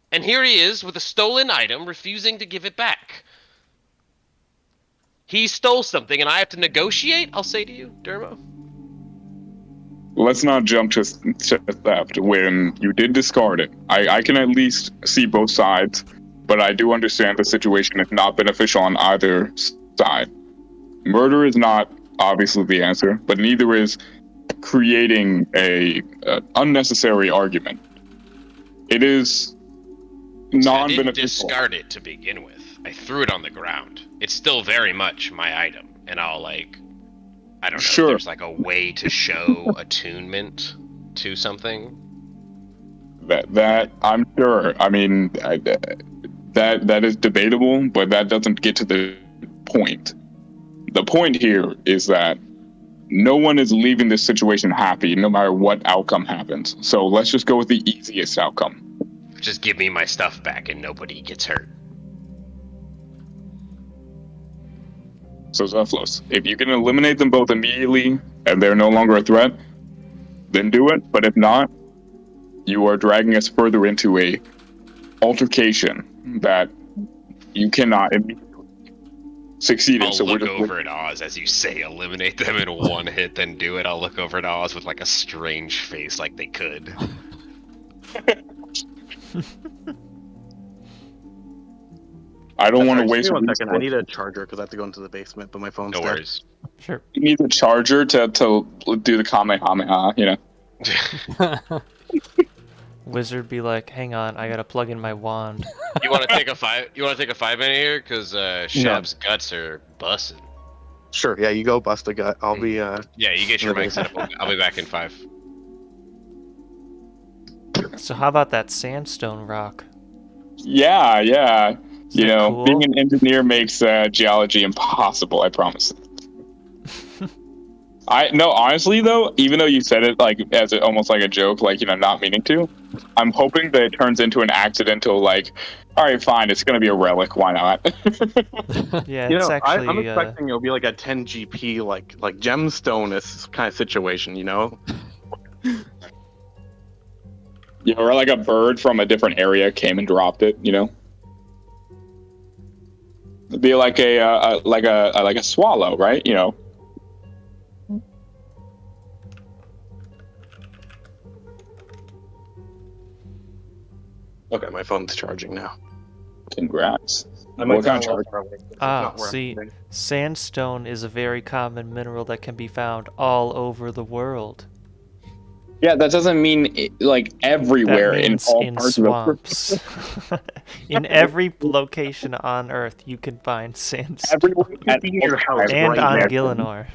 And here he is with a stolen item, refusing to give it back. He stole something, and I have to negotiate, I'll say to you, Dermo. Let's not jump to theft when you did discard it. I can at least see both sides, but I do understand the situation is not beneficial on either side. Murder is not obviously the answer, but neither is creating a unnecessary argument. It is I didn't non-beneficial. discard it to begin with. I threw it on the ground. It's still very much my item, and I'll I don't know. Sure. If there's like a way to show attunement to something. That I'm sure. I mean, that is debatable, but that doesn't get to the point. The point here is that no one is leaving this situation happy, no matter what outcome happens. So let's just go with the easiest outcome. Just give me my stuff back, and nobody gets hurt. So Zephylos, if you can eliminate them both immediately and they're no longer a threat, then do it. But if not, you are dragging us further into a altercation that you cannot immediately succeed in. I'll So look we're just over at Oz as you say eliminate them in one hit, then do it. I'll look over at Oz with like a strange face like they could. I don't want to Sorry, waste give me 1 resources. second. I need a charger because I have to go into the basement, but my phone's No dead. worries. Sure. You need a charger to do the Kamehameha, you know. Wizard be like, hang on, I gotta plug in my wand. You want to take a 5? You want to take a 5 minute here? Because Shab's guts are busted. Sure, yeah, you go bust a gut. I'll be, Yeah, you get your mic set up. I'll be back in 5. So how about that sandstone rock? Yeah. Is You that know, cool? being an engineer makes geology impossible, I promise. Honestly though, even though you said it like as almost like a joke, like, you know, not meaning to, I'm hoping that it turns into an accidental, like, all right, fine, it's gonna be a relic, why not? Yeah, you it's know, actually. I'm expecting it'll be like a 10 GP, like gemstone kind of situation, you know? Yeah, or like a bird from a different area came and dropped it, you know? It'd be like a swallow, right? You know. Okay, my phone's charging now. Congrats. I might What kind of sound a charge? little far away, 'cause it's Ah, not where I'm see, sitting. sandstone is a very common mineral that can be found all over the world. Yeah, that doesn't mean like everywhere That in means all in parts of the world. swamps. In every location on Earth, you can find sandstone. Everywhere at In your all house times. And right on now. Gillinor.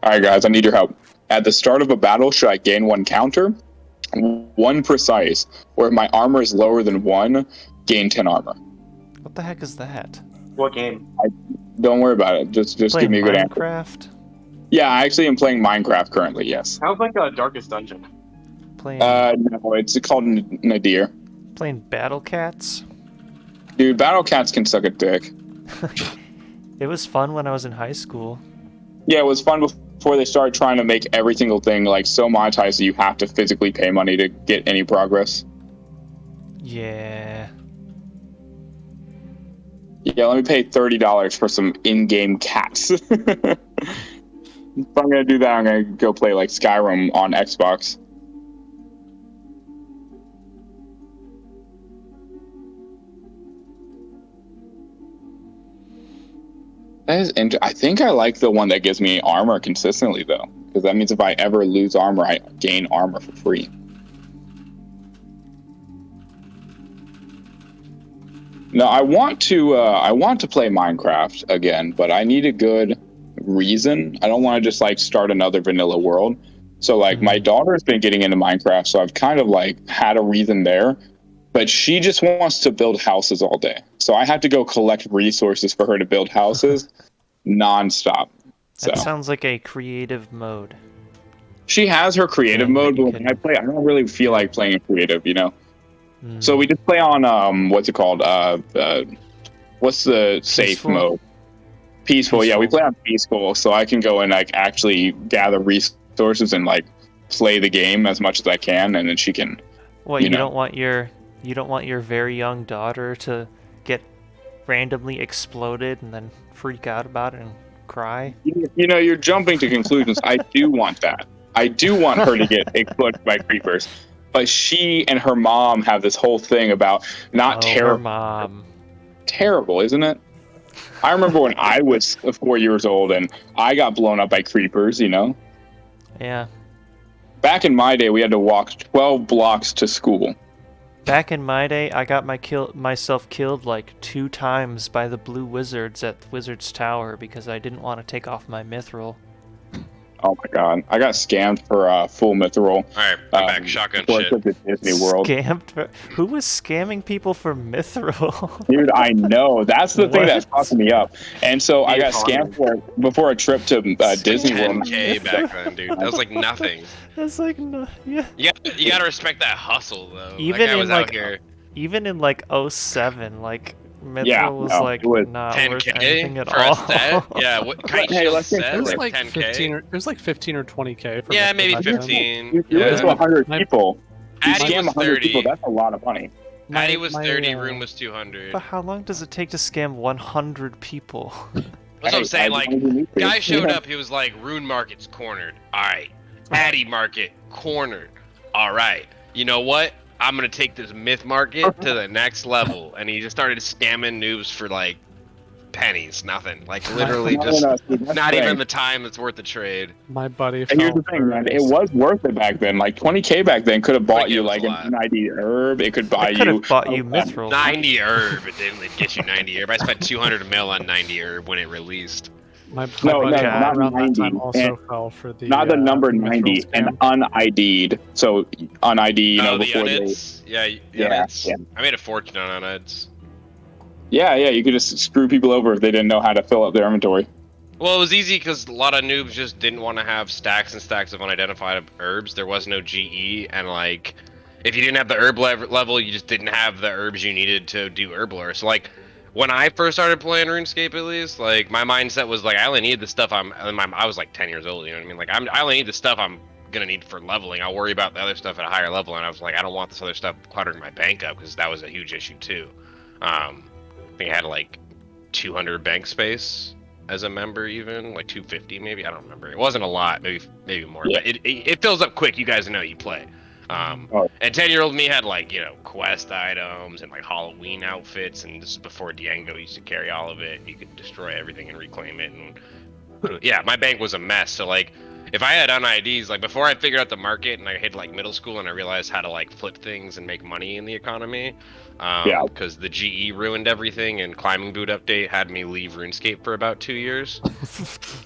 All right, guys, I need your help. At the start of a battle, should I gain 1 counter? 1 precise, or if my armor is lower than 1, gain 10 armor. What the heck is that? What game? Don't worry about it. Just give Playing me a good answer. Minecraft? Yeah, I actually am playing Minecraft currently. Yes. Sounds like a Darkest Dungeon. Playing No, it's called Nadir. playing Battle Cats? Dude, battle cats can suck a dick. It was fun when I was in high school. Yeah, it was fun before they started trying to make every single thing like so monetized that you have to physically pay money to get any progress. Yeah. Yeah, let me pay $30 for some in-game cats. If I'm gonna do that, I'm gonna go play like Skyrim on Xbox. That is I think I like the one that gives me armor consistently though, because that means if I ever lose armor, I gain armor for free. No, I want to play Minecraft again, but I need a good reason. I don't want to just like start another vanilla world. So like my daughter's been getting into Minecraft, so I've kind of like had a reason there. But she just wants to build houses all day. So I have to go collect resources for her to build houses nonstop. So. That sounds like a creative mode. She has her creative mode, but when I play, I don't really feel like playing creative, you know? So we just play on, what's it called? What's the safe mode? Peaceful. Yeah, we play on peaceful, so I can go and like actually gather resources and like play the game as much as I can, and then she can. What, you don't want your very young daughter to get randomly exploded and then freak out about it and cry? You know, you're jumping to conclusions. I do want that. I do want her to get exploded by creepers. But she and her mom have this whole thing about not terrible. Her mom. Terrible, isn't it? I remember when I was 4 years old and I got blown up by creepers, you know? Yeah. Back in my day, we had to walk 12 blocks to school. Back in my day, I got myself killed like 2 times by the blue wizards at the Wizard's Tower because I didn't want to take off my mithril. Oh my god, I got scammed for full mithril. Alright, I'm back. Shotgun shit. Disney World. Scammed? Who was scamming people for mithril? Dude, I know. That's the thing that's fucking me up. And so I got scammed for before a trip to Disney World. 10K back then, dude. That was like nothing. That's like no, yeah. You gotta respect that hustle though. Even that guy in was like out here. even in like 07, like mithril Yeah, was no, like it was not worth 10K anything at for all. a set? Yeah, what kite Hey, shield let's set? It was Like like 10K. 15 or it was like 15 or 20K. For Yeah, mithril maybe back then. 15. You Yeah. to 100 people. You Addy scam was 100 30. people, that's a lot of money. Addy was My, 30, Rune was 200. But how long does it take to scam 100 people? That's what I'm saying, like, guy guy showed up, he was like, Rune Market's cornered. Alright. Addy Market, cornered. Alright. You know what? I'm gonna take this myth market to the next level. And he just started scamming noobs for like pennies, nothing. Like literally just not even the time that's worth the trade. My buddy. And here's the thing, man, it was worth it back then. Like 20K back then could have bought you like an NID herb. It could buy I could you. have bought you mithril. 90 herb. It didn't get you 90 herb. I spent 200 mil on 90 herb when it released. My No, buddy not around 90, that time also and fell for the Not the number mithril 90 scam. and unID'd. So unID, you know, Oh, the before they. unids? Yeah, Yeah, unids. yeah. I made a fortune on unids. Yeah, you could just screw people over if they didn't know how to fill up their inventory. Well, it was easy because a lot of noobs just didn't want to have stacks and stacks of unidentified herbs. There was no GE, and like, if you didn't have the herb level, you just didn't have the herbs you needed to do herb lore. So like, when I first started playing RuneScape, at least, like my mindset was like, I only need the stuff I was like 10 years old. You know what I mean? Like I only need the stuff I'm gonna need for leveling. I'll worry about the other stuff at a higher level. And I was like, I don't want this other stuff cluttering my bank up because that was a huge issue too. I think I had like 200 bank space as a member, even like 250 maybe. I don't remember. It wasn't a lot, maybe more. Yeah. But it fills up quick. You guys know you play. And 10-year-old me had like, you know, quest items and like Halloween outfits, and this is before Diango used to carry all of it. You could destroy everything and reclaim it, and yeah, my bank was a mess. So like, if I had un-IDs, like before I figured out the market and I hit like middle school and I realized how to like flip things and make money in the economy, because the GE ruined everything and climbing boot update had me leave RuneScape for about 2 years.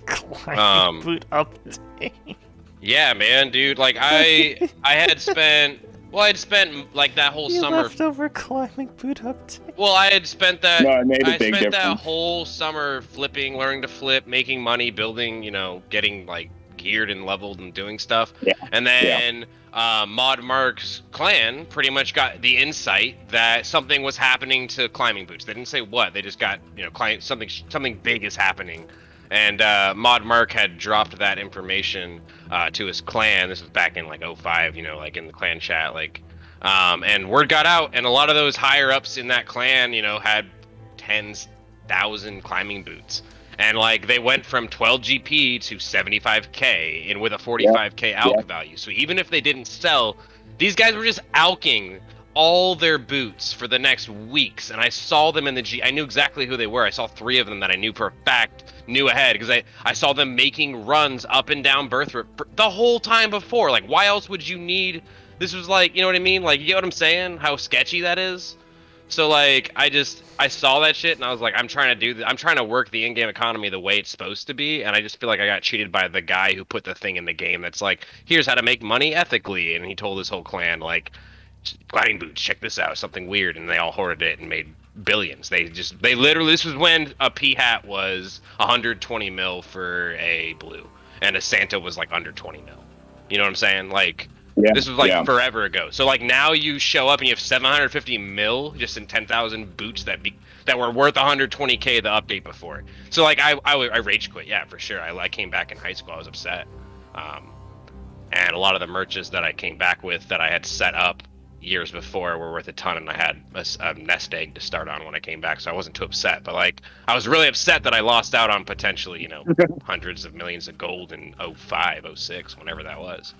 Climbing boot update. Yeah, man, dude. Like I had spent like that whole summer. Leftover climbing boot update. Well, I had spent that. No, it made a I big spent that difference. whole summer flipping, learning to flip, making money, building, you know, getting like geared and leveled and doing stuff. Yeah. And then Mod Mark's clan pretty much got the insight that something was happening to climbing boots. They didn't say what. They just got, something big is happening. And Mod Mark had dropped that information to his clan. This was back in like 05, like in the clan chat, and word got out, and a lot of those higher ups in that clan, had 10,000 climbing boots. And like they went from 12 GP to 75k, and with a 45k alk value. So even if they didn't sell, these guys were just alking all their boots for the next weeks. And I saw them in the I knew exactly who they were. I saw 3 of them that I knew for a fact knew ahead, because I saw them making runs up and down Birth the whole time before. Like, why else would you need? This was like, you know what I mean? Like, you get what I'm saying? How sketchy that is. So like, I saw that shit and I was like, I'm trying to work the in-game economy the way it's supposed to be, and I just feel like I got cheated by the guy who put the thing in the game that's like, here's how to make money ethically, and he told his whole clan like, gliding boots, check this out, something weird, and they all hoarded it and made billions. They literally, this was when a P-hat was 120 mil for a blue, and a Santa was like under 20 mil. You know what I'm saying? Like, this was like forever ago. So like now you show up and you have 750 mil just in 10,000 boots that were worth 120k the update before. So like I rage quit, yeah, for sure. I came back in high school. I was upset, and a lot of the merches that I came back with that I had set up years before were worth a ton, and I had a nest egg to start on when I came back, so I wasn't too upset. But like, I was really upset that I lost out on potentially, hundreds of millions of gold in 05, 06, whenever that was.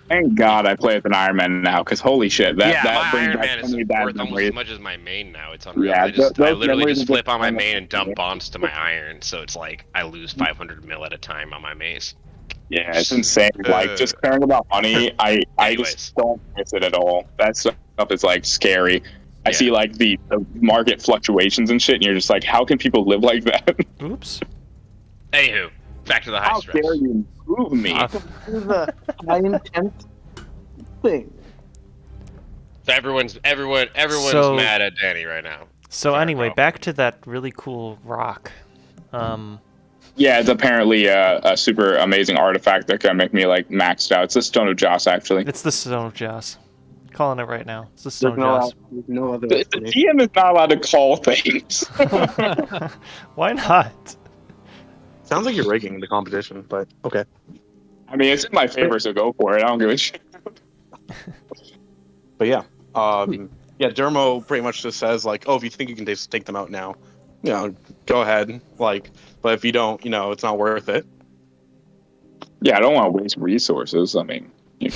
Thank God I play with an Iron Man now, because holy shit, that my brings Iron back Man so is many bad worth almost memories. as much as my main now. It's unreal. Yeah, I literally memories just are flip on my just- main and dump bonds to my iron, so it's like I lose 500 mil at a time on my maze. Yeah, it's insane. Like, just caring about money, I Anyways. just don't miss it at all. That stuff is like scary. I see like the market fluctuations and shit, and you're just like, how can people live like that? Oops. Anywho, back to the high How stress. dare you improve me? This is a high intense thing. So everyone's So- mad at Danny right now. So Sorry, anyway, bro. back to that really cool rock. Yeah, it's apparently a super amazing artifact that can make me like maxed out. It's the Stone of Joss, actually. It's the Stone of Joss. Calling it right now. It's the Stone of Joss. There's no other The explanation. DM is not allowed to call things. Why not? Sounds like you're rigging the competition, but okay. I mean, it's in my favor, so go for it. I don't give a shit. But yeah, Dermo pretty much just says like, oh, if you think you can just take them out now, go ahead. Like, but if you don't, it's not worth it. Yeah, I don't want to waste resources. I mean,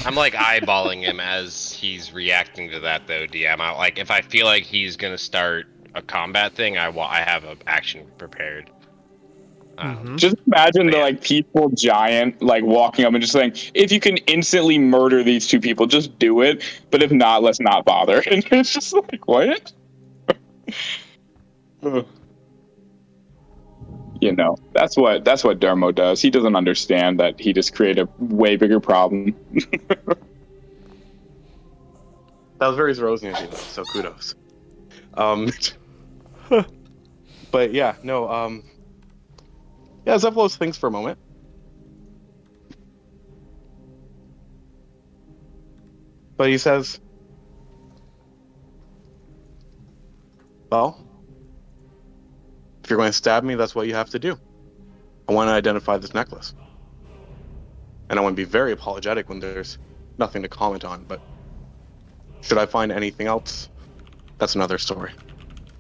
I'm like eyeballing him as he's reacting to that though, DM. Like if I feel like he's gonna start a combat thing, I have an action prepared. just imagine the like peaceful giant like walking up and just saying, if you can instantly murder these 2 people, just do it. But if not, let's not bother. And it's just like, what? That's what Dermo does. He doesn't understand that he just created a way bigger problem. That was very Rosny of you, so kudos. But yeah, no. Yeah, Zephylos thinks for a moment. But he says, well, if you're going to stab me, that's what you have to do. I want to identify this necklace. And I want to be very apologetic when there's nothing to comment on, but should I find anything else, that's another story.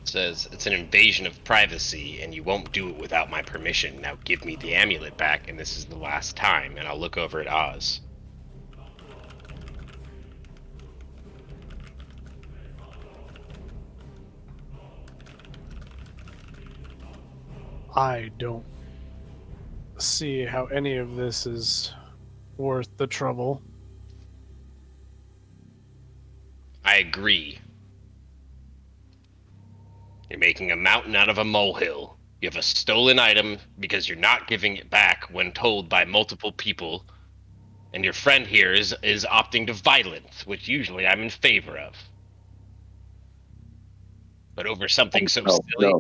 Says it's an invasion of privacy and you won't do it without my permission. Now give me the amulet back and this is the last time, and I'll look over at Oz. I don't see how any of this is worth the trouble. I agree. You're making a mountain out of a molehill. You have a stolen item because you're not giving it back when told by multiple people. And your friend here is opting to violence, which usually I'm in favor of. But over something so silly.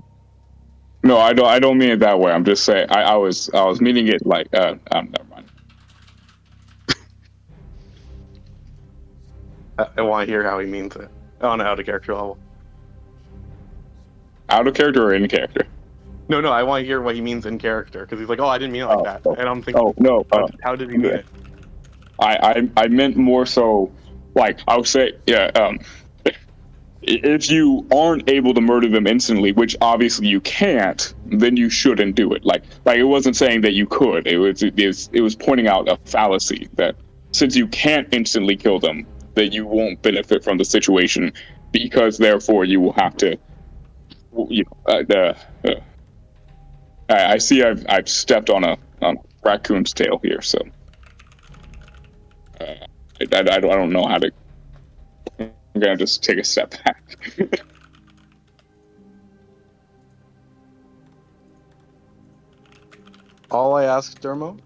No, I don't mean it that way. I'm just saying I was meaning it like never mind. I want to hear how he means it on an out of character level. Out of character or in character? No, I want to hear what he means in character because he's like, "Oh, I didn't mean it like that," and I'm thinking, "Oh no, how did he mean it?" I meant more so, like I would say, yeah. If you aren't able to murder them instantly, which obviously you can't, then you shouldn't do it. Like it wasn't saying that you could. It was pointing out a fallacy that since you can't instantly kill them, that you won't benefit from the situation because therefore you will have to. I see I've stepped on a raccoon's tail here, so I don't know how to. I'm gonna just take a step back. All I ask, Dermo,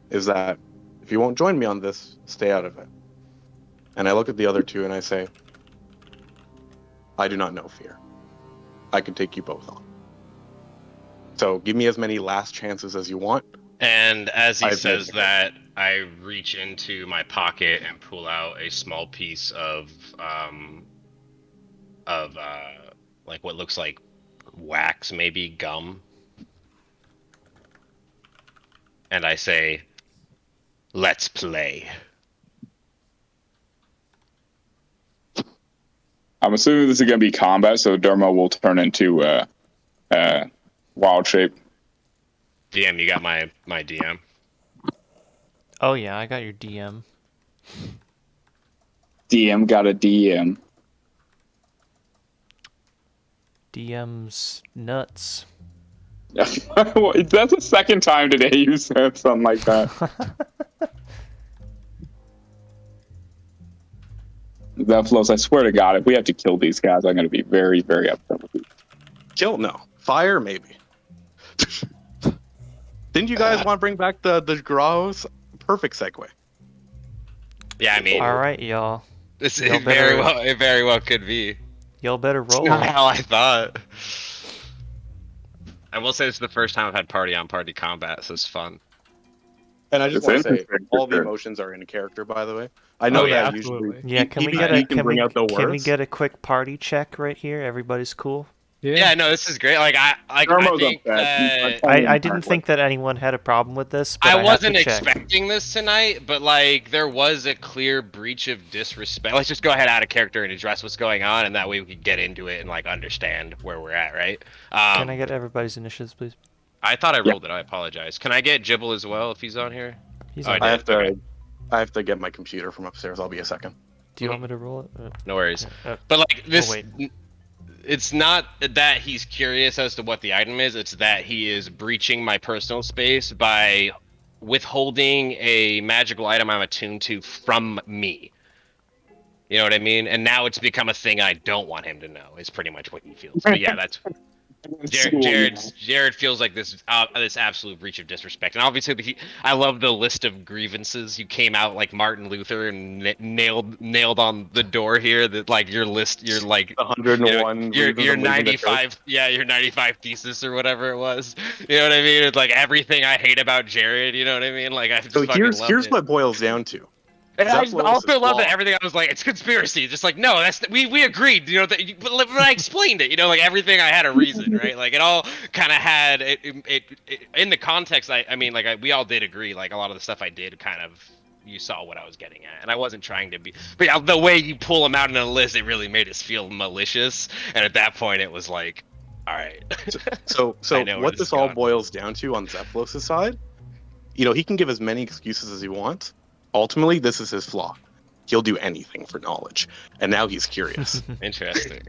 is that if you won't join me on this, stay out of it. And I look at the other two and I say, I do not know fear. I can take you both on. So give me as many last chances as you want. And as he says that, I reach into my pocket and pull out a small piece of like what looks like wax, maybe gum. And I say, "Let's play." I'm assuming this is going to be combat, so Dermo will turn into wild shape. DM, you got my DM? Oh yeah, I got your DM. DM got a DM. DM's nuts. That's the second time today you said something like that. Zephylos, I swear to God, if we have to kill these guys, I'm going to be very, very upset with you. Kill? No. Fire? Maybe. Didn't you guys want to bring back the Graos? Perfect segue. Yeah, I mean, all right, y'all. It very well could be. Y'all better roll. Not how I thought. I will say it's the first time I've had party-on-party combat, so it's fun. And I just want to say, all the emotions are in character, by the way. I know that usually. Yeah, can we get a quick party check right here? Everybody's cool. Yeah, no, this is great. Like I think that I didn't think that anyone had a problem with this. But I wasn't expecting this tonight, but like there was a clear breach of disrespect. Let's just go ahead out of character and address what's going on, and that way we can get into it and like understand where we're at, right? Can I get everybody's initiatives, please? I thought I rolled it. I apologize. Can I get Jibble as well if he's on here? He's on. I have to get my computer from upstairs. I'll be a second. Do you want me to roll it? No worries. But like this. It's not that he's curious as to what the item is, it's that he is breaching my personal space by withholding a magical item I'm attuned to from me. You know what I mean? And now it's become a thing I don't want him to know, is pretty much what he feels. But yeah, that's... Jared feels like this absolute breach of disrespect, and obviously I love the list of grievances. You came out like Martin Luther and nailed on the door here. That like your list, you're like 101. Your 95, your 95 thesis or whatever it was. You know what I mean? It's like everything I hate about Jared. You know what I mean? Like I just here's what it boils down to. And I also love that everything. I was like, it's conspiracy. Just like, no, we agreed. You know, but I explained it. You know, like everything I had a reason, right? Like it all kind of had it in the context. I mean, like we all did agree. Like a lot of the stuff I did, kind of, you saw what I was getting at, and I wasn't trying to be. But yeah, the way you pull them out in a list, it really made us feel malicious. And at that point, it was like, all right. So what this all boils down to on Zephylos' side, you know, he can give as many excuses as he wants. Ultimately, this is his flaw. He'll do anything for knowledge, and now he's curious. Interesting.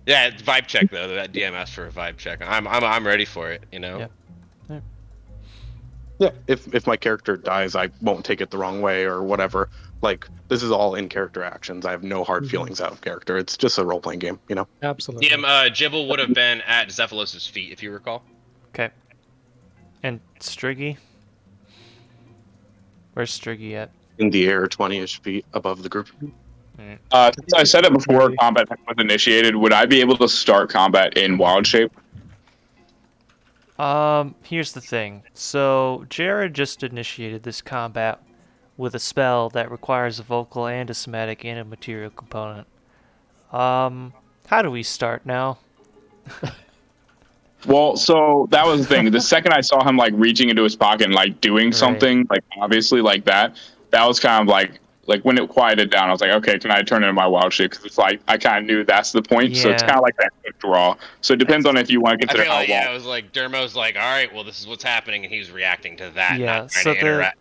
Yeah, vibe check though. That DM asked for a vibe check. I'm ready for it. You know. Yeah. If my character dies, I won't take it the wrong way or whatever. Like this is all in character actions. I have no hard feelings out of character. It's just a role playing game, you know. Absolutely. DM Jibble would have been at Zephylos' feet if you recall. Okay. And Striggy. Where's Striggy at? In the air, 20-ish feet above the group. Since I said it before combat was initiated, would I be able to start combat in wild shape? Here's the thing. So Jared just initiated this combat with a spell that requires a vocal and a somatic and a material component. How do we start now? Well, so that was the thing. The second I saw him like reaching into his pocket and like doing something like obviously like that was kind of like when it quieted down, I was like, okay, can I turn into my wild shape? Because it's like I kind of knew that's the point. So it's kind of like that quick draw. So it depends on if you want to consider how it was like Dermo's like, all right, well, this is what's happening, and he was reacting to that. Yeah. Not trying to interact.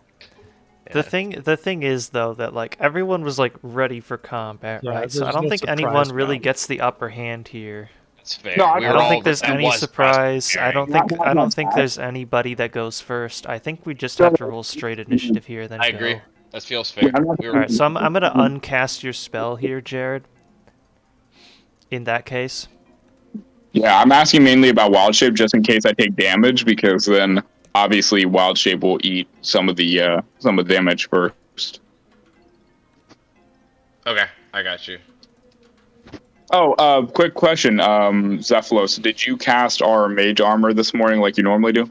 The thing is though that like everyone was like ready for combat, right? So I don't think anyone really gets the upper hand here. That's fair. No, I don't think there's any surprise. I don't think there's anybody that goes first. I think we just have to roll straight initiative here. Then I agree. That feels fair. All right, so I'm gonna uncast your spell here, Jared. In that case. Yeah, I'm asking mainly about wild shape just in case I take damage, because then obviously wild shape will eat some of the damage first. Okay, I got you. Oh, quick question, Zephylos, did you cast our mage armor this morning like you normally do?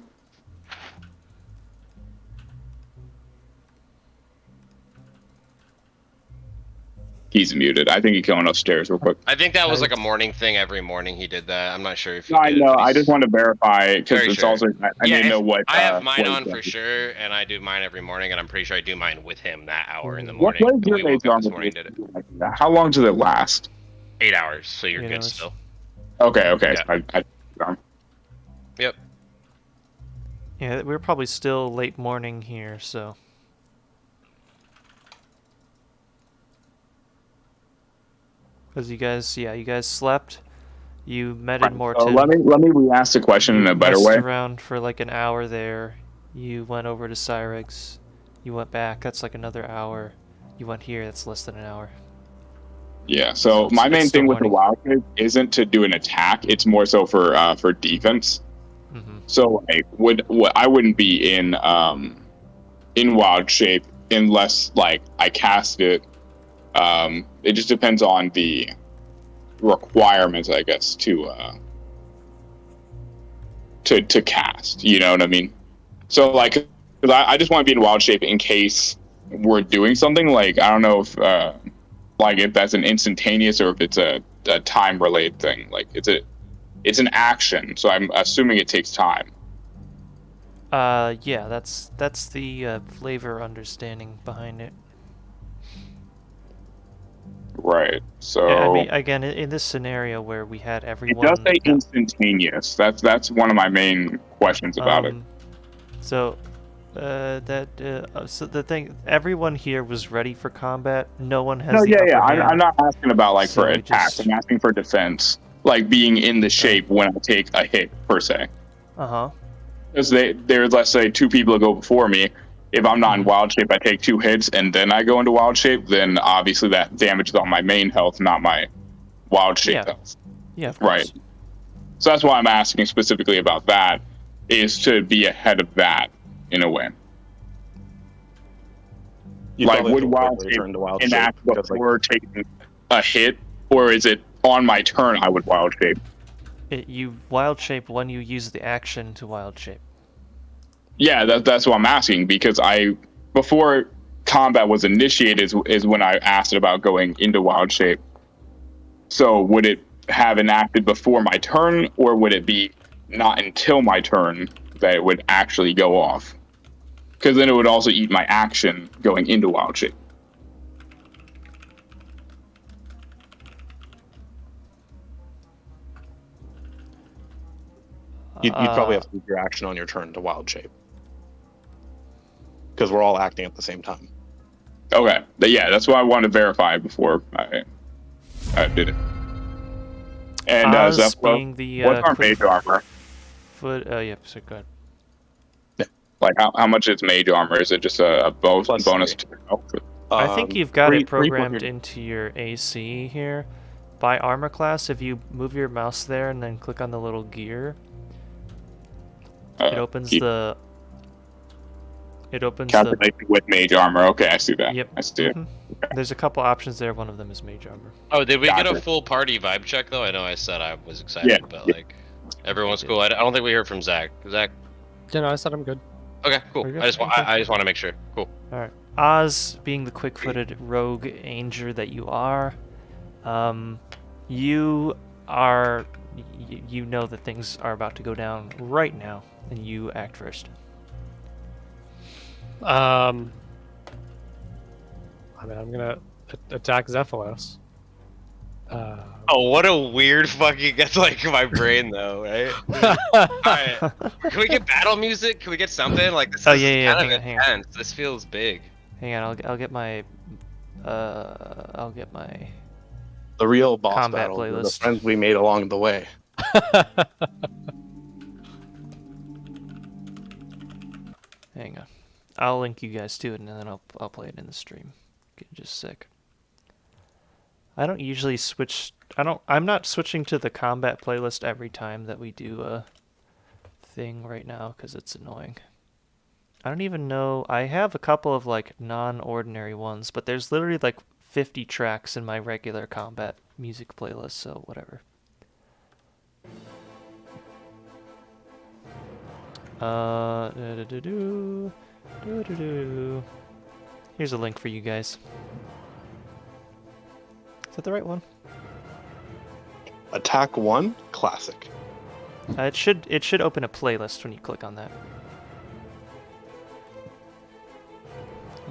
He's muted. I think he's going upstairs real quick. I think that was like a morning thing. Every morning he did that. I'm not sure if he I did know. it, I just want to verify because it's also I need to know what. I have mine on for sure, and I do mine every morning, and I'm pretty sure I do mine with him that hour in the morning. What is your mage armor? How long does it last? 8 hours, so you're good still. Okay. Yeah. Yep. Yeah, we're probably still late morning here, so. Because you guys slept. You met in Mort'ton. So let me re-ask the question in a better way. You around for like an hour there. You went over to Cyrix. You went back. That's like another hour. You went here. That's less than an hour. Yeah. So my main thing with the wild shape isn't to do an attack. It's more so for defense. Mm-hmm. So I wouldn't be in wild shape unless like I cast it. It just depends on the requirements, I guess, to cast. You know what I mean? So like, 'cause I just want to be in wild shape in case we're doing something. Like I don't know if like if that's an instantaneous or if it's a time related thing. Like it's an action, so I'm assuming it takes time. Yeah, that's the flavor understanding behind it. Right. So yeah, I mean, again, in this scenario where we had everyone, it does say instantaneous. That's one of my main questions about it. So, so the thing, everyone here was ready for combat. No one has. I'm not asking about like for attacks. I'm asking for defense, like being in the shape when I take a hit per se. Because there's, let's say, 2 people that go before me. If I'm not in wild shape, I take 2 hits and then I go into wild shape. Then obviously that damages on my main health, not my wild shape health. Yeah, of course. Right. So that's why I'm asking specifically about that, is to be ahead of that in a way. Like, would wild shape enact before taking a hit, or is it on my turn I would wild shape? You wild shape when you use the action to wild shape. Yeah, that's what I'm asking, because before combat was initiated is when I asked about going into wild shape. So would it have enacted before my turn, or would it be not until my turn that it would actually go off? Because then it would also eat my action going into wild shape. You'd probably have to use your action on your turn to wild shape. Because we're all acting at the same time. Okay. Yeah, that's what I wanted to verify before I did it. And Zephyr, what's our mage armor? Yeah, so good. Yeah. Like how much is mage armor? Is it just a bonus to health? I think you've got it programmed into your AC here. By armor class, if you move your mouse there and then click on the little gear, it opens the... Calculating with mage armor. Okay, I see that. Yep. I see it. There's a couple options there. One of them is mage armor. Oh, did we get a full party vibe check though? I know I said I was excited, but like everyone's cool. I don't think we heard from Zach. Zach? Yeah, no, I said I'm good. Okay, cool. I just want to make sure. Cool. All right. Oz, being the quick-footed rogue anger that you are, you know that things are about to go down right now, and you act first. I mean, I'm gonna attack Zephylos. Oh, what a weird fucking... That's like my brain, though, right? Alright. Can we get battle music? Can we get something? Like, this is kind of intense. This feels big. Hang on, I'll get my... the real boss combat battle, playlist. the friends we made along the way. Hang on. I'll link you guys to it, and then I'll play it in the stream. Just a sec. I don't usually switch... I'm not switching to the combat playlist every time that we do a thing right now, because it's annoying. I don't even know... I have a couple of, like, non-ordinary ones, but there's literally, like, 50 tracks in my regular combat music playlist, so whatever. Here's a link for you guys. Is that the right one? Attack 1, classic. It should open a playlist when you click on that.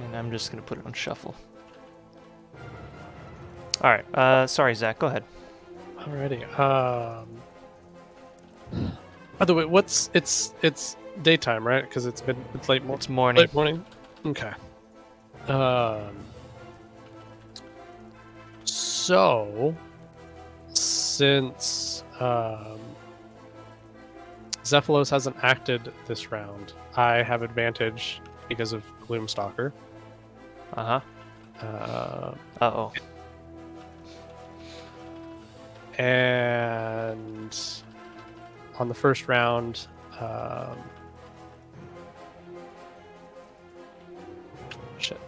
And I'm just gonna put it on shuffle. All right. Sorry, Zach. Go ahead. Alrighty. By the way, it's daytime, right? Because it's late morning. It's morning. Late morning. Okay. So, since Zephylos hasn't acted this round, I have advantage because of Gloomstalker. Uh-huh. Uh-oh. And on the first round, shit.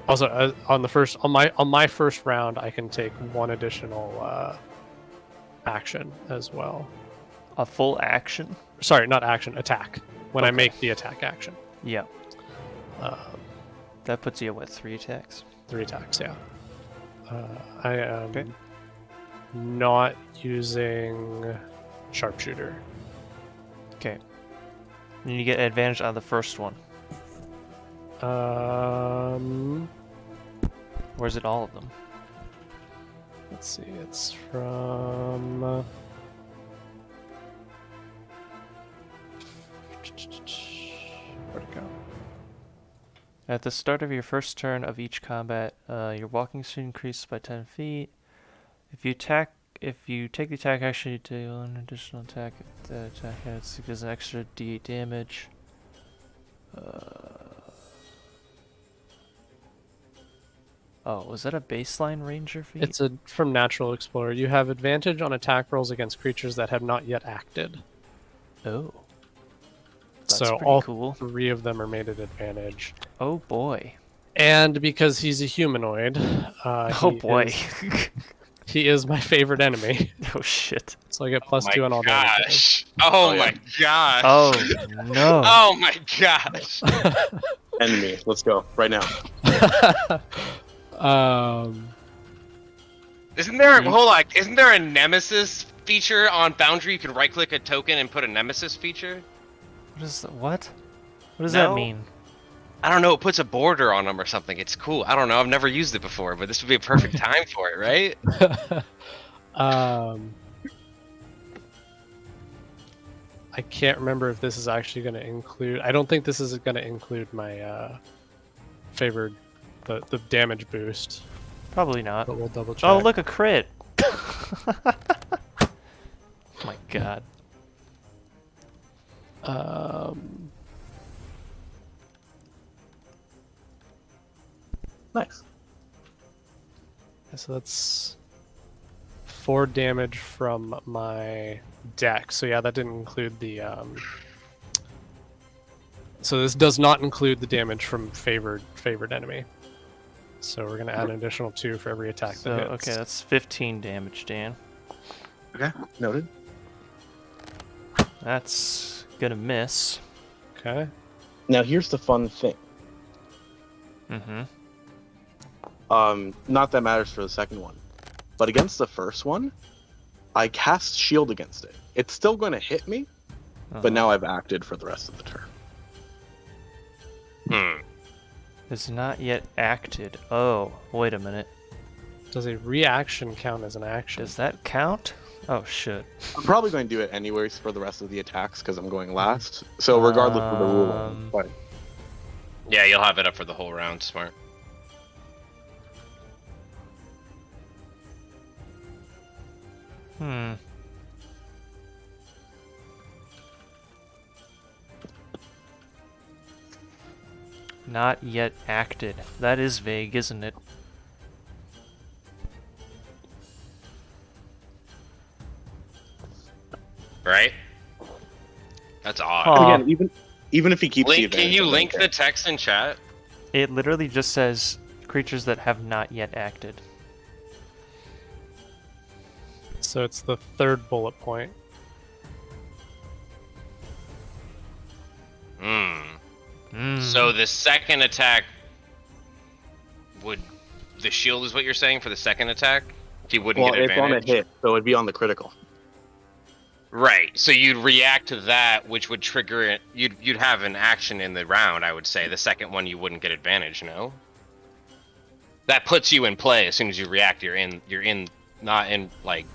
Also, on my first round, I can take one additional action as well. A full action? Sorry, not action. Attack. When I make the attack action. Yeah. That puts you at what, 3 attacks? 3 attacks, yeah. I am not using sharpshooter. Okay. And you get advantage on the first one. Or is it all of them? Let's see, it's from... Where'd it go? At the start of your first turn of each combat, your walking speed increases by 10 feet. If you take the attack action, you deal an additional attack. If the attack hits, it does an extra d8 damage. Oh, was that a baseline ranger feat? It's from Natural Explorer. You have advantage on attack rolls against creatures that have not yet acted. Oh. That's so pretty all cool. 3 of them are made at advantage. Oh boy. And because he's a humanoid, he is my favorite enemy. Oh shit. So I get +2 on all damage. Oh my gosh. Oh no. Oh my gosh. Enemy. Let's go right now. Isn't there a nemesis feature on Foundry? You can right click a token and put a nemesis feature. What does that mean? I don't know. It puts a border on them or something. It's cool. I don't know. I've never used it before, but this would be a perfect time for it, right? I can't remember if this is actually going to include... I don't think this is going to include my favored... the damage boost. Probably not. But we'll double check. Oh, look, a crit! Oh my god. Nice. So that's 4 damage from my deck. So yeah, that didn't include the... So this does not include the damage from favored enemy. So we're going to add an additional 2 for every attack that hits. Okay, that's 15 damage, Dan. Okay, noted. That's gonna miss. Okay. Now here's the fun thing. Mm-hmm. Not that matters for the second one, but against the first one, I cast shield against it. It's still going to hit me, but now I've acted for the rest of the turn. It's not yet acted. Oh, wait a minute. Does a reaction count as an action? Does that count? Oh shit. I'm probably going to do it anyways for the rest of the attacks because I'm going last. So regardless of the rule, but Yeah, you'll have it up for the whole round. Smart. Not yet acted. That is vague, isn't it? Right? That's odd. Aw. again, even if he keeps the Can advantage, you I don't link care. the text in chat? It literally just says creatures that have not yet acted. So it's the third bullet point. So the second attack would... The shield is what you're saying for the second attack? He wouldn't Well, get it's on a advantage? hit, so it'd be on the critical. Right, so you'd react to that, which would trigger it. You'd have an action in the round, I would say. The second one, you wouldn't get advantage, no? That puts you in play as soon as you react. You're in, not in, like,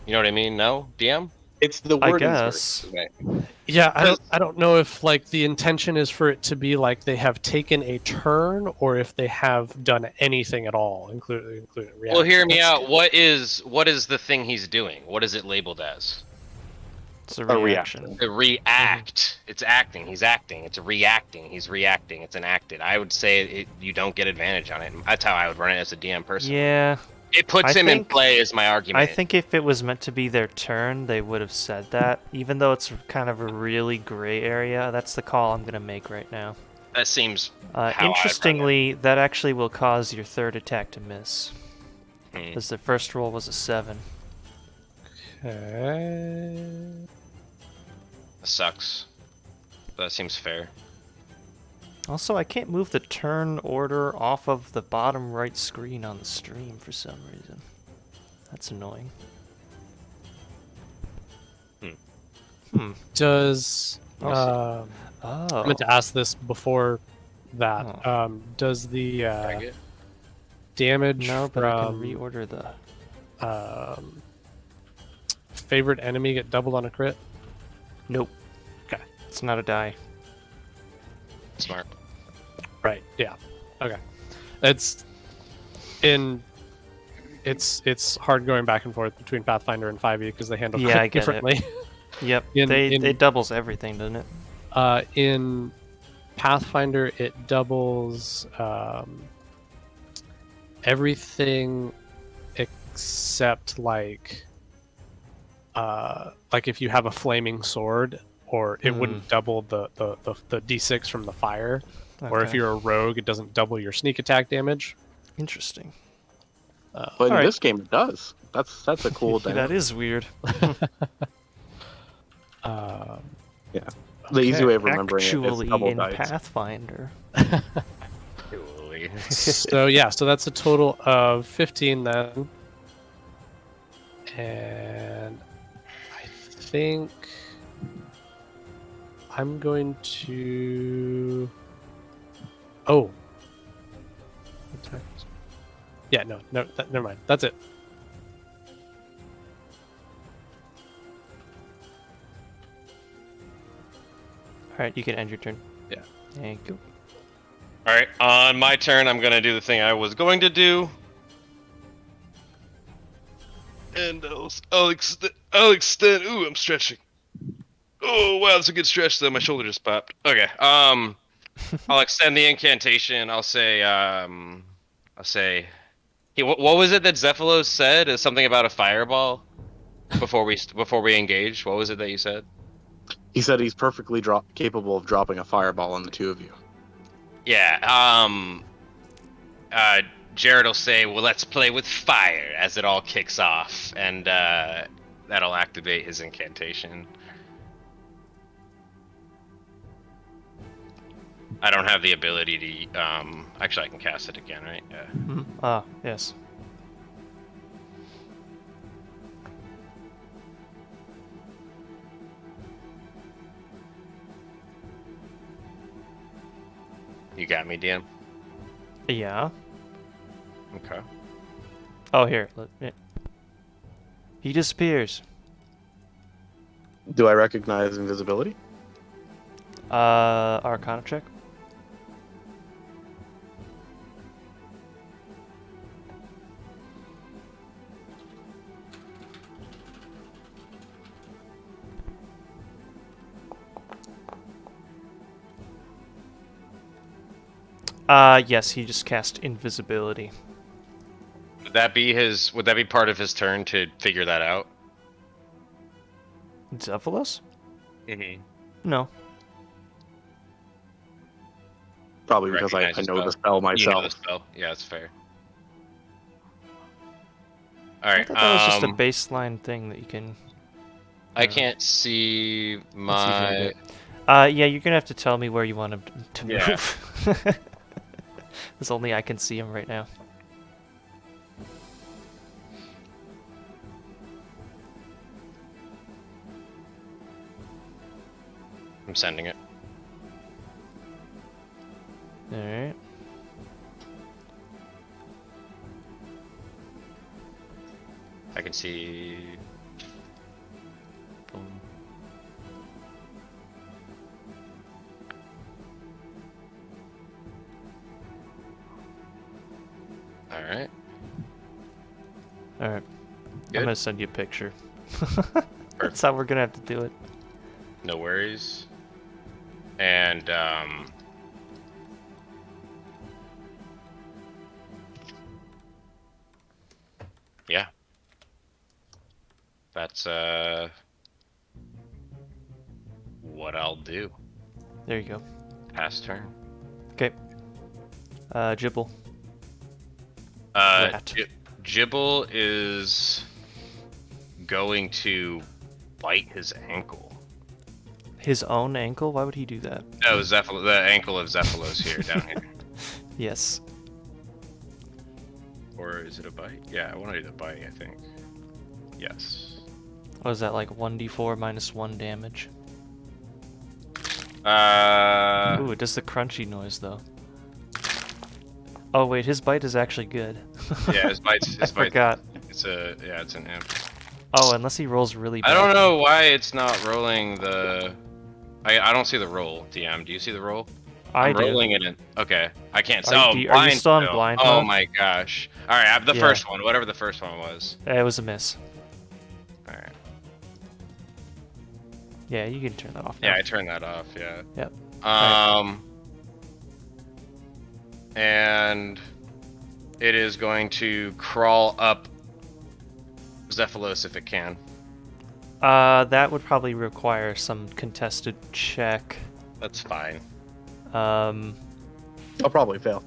you know what I mean? No, DM? It's the I word guess. Yeah, I don't know if like the intention is for it to be like they have taken a turn or if they have done anything at all, including reaction. Well, hear me out. What is the thing he's doing? What is it labeled as? It's a reaction. The react. It's acting. He's acting. It's reacting. He's reacting. It's enacted. I would say you don't get advantage on it. That's how I would run it as a DM person. Yeah. It puts him in play is my argument. I think if it was meant to be their turn, they would have said that. Even though it's kind of a really gray area, that's the call I'm going to make right now. That seems how interestingly, that actually will cause your third attack to miss. Because the first roll was a 7. Okay. That sucks. That seems fair. Also, I can't move the turn order off of the bottom right screen on the stream for some reason. That's annoying. Does Oh. I meant to ask this before that. Does the damage No, but I can from reorder the... favorite enemy get doubled on a crit? Nope. Okay. It's not a die. Smart. Right. Yeah. Okay. It's hard going back and forth between Pathfinder and 5e because they handle Yeah, it I get differently. Yep. It doubles everything, doesn't it? In Pathfinder, it doubles everything except like if you have a flaming sword, or it wouldn't double the d6 from the fire, or if Okay. you're a rogue, it doesn't double your sneak attack damage. Interesting. But in this game, it does. That's a cool thing. That is weird. Yeah. The easy way of remembering Actually, it is double in dice. Pathfinder. So yeah, so that's a total of 15 then. And I think I'm going to... Oh. Yeah, no, never mind. That's it. Alright, you can end your turn. Yeah. Thank you. Alright, on my turn, I'm going to do the thing I was going to do. And I'll extend. Ooh, I'm stretching. Oh, wow, that's a good stretch, though. My shoulder just popped. Okay, I'll extend the incantation. I'll say, hey, what was it that Zephylos said? Is something about a fireball before we engage? What was it that you said? He said he's perfectly capable of dropping a fireball on the two of you. Yeah. Jared will say, "Well, let's play with fire," as it all kicks off, and that'll activate his incantation. I don't have the ability to. Actually, I can cast it again, right? Yeah. Ah, yes. You got me, Dan. Yeah. Okay. Oh, here. He disappears. Do I recognize invisibility? Arcana check. Yes, he just cast invisibility. Would that be his? Would that be part of his turn to figure that out? Zephylos? Mm-hmm. No. Probably because I know the spell myself. You know the spell. Yeah, that's fair. All right. I thought that was just a baseline thing that you can. I can't see my. Yeah, you're gonna have to tell me where you want him to move. Because only I can see him right now. I'm sending it. Alright. I can see. Boom. Alright. Alright. Good. I'm gonna send you a picture. That's how we're gonna have to do it. No worries. And yeah. That's what I'll do. There you go. Pass turn. Okay. Jibble. Jibble is going to bite his ankle. His own ankle? Why would he do that? No, the ankle of Zephylos here, down here. Yes. Or is it a bite? Yeah, I want to do the bite, I think. Yes. What is that, like 1d4 minus 1 damage? Ooh, it does the crunchy noise, though. Oh, wait, his bite is actually good. Yeah, his bite's... I forgot. It's an imp. Oh, unless he rolls really bad. I don't know why it's not rolling the... I don't see the roll, DM. Do you see the roll? I'm rolling it in. Okay. I can't see. Are you still on blind Oh mode? my gosh. Alright, I have the first one, whatever the first one was. It was a miss. Alright. Yeah, you can turn that off now. Yeah, I turned that off, yeah. Yep. And it is going to crawl up Zephylos if it can. That would probably require some contested check. That's fine. I'll probably fail.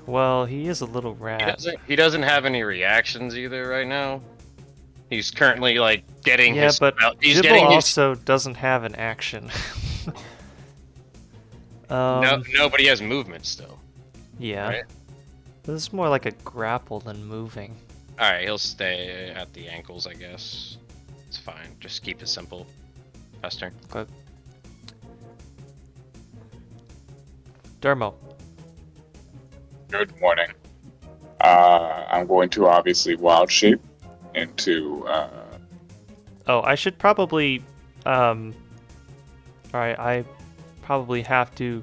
Well, he is a little rat. He doesn't have any reactions either right now. He's currently like getting his. Yeah, but Jibble also doesn't have an action. No, but he has movement still. Yeah. Right? This is more like a grapple than moving. Alright, he'll stay at the ankles, I guess. It's fine. Just keep it simple. Pass turn. Okay. Dermo. Good morning. I'm going to obviously wild shape into. Oh, I should probably. Alright, I probably have to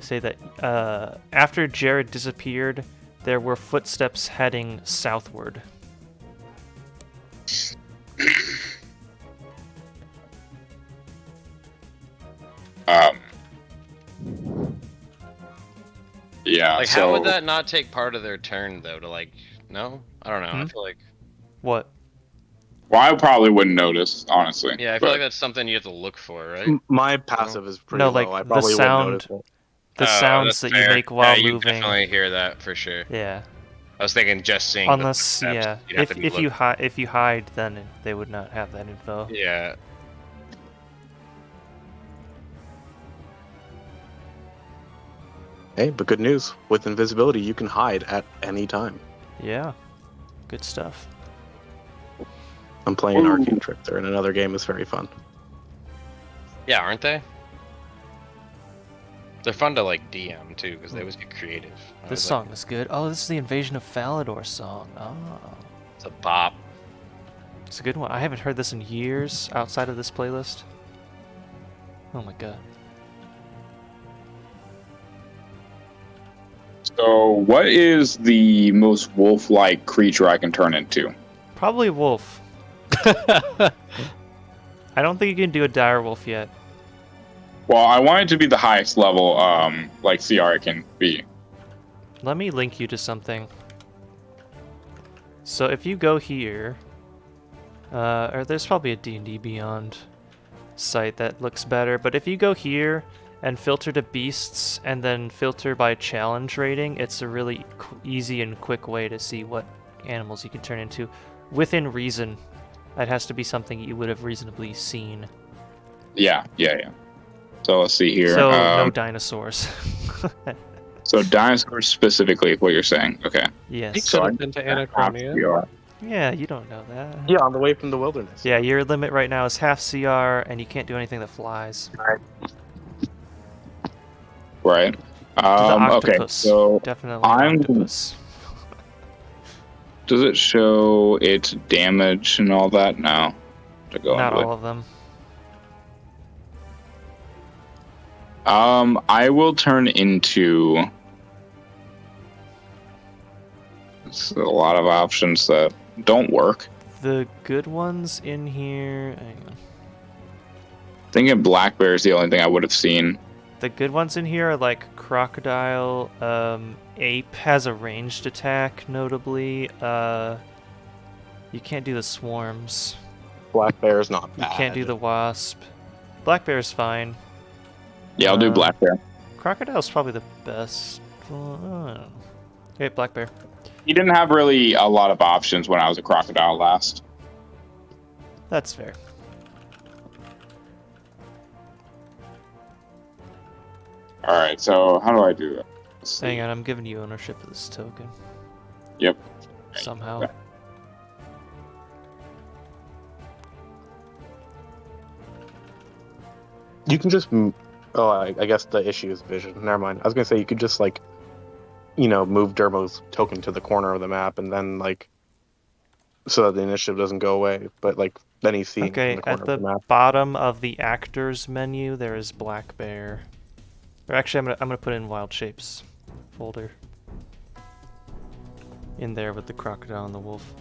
say that after Jared disappeared, there were footsteps heading southward. Yeah. Like, so... how would that not take part of their turn though? To like, no, I don't know. I feel like. What? Well, I probably wouldn't notice, honestly. Yeah, I feel like that's something you have to look for, right? My passive is pretty low. I probably the sound, wouldn't notice it. the sounds that you make while you moving. definitely hear that for sure. Yeah. I was thinking just seeing. Unless, the yeah, if you hide, then they would not have that info. Yeah. Hey, but good news. With invisibility, you can hide at any time. Yeah. Good stuff. I'm playing an Arcane Trickster in another game. It's very fun. Yeah, aren't they? They're fun to like DM too because they always get creative. This song is good. Oh, this is the Invasion of Falador song. Oh. It's a bop. It's a good one. I haven't heard this in years outside of this playlist. Oh my god. So, what is the most wolf-like creature I can turn into? Probably wolf. I don't think you can do a dire wolf yet. Well, I want it to be the highest level, like CR it can be. Let me link you to something. So if you go here, or there's probably a D&D Beyond site that looks better, but if you go here and filter to beasts and then filter by challenge rating, it's a really easy and quick way to see what animals you can turn into within reason. It has to be something you would have reasonably seen. Yeah. So let's see here. So no dinosaurs. So dinosaurs specifically, what you're saying? Okay. Yes. So I've been to Anachronia. Yeah, you don't know that. Yeah, on the way from the wilderness. Yeah, your limit right now is half CR, and you can't do anything that flies. Right. The Okay. octopus. So Definitely octopus. does it show its damage and all that? No. To go Not into all it. of them. I will turn into. It's a lot of options that don't work. The good ones in here. Hang on. Thinking black bear is the only thing I would have seen. The good ones in here are like crocodile. Ape has a ranged attack, notably. You can't do the swarms. Black bear is not You bad. can't do the wasp. Black bear's fine. Yeah, I'll do black bear. Crocodile's probably the best one. Okay, black bear. He didn't have really a lot of options when I was a crocodile last. That's fair. Alright, so how do I do it? Hang on, I'm giving you ownership of this token. Yep. Somehow. You can just. Oh, I guess the issue is vision. Never mind. I was gonna say you could just like, move Dermo's token to the corner of the map, and then like, so that the initiative doesn't go away. But like, then he's seeing Okay, in the corner at the of the map. bottom of the actors menu, there is black bear. Or actually, I'm gonna put in wild shapes folder. In there with the crocodile and the wolf.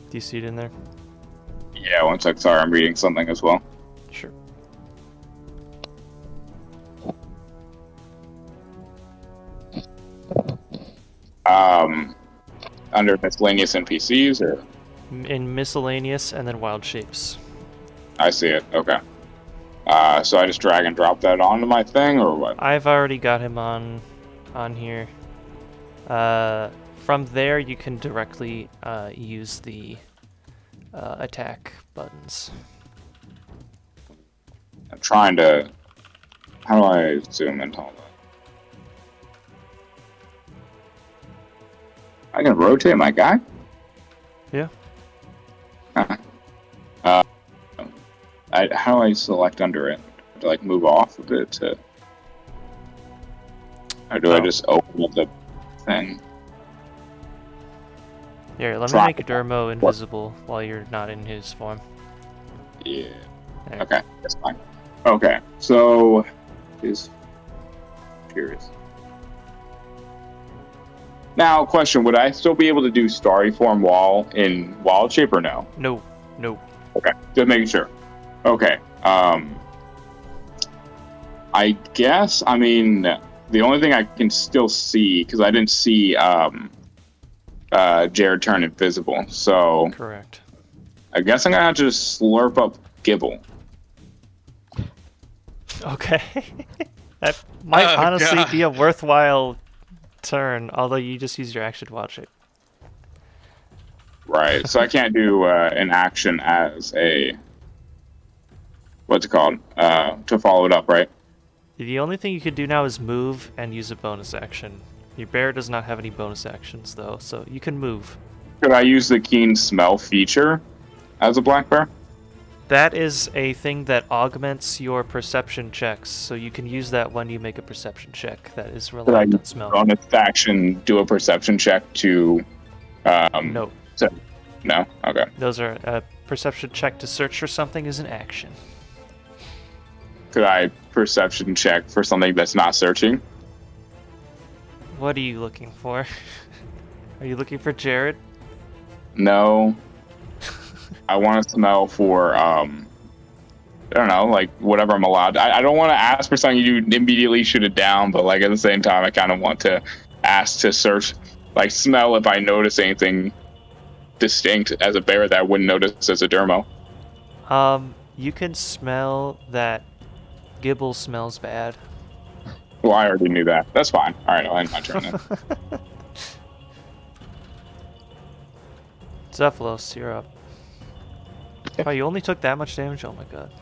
Do you see it in there? Yeah, one sec. Sorry, I'm reading something as well. Sure. Under miscellaneous NPCs, or In miscellaneous and then wild shapes. I see it. Okay. So I just drag and drop that onto my thing, or what? I've already got him on here. From there, you can directly use the attack buttons. I'm trying to. How do I zoom into all that? I can rotate my guy? Yeah. How do I select under it? Do I, like, move off of it to... Or do I just open up the thing? Here, let me make Dermo invisible while you're not in his form. Yeah. There. Okay, that's fine. Okay, so... Is... Curious. Now, question, would I still be able to do Starry Form Wall in Wild Shape or no? No. Okay, just making sure. Okay, I guess, I mean, the only thing I can still see, because I didn't see Jared turn invisible, so Correct. I guess I'm going to have to just slurp up Gibble. Okay. That might Oh, honestly God. be a worthwhile turn, although you just use your action to watch it. Right, so I can't do an action as a... What's it called? To follow it up, right? The only thing you can do now is move and use a bonus action. Your bear does not have any bonus actions, though, so you can move. Could I use the keen smell feature as a black bear? That is a thing that augments your perception checks, so you can use that when you make a perception check that is reliant on smell. On its action, do a perception check to... No. No? Okay. Those are a perception check to search for something is an action. Could I perception check for something that's not searching? What are you looking for? Are you looking for Jared? No. I want to smell for, I don't know, like, whatever I'm allowed. I don't want to ask for something you immediately shoot it down, but, like, at the same time, I kind of want to ask to search, like, smell if I notice anything distinct as a bear that I wouldn't notice as a dermo. You can smell that Gibble smells bad. Well, I already knew that. That's fine. All right, I'll end my turn then. Zephylos, you're up. Oh, you only took that much damage? Oh my god.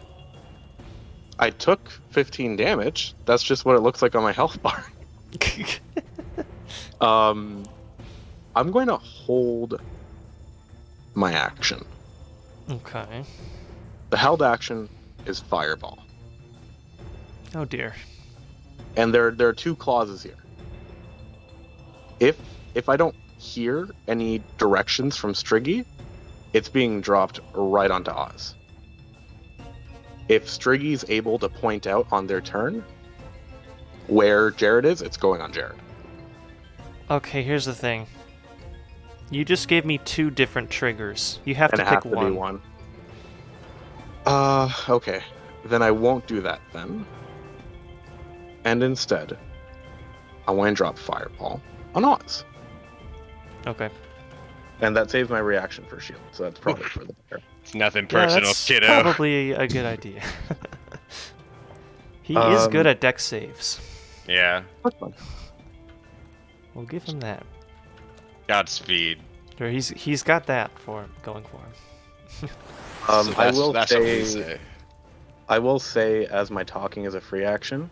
I took 15 damage. That's just what it looks like on my health bar. I'm going to hold my action. Okay. The held action is Fireball. Oh dear. And there are two clauses here. If I don't hear any directions from Striggy, it's being dropped right onto Oz. If Striggy's able to point out on their turn where Jared is, it's going on Jared. Okay, here's the thing. You just gave me two different triggers. You have And to it pick has to one. be one. Okay. Then I won't do that then. And instead, I want to drop Fireball on Oz. Okay. And that saves my reaction for shield, so that's probably for the bear. It's nothing Yeah, personal, that's kiddo. probably a good idea. He is good at dex saves. Yeah. We'll give him that. Godspeed. Or he's got that for him, going for him. So I will that's what we say. I will say, as my talking is a free action.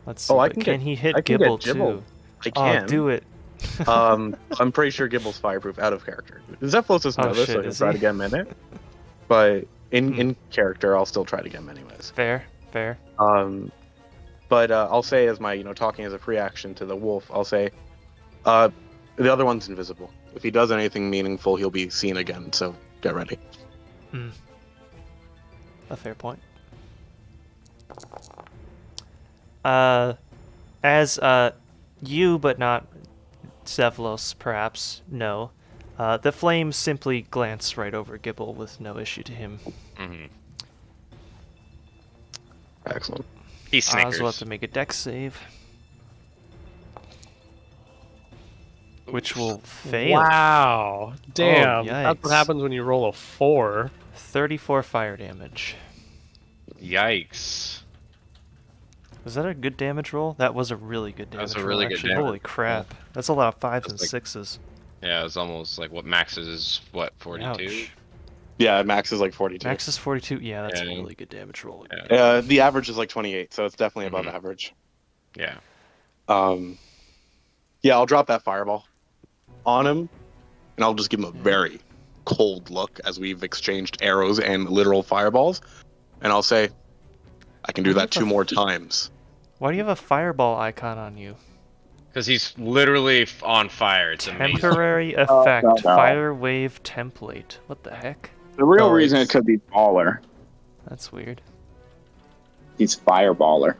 Let's see. Oh, I but can can get- he hit I can get Gibble Gibble. too? I can. Oh, do it. I'm pretty sure Gibble's fireproof out of character. Zephylos doesn't know this, so shit, he'll is try he? to get him in it. But in character, I'll still try to get him anyways. Fair. But I'll say, as my talking as a free action to the wolf, I'll say, the other one's invisible. If he does anything meaningful, he'll be seen again. So get ready. A fair point. As you, but not Zephylos, perhaps, know, the flames simply glance right over Gibble with no issue to him. Mm-hmm. Excellent. He Oz snickers. will have to make a dex save. Which will fail. Wow. Damn. That's yikes. what happens when you roll a 4. 34 fire damage. Yikes. Was that a good damage roll? That was a really good damage was a roll, really good actually. damage Holy crap. That's a lot of 5s and That's like- 6s. Yeah, it's almost like what Max is, what, 42? Ouch. Yeah, max is like 42. Max is 42. Yeah, that's a Yeah. really good damage roll. Yeah. The average is like 28, so it's definitely above Mhm. average. Yeah. Yeah, I'll drop that fireball on him, and I'll just give him a very cold look as we've exchanged arrows and literal fireballs, and I'll say, I can do that 2 more times. Why do you have a fireball icon on you? Because he's literally on fire. It's amazing. Temporary effect. no. Fire wave template. What the heck? The real Oh, reason it's- it could be baller. That's weird. He's fireballer.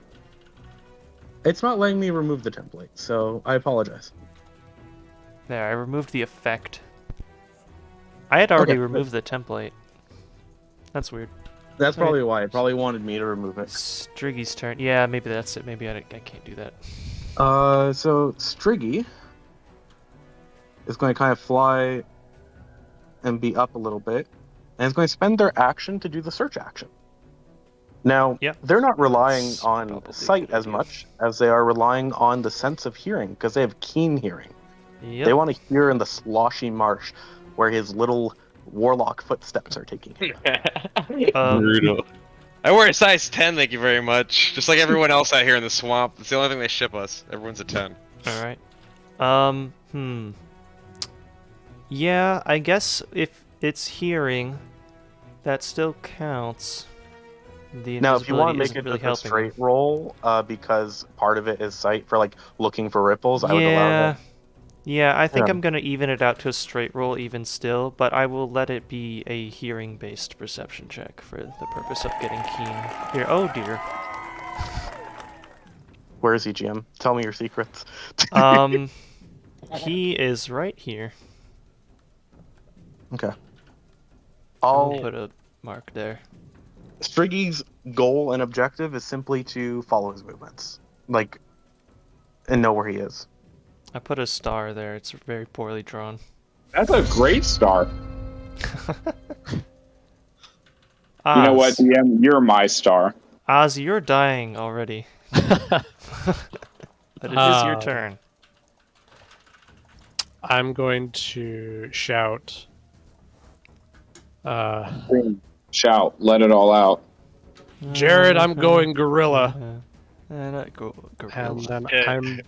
It's not letting me remove the template, so I apologize. There, I removed the effect. I had already Okay, good. removed the template. That's weird. That's Okay. probably why. It probably wanted me to remove it. Striggy's turn. Yeah, maybe that's it. Maybe I can't do that. So Striggy is going to kind of fly and be up a little bit, and it's going to spend their action to do the search action. Now, Yeah. they're not relying It's on probably a sight good as idea. much as they are relying on the sense of hearing, because they have keen hearing. Yep. They want to hear in the sloshy marsh where his little warlock footsteps are taking him. Um, Brutal. I wear a size 10, thank you very much. Just like everyone else out here in the swamp. It's the only thing they ship us. Everyone's a 10. Alright. Yeah, I guess if it's hearing, that still counts. The Now, if you want to make isn't it really just a helping. straight roll, because part of it is sight for like looking for ripples, I would allow that. Yeah, I think Yeah. I'm gonna even it out to a straight roll even still, but I will let it be a hearing-based perception check for the purpose of getting keen. Here, oh dear. Where is he, GM? Tell me your secrets. He is right here. Okay. I'll I'll put a mark there. Striggy's goal and objective is simply to follow his movements, like, and know where he is. I put a star there. It's very poorly drawn. That's a great start. Oz. You know what, DM? You're my star. Oz, you're dying already. But it is your turn. I'm going to shout. Shout, let it all out. Jared, I'm going gorilla. Not gorilla. And then I'm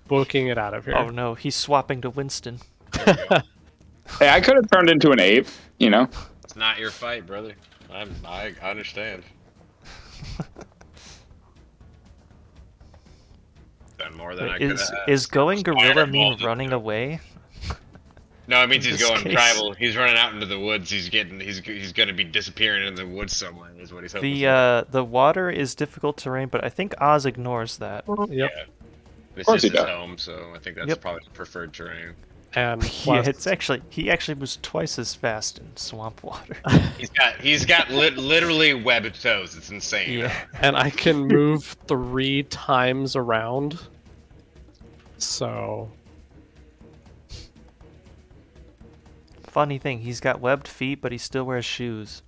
booking it out of here. Oh no, he's swapping to Winston. Hey, I could have turned into an ape, you know? It's not your fight, brother. I understand. Done more than I could have. Is going gorilla mean running away? No, it means he's this going case. tribal. He's running out into the woods. He's gonna be disappearing in the woods somewhere. Is what he's hoping for. The water is difficult terrain, but I think Oz ignores that. Yep. Yeah. This course is he his does. home, so I think that's Yep. probably preferred terrain. And Yeah, plus, he actually moves twice as fast in swamp water. He's got literally webbed toes. It's insane. Yeah. and I can move 3 times around. So Funny thing, he's got webbed feet, but he still wears shoes.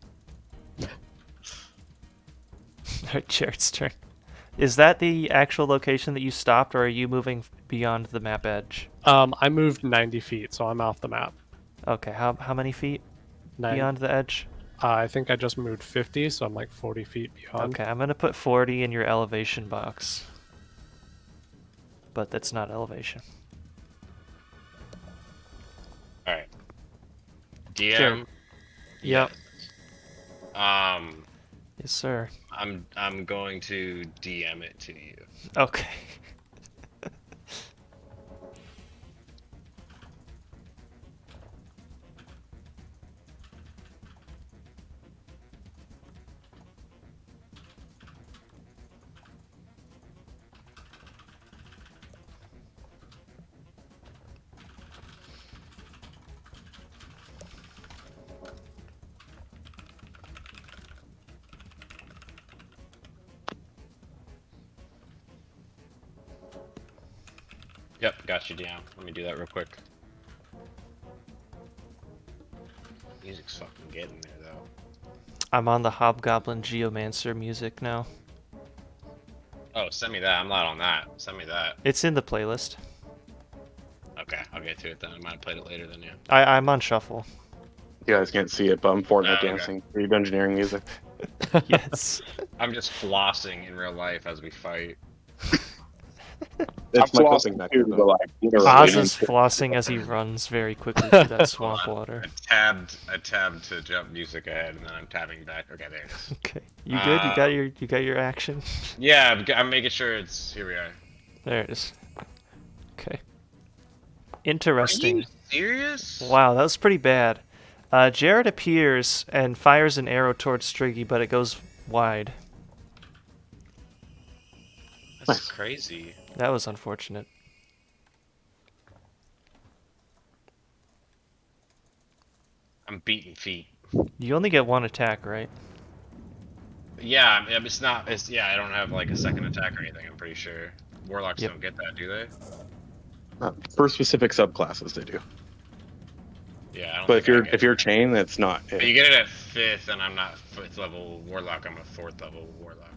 Alright, Jared's turn. Is that the actual location that you stopped, or are you moving beyond the map edge? I moved 90 feet, so I'm off the map. Okay, how many feet beyond the edge? I think I just moved 50, so I'm like 40 feet beyond. Okay, I'm gonna put 40 in your elevation box. But that's not elevation. All right. DM. Sure. Yep. Yes, sir. I'm going to DM it to you. Okay. Yep, got you, DM. Let me do that real quick. Music's fucking getting there, though. I'm on the Hobgoblin Geomancer music now. Oh, send me that. I'm not on that. Send me that. It's in the playlist. Okay, I'll get to it then. I might have played it later than you. I'm on shuffle. You guys can't see it, but I'm Fortnite Okay. dancing. Read engineering music. Yes. I'm just flossing in real life as we fight. It's my I'm coping flossing too, mechanism. but like, literally. Oz is flossing as he runs very quickly through that swamp water. I tabbed to jump music ahead, and then I'm tabbing back. Okay, there it is. Okay, you good? You got your action. Yeah, I'm making sure it's. Here we are. There it is. Okay. Are Interesting. you serious? Wow, that was pretty bad. Jared appears and fires an arrow towards Striggy, but it goes wide. That's crazy. That was unfortunate. I'm beating feet. You only get one attack, right? Yeah, it's not. It's yeah. I don't have like a second attack or anything. I'm pretty sure. Warlocks Yep. don't get that, do they? For specific subclasses, they do. Yeah. I don't But think I get if you're chain, that's not. But you get it at 5th, and I'm not 5th level warlock. I'm a 4th level warlock.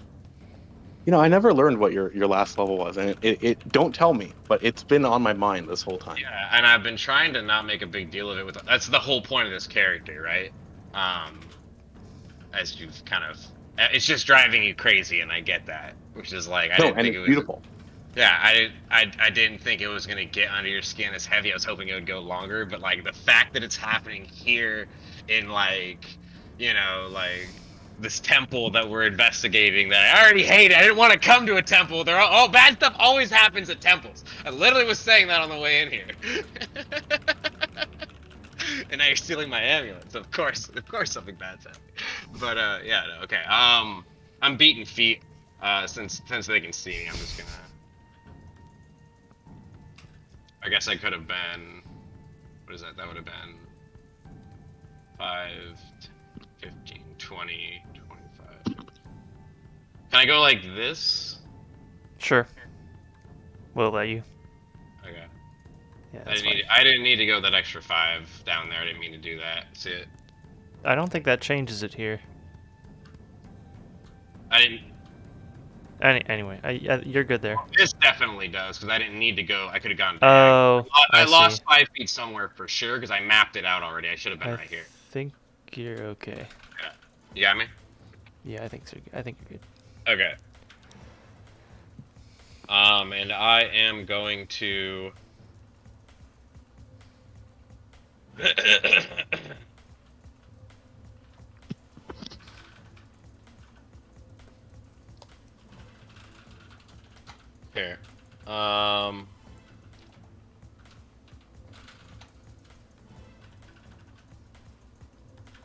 You know, I never learned what your last level was, and it don't tell me, but it's been on my mind this whole time. Yeah, and I've been trying to not make a big deal of it. That's the whole point of this character, right? As you've kind of It's just driving you crazy, and I get that. Which is like, I No, didn't and think it's it was beautiful. Yeah, I didn't think it was gonna get under your skin as heavy. I was hoping it would go longer, but like the fact that it's happening here in like, you know, like this temple that we're investigating that I already hate. I didn't want to come to a temple. They're all bad stuff always happens at temples. I literally was saying that on the way in here. And now you're stealing my amulets. Of course something bad's happening. But yeah, no, okay. I'm beating feet. Since they can see me, I'm just gonna. I guess I could have been. What is that? That would have been 5, 15, 20, 25. Can I go like this? Sure. We'll let you. Okay. Yeah, I didn't need to go that extra 5 down there. I didn't mean to do that. See it? I don't think that changes it here. I didn't. Anyway, you're good there. This definitely does, because I didn't need to go. I could have gone back. Oh, I lost see. 5 feet somewhere for sure, because I mapped it out already. I should have been right here. I think you're okay. Yeah. You got me? Yeah, I think so. I think you're good. Okay. And I am going to... Here.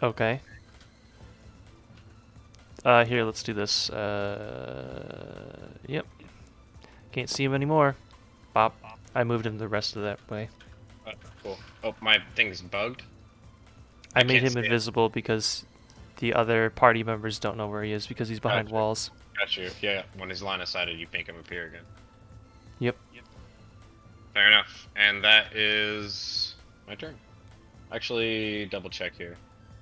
Okay. Here, let's do this. Yep. Can't see him anymore. Bop. I moved him the rest of that way. Cool. Oh, my thing's bugged? I made can't him see it. invisible because the other party members don't know where he is because he's behind Gotcha. walls. Got you. Yeah, when he's line of sighted, you make him appear again. Yep. Fair enough. And that is my turn. Actually, double check here.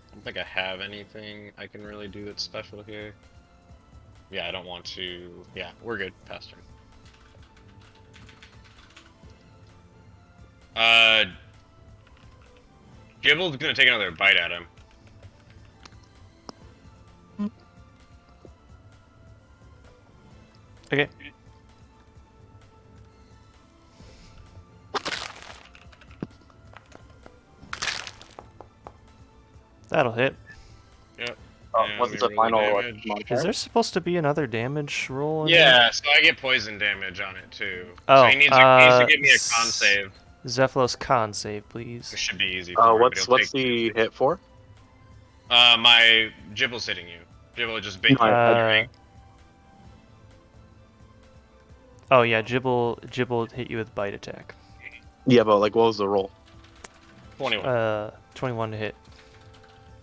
I don't think I have anything I can really do that's special here. Yeah, I don't want to... Yeah, we're good. Pass turn. Gibble's gonna take another bite at him. Okay. That'll hit. Yep. What's the final damage? Is there supposed to be another damage roll? In Yeah, so I get poison damage on it too. Oh, so he needs to give me a con save. Zephylos con save, please. It should be easy. For What's the hit for? My Gibble's hitting you. Gibble just bait you. Oh yeah, Gibble hit you with bite attack. Yeah, but like, what was the roll? 21. 21 to hit.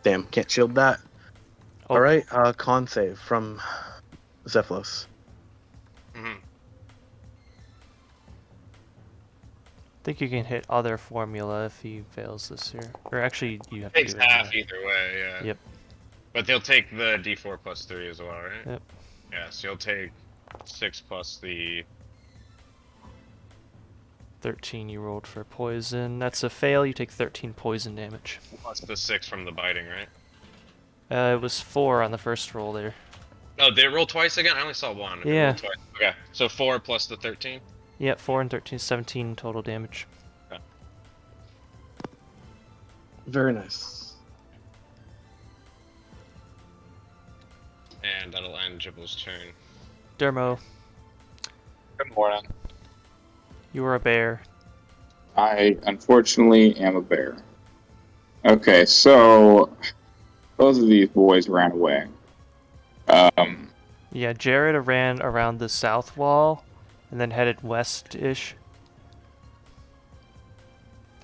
Damn, can't shield that. Oh. All right, con save from Zephylos. Mm-hmm. I think you can hit other formula if he fails this here. Or actually, you have Takes to do it. half either way, yeah. Yep. But they'll take the D4 plus 3 as well, right? Yep. Yeah, so you'll take 6 plus the... 13 you rolled for poison. That's a fail. You take 13 poison damage. Plus the 6 from the biting, right? It was 4 on the first roll there. Oh, did it roll twice again? I only saw 1. It Yeah. rolled twice. Okay, so 4 plus the 13? Yep, 4 and 13, 17 total damage. Okay. Very nice. And that'll end Gibble's turn. Dermo, Good morning. you were a bear. I unfortunately am a bear. Okay, so both of these boys ran away. Yeah, Jared ran around the south wall and then headed west-ish.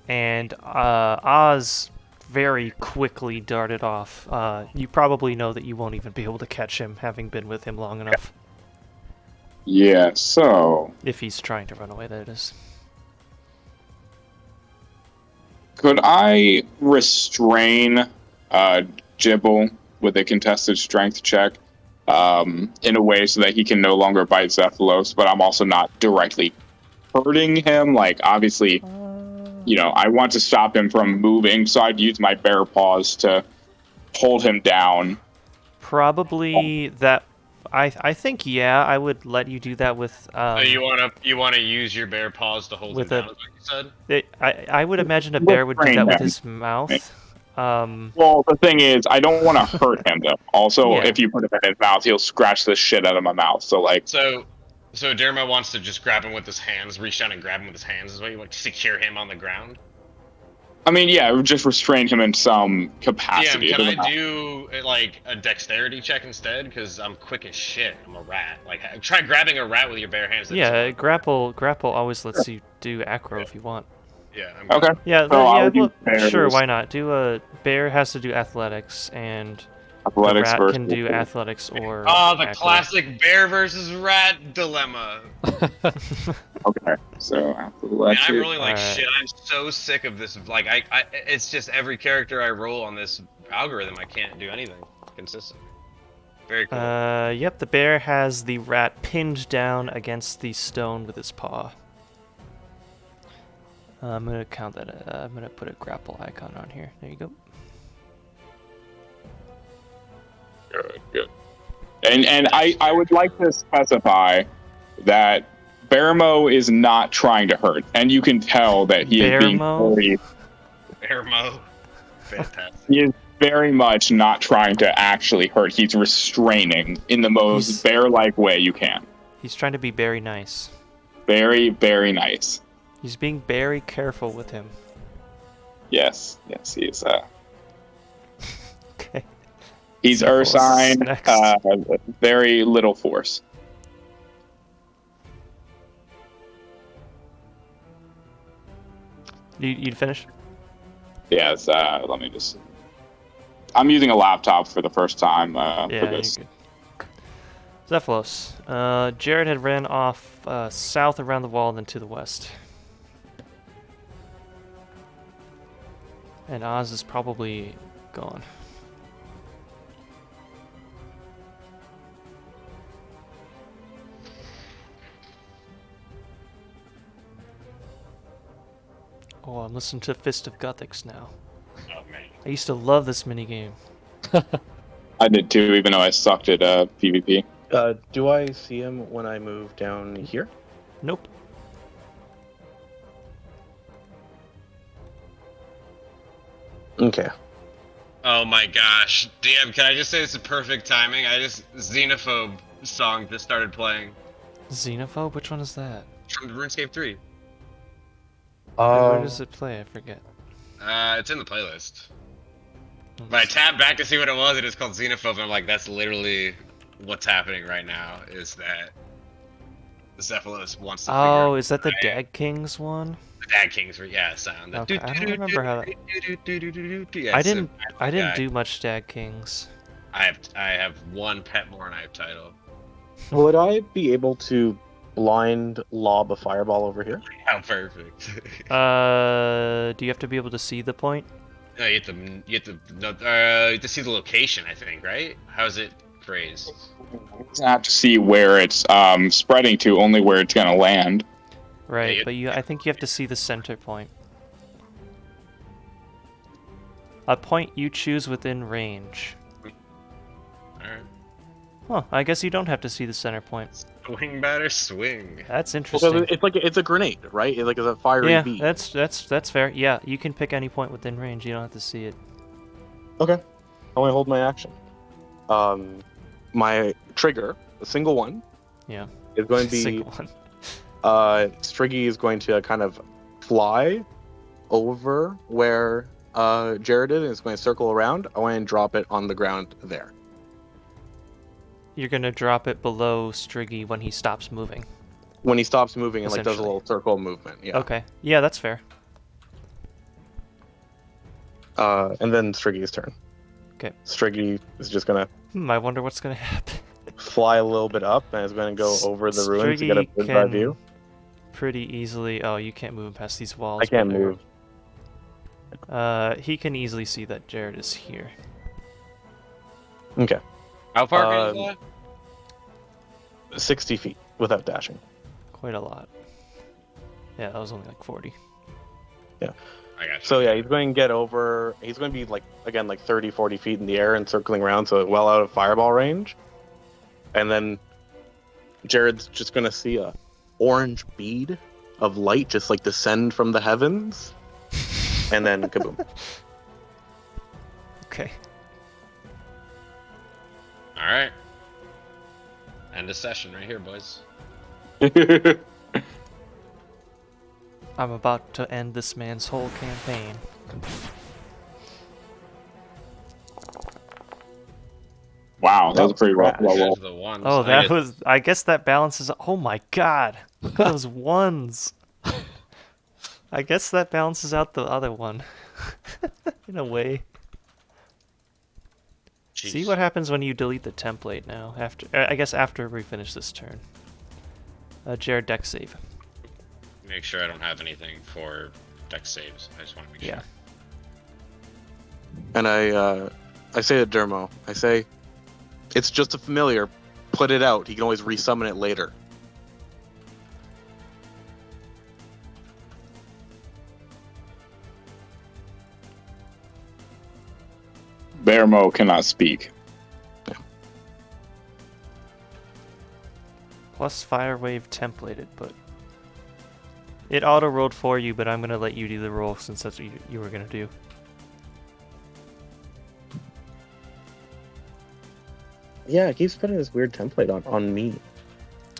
And Oz very quickly darted off. You probably know that you won't even be able to catch him, having been with him long enough. Yeah, so If he's trying to run away, that is. could I restrain Gibble with a contested strength check in a way so that he can no longer bite Zephylos, but I'm also not directly hurting him? Like, obviously, you know, I want to stop him from moving, so I'd use my bear paws to hold him down. Probably that. I think yeah, I would let you do that with. So you wanna use your bear paws to hold him down? Is what you said? I would imagine a bear would do that with his mouth. Well, the thing is, I don't want to hurt him though. Also, Yeah. if you put him in his mouth, he'll scratch the shit out of my mouth. So like, So Derma wants to just grab him with his hands, reach down and grab him with his hands. Is what you want to secure him on the ground? I mean, yeah, just restrain him in some capacity. Yeah, can I do like a dexterity check instead? Because I'm quick as shit. I'm a rat. Like, try grabbing a rat with your bare hands. Yeah, grapple always lets you do acro if you want. Yeah. Okay. Yeah, So I'll do sure, bears. why not? Do a bear has to do athletics, and Athletics the rat versus can do athletics or. Oh, the acro. classic bear versus rat dilemma. Okay, so Man, athletics. I'm rolling like Alright. shit. I'm so sick of this. Like, it's just every character I roll on this algorithm, I can't do anything consistent. Very cool. Yep, the bear has the rat pinned down against the stone with its paw. I'm gonna count that. I'm gonna put a grapple icon on here. There you go. Good. And I would like to specify that Baramo is not trying to hurt, and you can tell that he is being Baramo? very, Bear mo. Fantastic. he is very much not trying to actually hurt. He's restraining in the most bear-like way you can. He's trying to be very nice. Very, very nice. He's being very careful with him. Yes, he is. Okay. He's Cephals Ursine, next. very little force. You'd finish? Yes, let me just... I'm using a laptop for the first time for Yeah, you're this. good. Zephylos. Jared had ran off south around the wall and then to the west. And Oz is probably gone. Oh, I'm listening to Fist of Gothics now. Oh man. I used to love this minigame. I did too, even though I sucked at PvP. Do I see him when I move down here? Nope. Okay. Oh my gosh. DM, can I just say it's a perfect timing? Xenophobe song just started playing Xenophobe? Which one is that? from RuneScape 3. Where does it play? I forget. It's in the playlist. But I tabbed back to see what it was, and it's called Xenophobe, and I'm like, that's literally what's happening right now, is that Zephylos wants to Oh, is that the Dag Kings one? the Dag Kings sound. The Okay, I don't remember how that... Yeah, I so didn't do much Dag Kings. I have one pet more, and I have title. Would I be able to blind lob a fireball over here? How perfect. Do you have to be able to see the point? No, you have to see the location, I think, right? How's it phrased? Not to see where it's spreading to, only where it's gonna land. Right, Yeah, but I think you have to see the center point. A point you choose within range. Alright. Huh, I guess you don't have to see the center point. Swing batter swing. That's Well, interesting. it's a grenade, right? It's like a fiery Yeah, bead. that's fair. Yeah, you can pick any point within range. You don't have to see it. Okay. I want to hold my action. My trigger, a single one, Yeah. is going to be Single one. Striggy is going to kind of fly over where Jared is, and it's going to circle around. I want to drop it on the ground there. You're gonna drop it below Striggy when he stops moving. When he stops moving and like does a Essentially. little circle movement, yeah. Okay. Yeah, that's fair. And then Striggy's turn. Okay. Striggy is just gonna I wonder what's gonna happen. fly a little bit up and is going to go over the ruins to get a Striggy bird's eye view. pretty easily... Oh, you can't move past these walls. I can't whatever. move. He can easily see that Jared is here. Okay. How far can you fly? 60 feet without dashing. Quite a lot. Yeah, that was only like 40. I got you. So yeah, he's going to get over. He's going to be like 30, 40 feet in the air and circling around, so well out of fireball range. And then Jared's just going to see a orange bead of light just like descend from the heavens, and then kaboom. Okay. All right. End of session right here, boys. I'm about to end this man's whole campaign. Wow, that was a pretty rough level. The ones. Oh, that was. I guess that balances. Oh my god, those ones. I guess that balances out the other one, in a way. Jeez. See what happens when you delete the template now. After, I guess after we finish this turn. Jared, deck save. Make sure I don't have anything for deck saves. I just want to make sure. And I say to Dermo, I say, it's just a familiar. Put it out. He can always resummon it later. Bearmo cannot speak. Plus fire wave templated, but it auto rolled for you. But I'm gonna let you do the roll since that's what you were gonna do. Yeah, it keeps putting this weird template on me.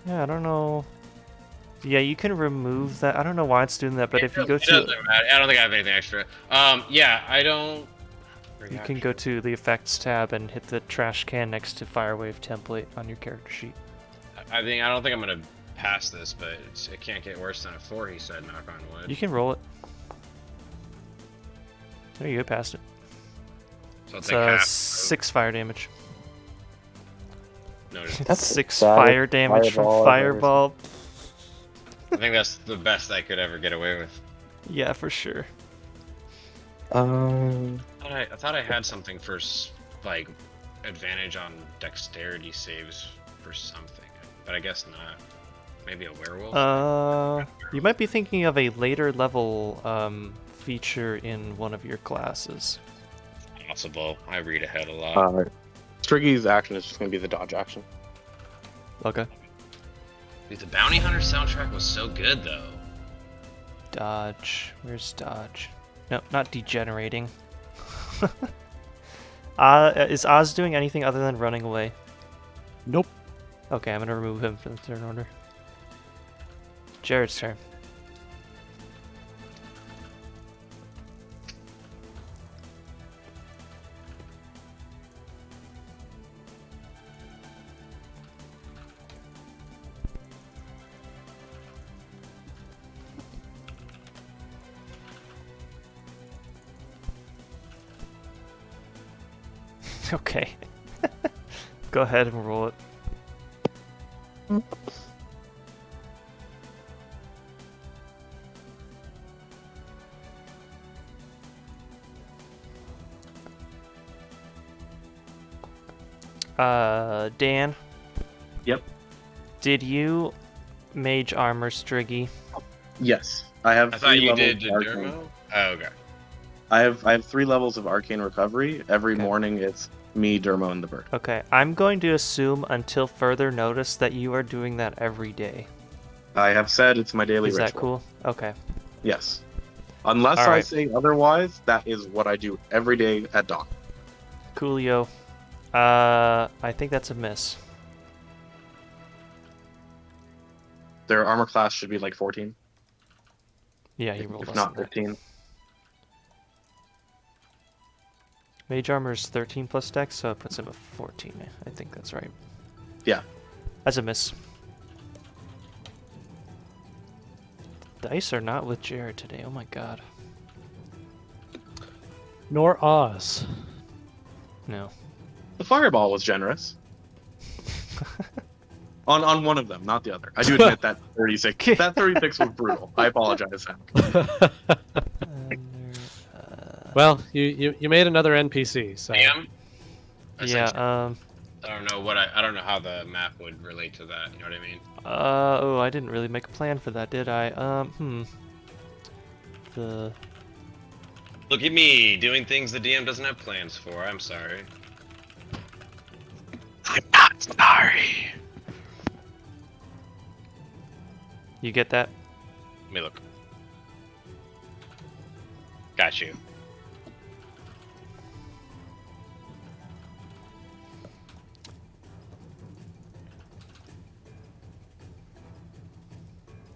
Yeah, I don't know. Yeah, you can remove that. I don't know why it's doing that, but if you go to, doesn't matter. I don't think I have anything extra. Yeah, I don't. you can go to the effects tab and hit the trash can next to Firewave template on your character sheet. I don't think I'm gonna pass this, but it can't get worse than a 4. He said, knock on wood. You can roll it. There you go, past it. So It's take half. 6 fire damage. Noted. That's 6 bad. fire damage from Fireball, Fireball. I think that's the best I could ever get away with. Yeah, for sure. I thought I had something for like advantage on dexterity saves for something, but I guess not. Maybe a werewolf. You might be thinking of a later level feature in one of your classes. Possible. I read ahead a lot. Striggy's action is just going to be the dodge action. Okay. Dude, the Bounty Hunter soundtrack was so good, though. Dodge. Where's dodge? No, not degenerating. Is Oz doing anything other than running away? Nope. Okay, I'm gonna remove him from the turn order. Jared's turn. Okay. Go ahead and roll it. Dan? Yep. Did you mage armor Striggy? Yes. I have I thought 3 you levels did of the arcane. Dermo? Oh, okay. I have 3 levels of arcane recovery. Every Okay. morning it's me, Dermo, and the bird. Okay, I'm going to assume until further notice that you are doing that every day. I have said it's my daily Is ritual. that cool? Okay. Yes. Unless All I right. say otherwise, that is what I do every day at dawn. Coolio. I think that's a miss. Their armor class should be like 14, Yeah, he rolled if less not than that. 15. Mage armor is 13 plus dex, so it puts him at 14. I think that's right. Yeah. That's a miss. Dice are not with Jared today. Oh my god. Nor Oz. No. The fireball was generous. on one of them, not the other. I do admit that 36. That 36 was brutal. I apologize, Zach. Well, you made another NPC, so Damn. Yeah, I don't know I don't know how the map would relate to that. You know what I mean? oh, I didn't really make a plan for that, did I? Look at me, doing things the DM doesn't have plans for. I'm sorry. I'm not sorry. You get that? Let me look. Got you.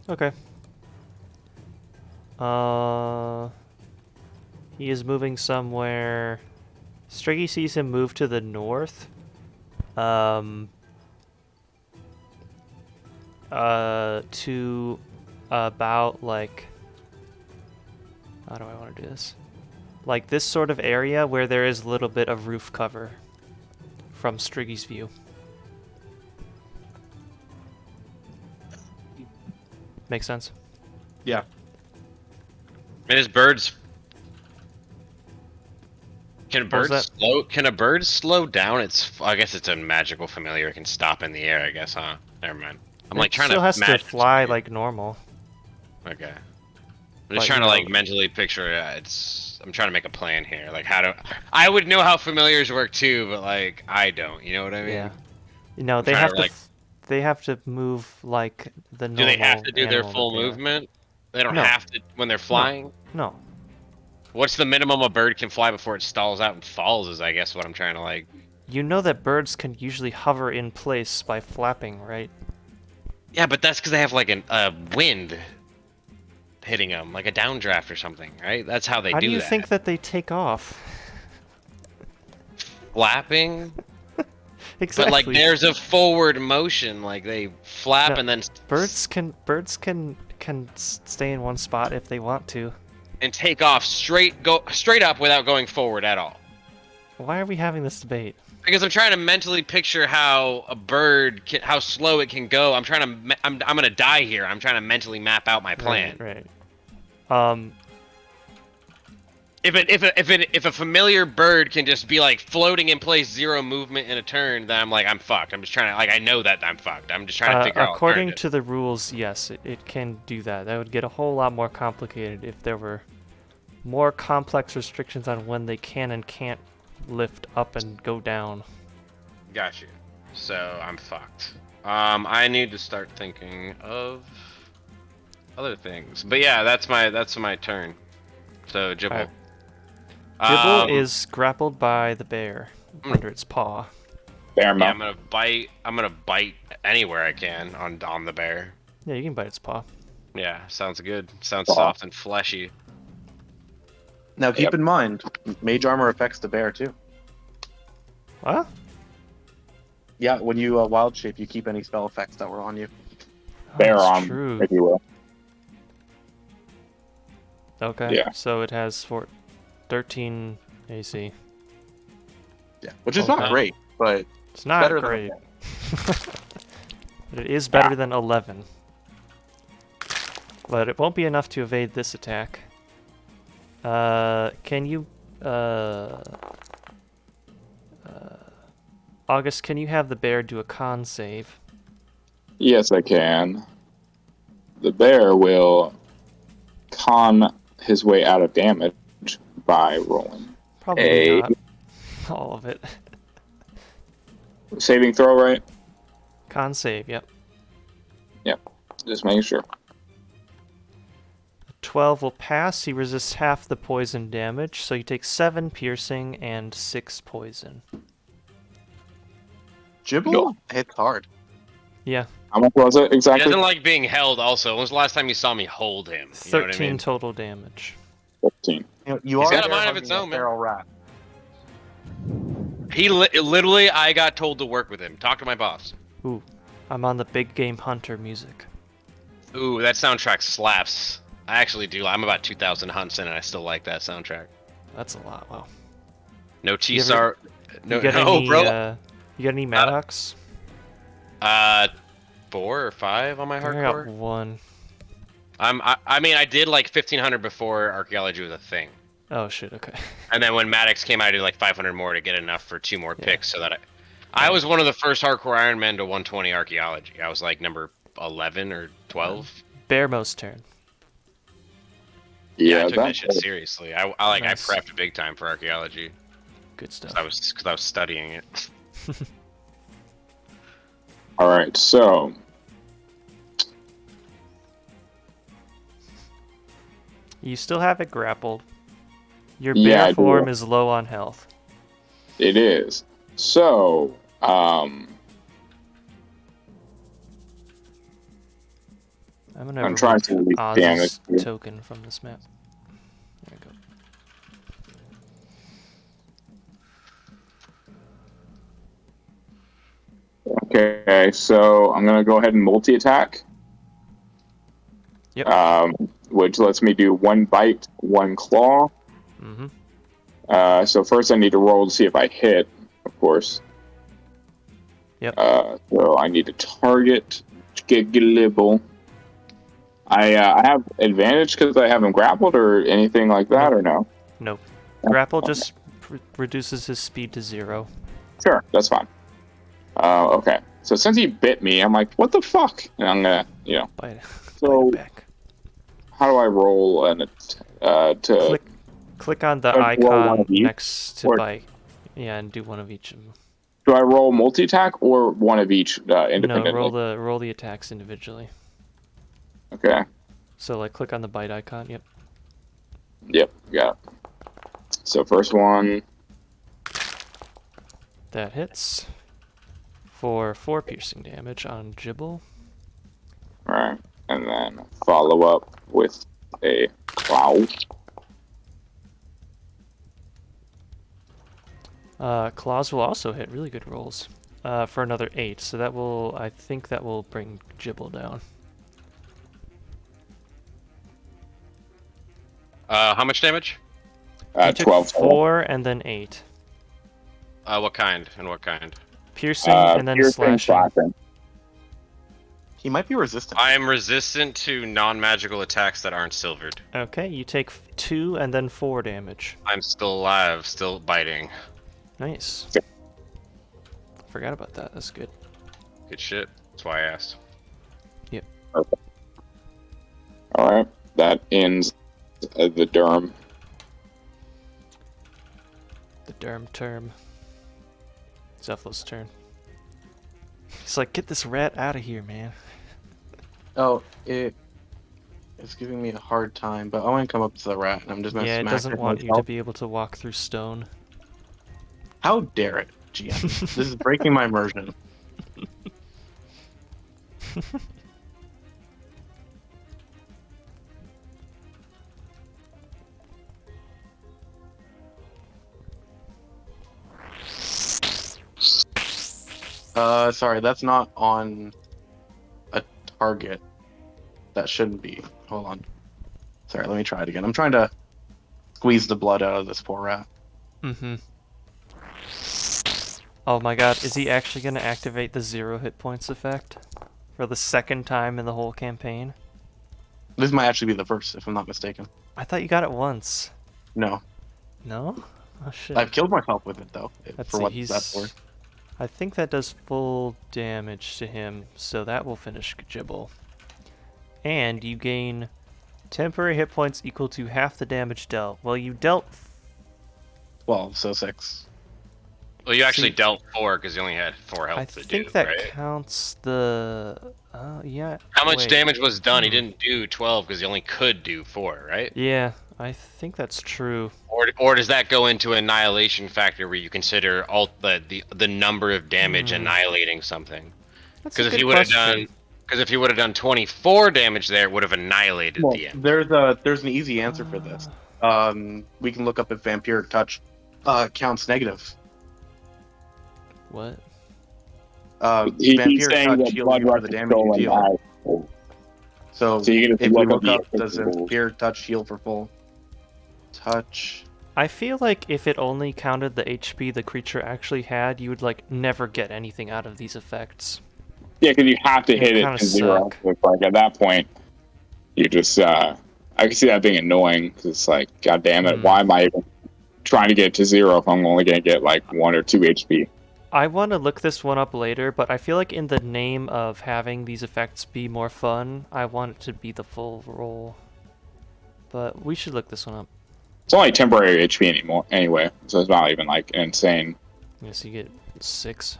Okay. He is moving somewhere. Striggy sees him move to the north. To about like, how do I want to do this? Like this sort of area where there is a little bit of roof cover from Striggy's view. Make sense? Yeah. And his birds. Can a What was bird that? slow? Can a bird slow down? I guess it's a magical familiar. It can stop in the air. I guess, huh? Never mind. I'm like trying still to has to imagine fly something. like normal. Okay. I'm But, just trying you to like know- mentally picture. I'm trying to make a plan here. Like how do I would know how familiars work too, but like I don't. You know what I mean? Yeah. You know, they trying have to, to like- they have to move like the Do normal they have to do their animal full that they are. movement? They don't No. have to when they're flying. No. What's the minimum a bird can fly before it stalls out and falls? Is I guess what I'm trying to like. You know that birds can usually hover in place by flapping, right? Yeah, but that's because they have like a wind hitting them, like a downdraft or something, right? That's how they How do do you that. think that they take off? Flapping? Exactly. But like there's a forward motion, like they flap No, and then birds can stay in one spot if they want to. and take off straight up without going forward at all. Why are we having this debate? Because I'm trying to mentally picture how a bird how slow it can go. I'm gonna die here. I'm trying to mentally map out my plan. Right. If a familiar bird can just be like floating in place, zero movement in a turn, then I'm like I'm fucked. I'm just trying to like I know that I'm fucked. I'm just trying to figure out. According to the rules, yes, it can do that. That would get a whole lot more complicated if there were more complex restrictions on when they can and can't lift up and go down. Got you. So I'm fucked. I need to start thinking of other things. But yeah, that's my turn. So Jibble. Alright. Dibble is grappled by the bear under its paw. Bear Yeah, mouth. I'm gonna bite anywhere I can on the bear. Yeah, you can bite its paw. Yeah, sounds good. Sounds Wow. soft and fleshy. Now keep in mind, mage armor affects the bear too. What? Yeah, when you wild shape, you keep any spell effects that were on you. Bear that's arm, true. if you will. Okay. Yeah. So it has 13 AC. Yeah, which is not Okay. great, but It's not better than great. But it is better than 11. But it won't be enough to evade this attack. Can you, August, can you have the bear do a con save? Yes, I can. The bear will con his way out of damage by rolling Probably not. All of it. saving throw, right? Con save, yep. Just making sure. 12 will pass. He resists half the poison damage, so you take 7 piercing and 6 poison. Jibble No. hits hard. Yeah, How much was it He exactly? doesn't like being held. Also, when was the last time you saw me hold him? You know 13 what I mean? total damage. 15. You He's are got a there mind of hunting its a own, man. feral rat. He literally, I got told to work with him. Talk to my boss. Ooh, I'm on the big game hunter music. Ooh, that soundtrack slaps. I actually do. I'm about 2,000 hunts in, and I still like that soundtrack. That's a lot. Wow. No You T-Sar. No, You got no, any? bro. You got any Maddox? 4 or 5 on my I got hardcore. 1. I mean, I did like 1,500 before archaeology was a thing, Oh shit. Okay. and then when Maddox came, I did like 500 more to get enough for 2 more picks, so that I was one of the first hardcore Iron Men to 120 archaeology. I was like number 11 or 12. Bearmo's turn. Yeah, I took that shit seriously. I Nice. prepped big time for archaeology. Good stuff. Because I was studying it. All right, so You still have it grappled. Your bear form is low on health. It is. So, I'm trying to remove damage Oz's token from this map. There we go. Okay, so I'm gonna go ahead and multi-attack. Yep. Which lets me do 1 bite, 1 claw. Mm-hmm. So first I need to roll to see if I hit, of course. Yep. So I need to target to get glibble. I have advantage because I haven't grappled or anything like that, or no? Nope. Grapple just reduces his speed to 0. Sure, that's fine. Okay. So since he bit me, I'm like, what the fuck? And I'm gonna, Bite. So Bite back. How do I roll to click on the roll icon one of each, next to bite. Yeah, and do one of each of them. Do I roll multi-attack or one of each independently? No, roll the attacks individually. Okay. So like click on the bite icon. Yep. Yep, got it. So first one. That hits for 4 piercing damage on Gibble. Alright. And then follow up with a claw. Claws will also hit. Really good rolls. For another 8. So I think that will bring Gibble down. How much damage? 12. 4 and then 8. What kind and what kind? Piercing and then slashing. He might be resistant. I am resistant to non-magical attacks that aren't silvered. Okay, you take 2 and then 4 damage. I'm still alive, still biting. Nice. Forgot about that. That's good. Good shit. That's why I asked. Yep. Okay. Alright, that ends the derm. The derm term. Zephlos's turn. He's like, get this rat out of here, man. Oh, it's giving me a hard time, but I want to come up to the rat, and I'm just going to smack it. Yeah, it doesn't want you to be able to walk through stone. How dare it, GM? This is breaking my immersion. Sorry, that's not on a target. That shouldn't be. Hold on. Sorry, let me try it again. I'm trying to squeeze the blood out of this poor rat. Mm-hmm. Oh my god, is he actually going to activate the 0 hit points effect? For the second time in the whole campaign? This might actually be the first, if I'm not mistaken. I thought you got it once. No. No? Oh shit. I've killed myself with it, though. Let's for see, what that's for. I think that does full damage to him, so that will finish Gibble. And you gain temporary hit points equal to half the damage dealt. Well, you dealt 12, so 6. Well, you actually dealt 4 because you only had 4 health I to do, think that right? counts the... yeah. How much damage was done? He didn't do 12 because he only could do 4, right? Yeah, I think that's true. Or does that go into annihilation factor where you consider all the number of damage annihilating something? Because if he would have done 24 damage there, it would have annihilated the end. There's an easy answer for this. We can look up if Vampiric Touch counts negative. What? Vampiric Touch heals you for the damage you deal. So if we look up, does Vampiric Touch heal for full touch? I feel like if it only counted the HP the creature actually had, you would like never get anything out of these effects. Yeah, because you have to hit it to 0. Like at that point, you just I can see that being annoying because it's like, god damn it, why am I even trying to get to 0 if I'm only gonna get like 1 or 2 HP? I want to look this one up later, but I feel like in the name of having these effects be more fun, I want it to be the full roll. but we should look this one up. It's only temporary HP anymore, anyway, so it's not even like insane. Yes, you get 6.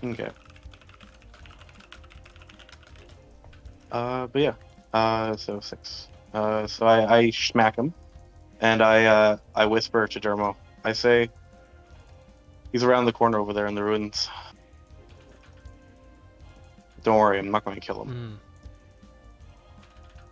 Okay. But yeah. So 6. So I smack him, and I whisper to Dermo. I say, he's around the corner over there in the ruins. Don't worry, I'm not going to kill him.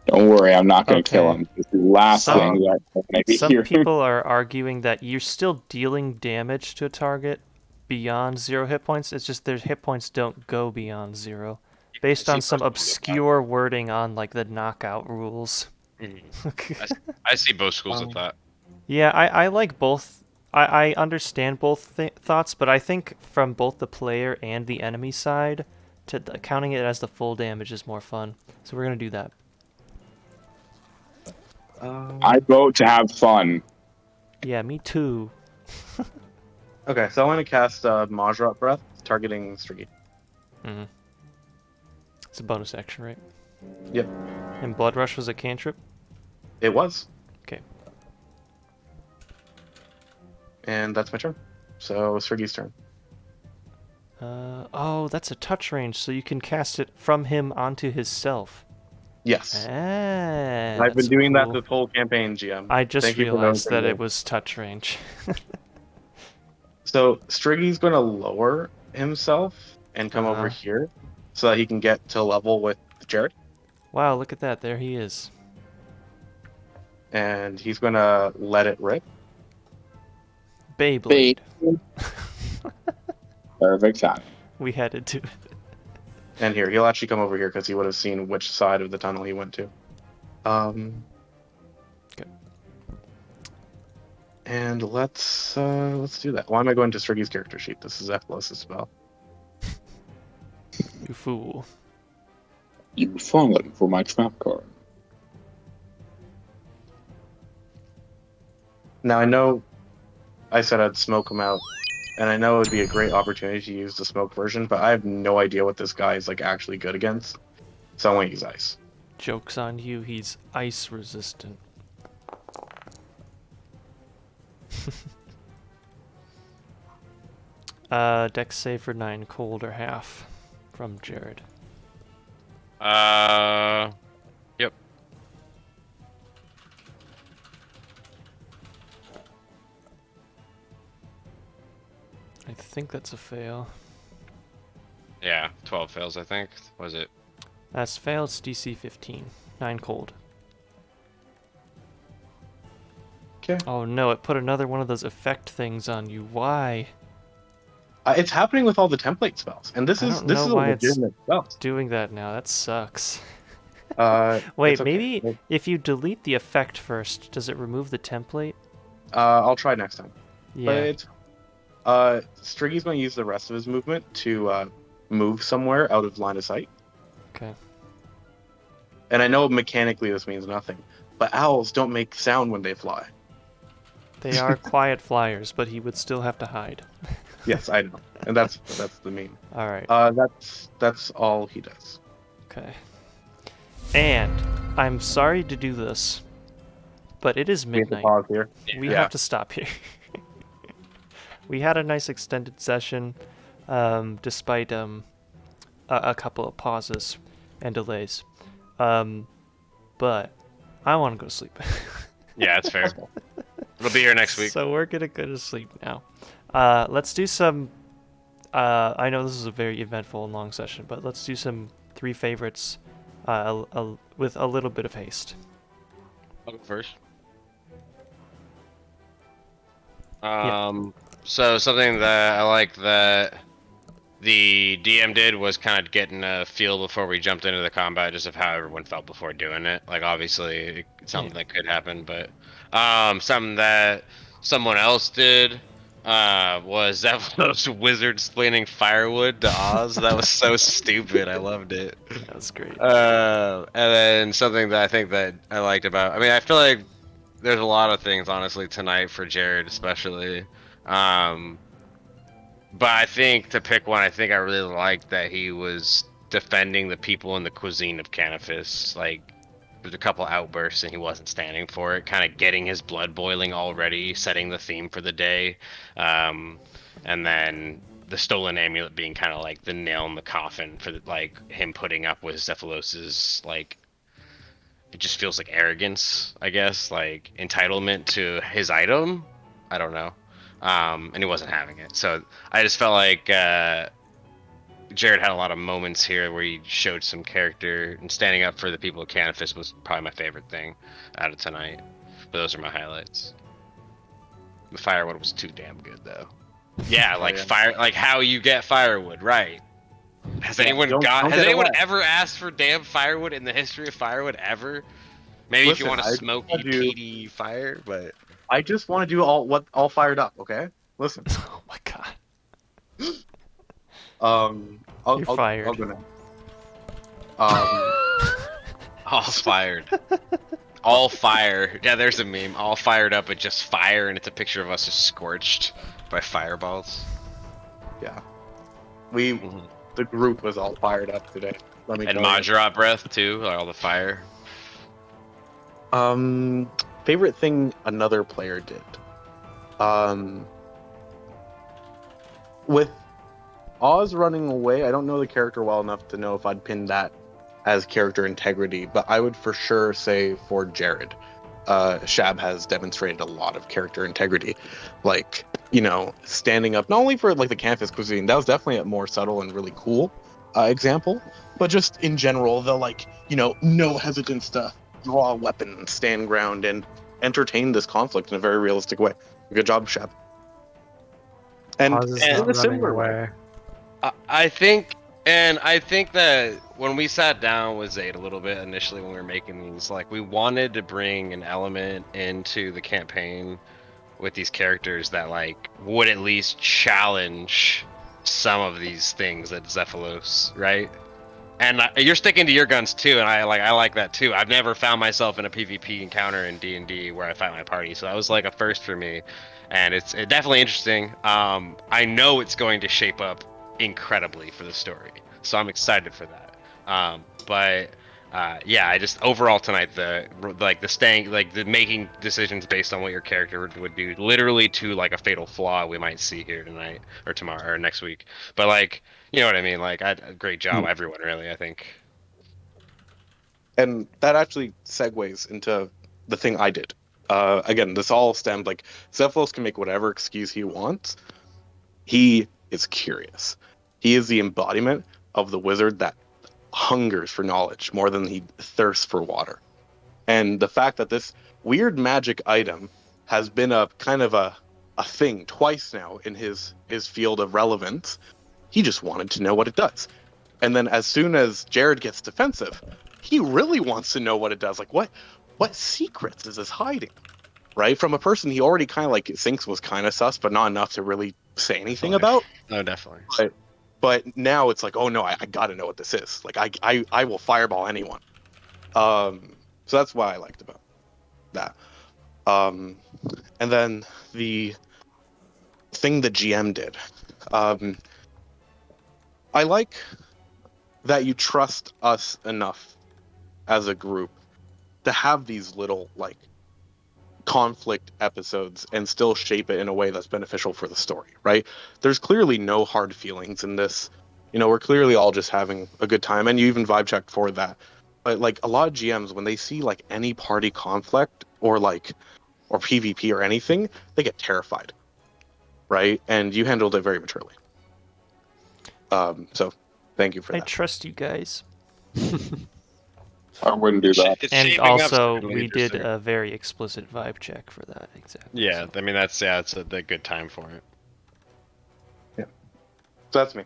Don't worry, I'm not going to kill Okay. him. It's the last thing that maybe Some here. people are arguing that you're still dealing damage to a target beyond 0 hit points. It's just their hit points don't go beyond 0, based on some obscure wording on like the knockout rules. I see both schools of thought. Yeah, I like both. I understand both thoughts, but I think from both the player and the enemy side, counting it as the full damage is more fun. So we're gonna do that. I vote to have fun. Yeah, me too. Okay, so I want to cast Majra Breath, targeting Striggy. Mm-hmm. It's a bonus action, right? Yep. And Blood Rush was a cantrip? It was. Okay. And that's my turn. So Striggy's turn. Oh, that's a touch range, so you can cast it from him onto his self. Yes. I've been doing that this whole campaign, GM. I just realized that it was touch range. So Striggy's going to lower himself and come over here so that he can get to level with Jared. Wow, look at that. There he is. And he's going to let it rip. Beyblade. Perfect time. We headed to it. And here, he'll actually come over here because he would have seen which side of the tunnel he went to. Okay. And let's do that. Why am I going to Striggy's character sheet? This is Ephilos' spell. You fool. You've fallen for my trap card. Now I know I said I'd smoke him out, and I know it would be a great opportunity to use the smoke version, but I have no idea what this guy is like actually good against. So I want to use ice. Joke's on you, he's ice resistant. Dex save for 9, cold or half from Jared. Yep. I think that's a fail. Yeah, 12 fails, I think. Was it? That's failed. It's DC 15. 9 cold. Okay. Oh no, it put another one of those effect things on you. Why? It's happening with all the template spells, and this is a legitimate spell. It's doing that now. That sucks. okay. Wait, maybe if you delete the effect first, does it remove the template? I'll try next time. Yeah. But Striggy's going to use the rest of his movement to move somewhere out of line of sight. Okay. And I know mechanically this means nothing, but owls don't make sound when they fly. They are quiet flyers, but he would still have to hide. Yes, I know, and that's the meme. All right. That's all he does. Okay. And I'm sorry to do this, but it is midnight. We have to pause here. We have to stop here. We had a nice extended session, despite a couple of pauses and delays. But I want to go to sleep. Yeah, it's fair. We'll be here next week. So we're gonna go to sleep now. Let's do some. I know this is a very eventful and long session, but let's do some 3 favorites with a little bit of haste. I'll go first. Yeah. So something that I like that the DM did was kind of getting a feel before we jumped into the combat, just of how everyone felt before doing it. Like obviously it's something that could happen, but something that someone else did was those wizard explaining firewood to Oz. That was so stupid. I loved it. That was great. And then something that I think that I liked about, I mean, I feel like there's a lot of things honestly tonight for Jared especially. But I think to pick one, I think I really liked that he was defending the people in the cuisine of Canifis. Like, there's a couple outbursts and he wasn't standing for it, kind of getting his blood boiling already, setting the theme for the day. And then the stolen amulet being kind of like the nail in the coffin for like him putting up with Zephylos' like, it just feels like arrogance, I guess, like entitlement to his item. I don't know. And he wasn't having it. So I just felt like Jared had a lot of moments here where he showed some character, and standing up for the people of Canifis was probably my favorite thing out of tonight. But those are my highlights. The firewood was too damn good, though. Yeah, like fire, like how you get firewood, right? Has anyone ever asked for damn firewood in the history of firewood ever? Maybe if you want a smoky, peaty fire, but I just want to do all fired up. Okay, listen. Oh my god. You're fired. I'll go now. all fired. All fire. Yeah, there's a meme. All fired up with just fire, and it's a picture of us just scorched by fireballs. Yeah. The group was all fired up today. Let me. And Majra breath too, like all the fire. Favorite thing another player did. With Oz running away, I don't know the character well enough to know if I'd pin that as character integrity, but I would for sure say for Jared, Shab has demonstrated a lot of character integrity, like, you know, standing up not only for like the Canifis cuisine, that was definitely a more subtle and really cool example, but just in general, the like, you know, no hesitance to draw a weapon and stand ground and entertain this conflict in a very realistic way. Good job, Shab. And in a similar way. I think that when we sat down with Zayd a little bit initially when we were making these, like, we wanted to bring an element into the campaign with these characters that, like, would at least challenge some of these things that Zephylos, right? And you're sticking to your guns too, and I like that too. I've never found myself in a PvP encounter in D&D where I fight my party, so that was like a first for me, and it's definitely interesting. I know it's going to shape up incredibly for the story, so I'm excited for that. Yeah, I just overall tonight the making decisions based on what your character would do, literally to like a fatal flaw we might see here tonight or tomorrow or next week. But like, you know what I mean? Like, great job, everyone. Really, I think. And that actually segues into the thing I did. Again, this all stemmed like Zephylos can make whatever excuse he wants. He is curious. He is the embodiment of the wizard that hungers for knowledge more than he thirsts for water. And the fact that this weird magic item has been a kind of a thing twice now in his field of relevance, he just wanted to know what it does. And then as soon as Jared gets defensive, he really wants to know what it does. Like, what secrets is this hiding? Right? From a person he already kind of like thinks was kind of sus, but not enough to really say anything about. No, definitely. But now it's like, oh no, I gotta know what this is. Like I will fireball anyone. So that's why I liked about that. And then the thing the GM did. I like that you trust us enough as a group to have these little like conflict episodes and still shape it in a way that's beneficial for the story, right? There's clearly no hard feelings in this. You know, we're clearly all just having a good time, and you even vibe checked for that. But like a lot of GMs, when they see like any party conflict or PvP or anything, they get terrified, right? And you handled it very maturely. So thank you for that. I trust you guys. I wouldn't do that. And also, we did a very explicit vibe check for that. Exactly. Yeah, I mean it's a good time for it. Yeah, so that's me.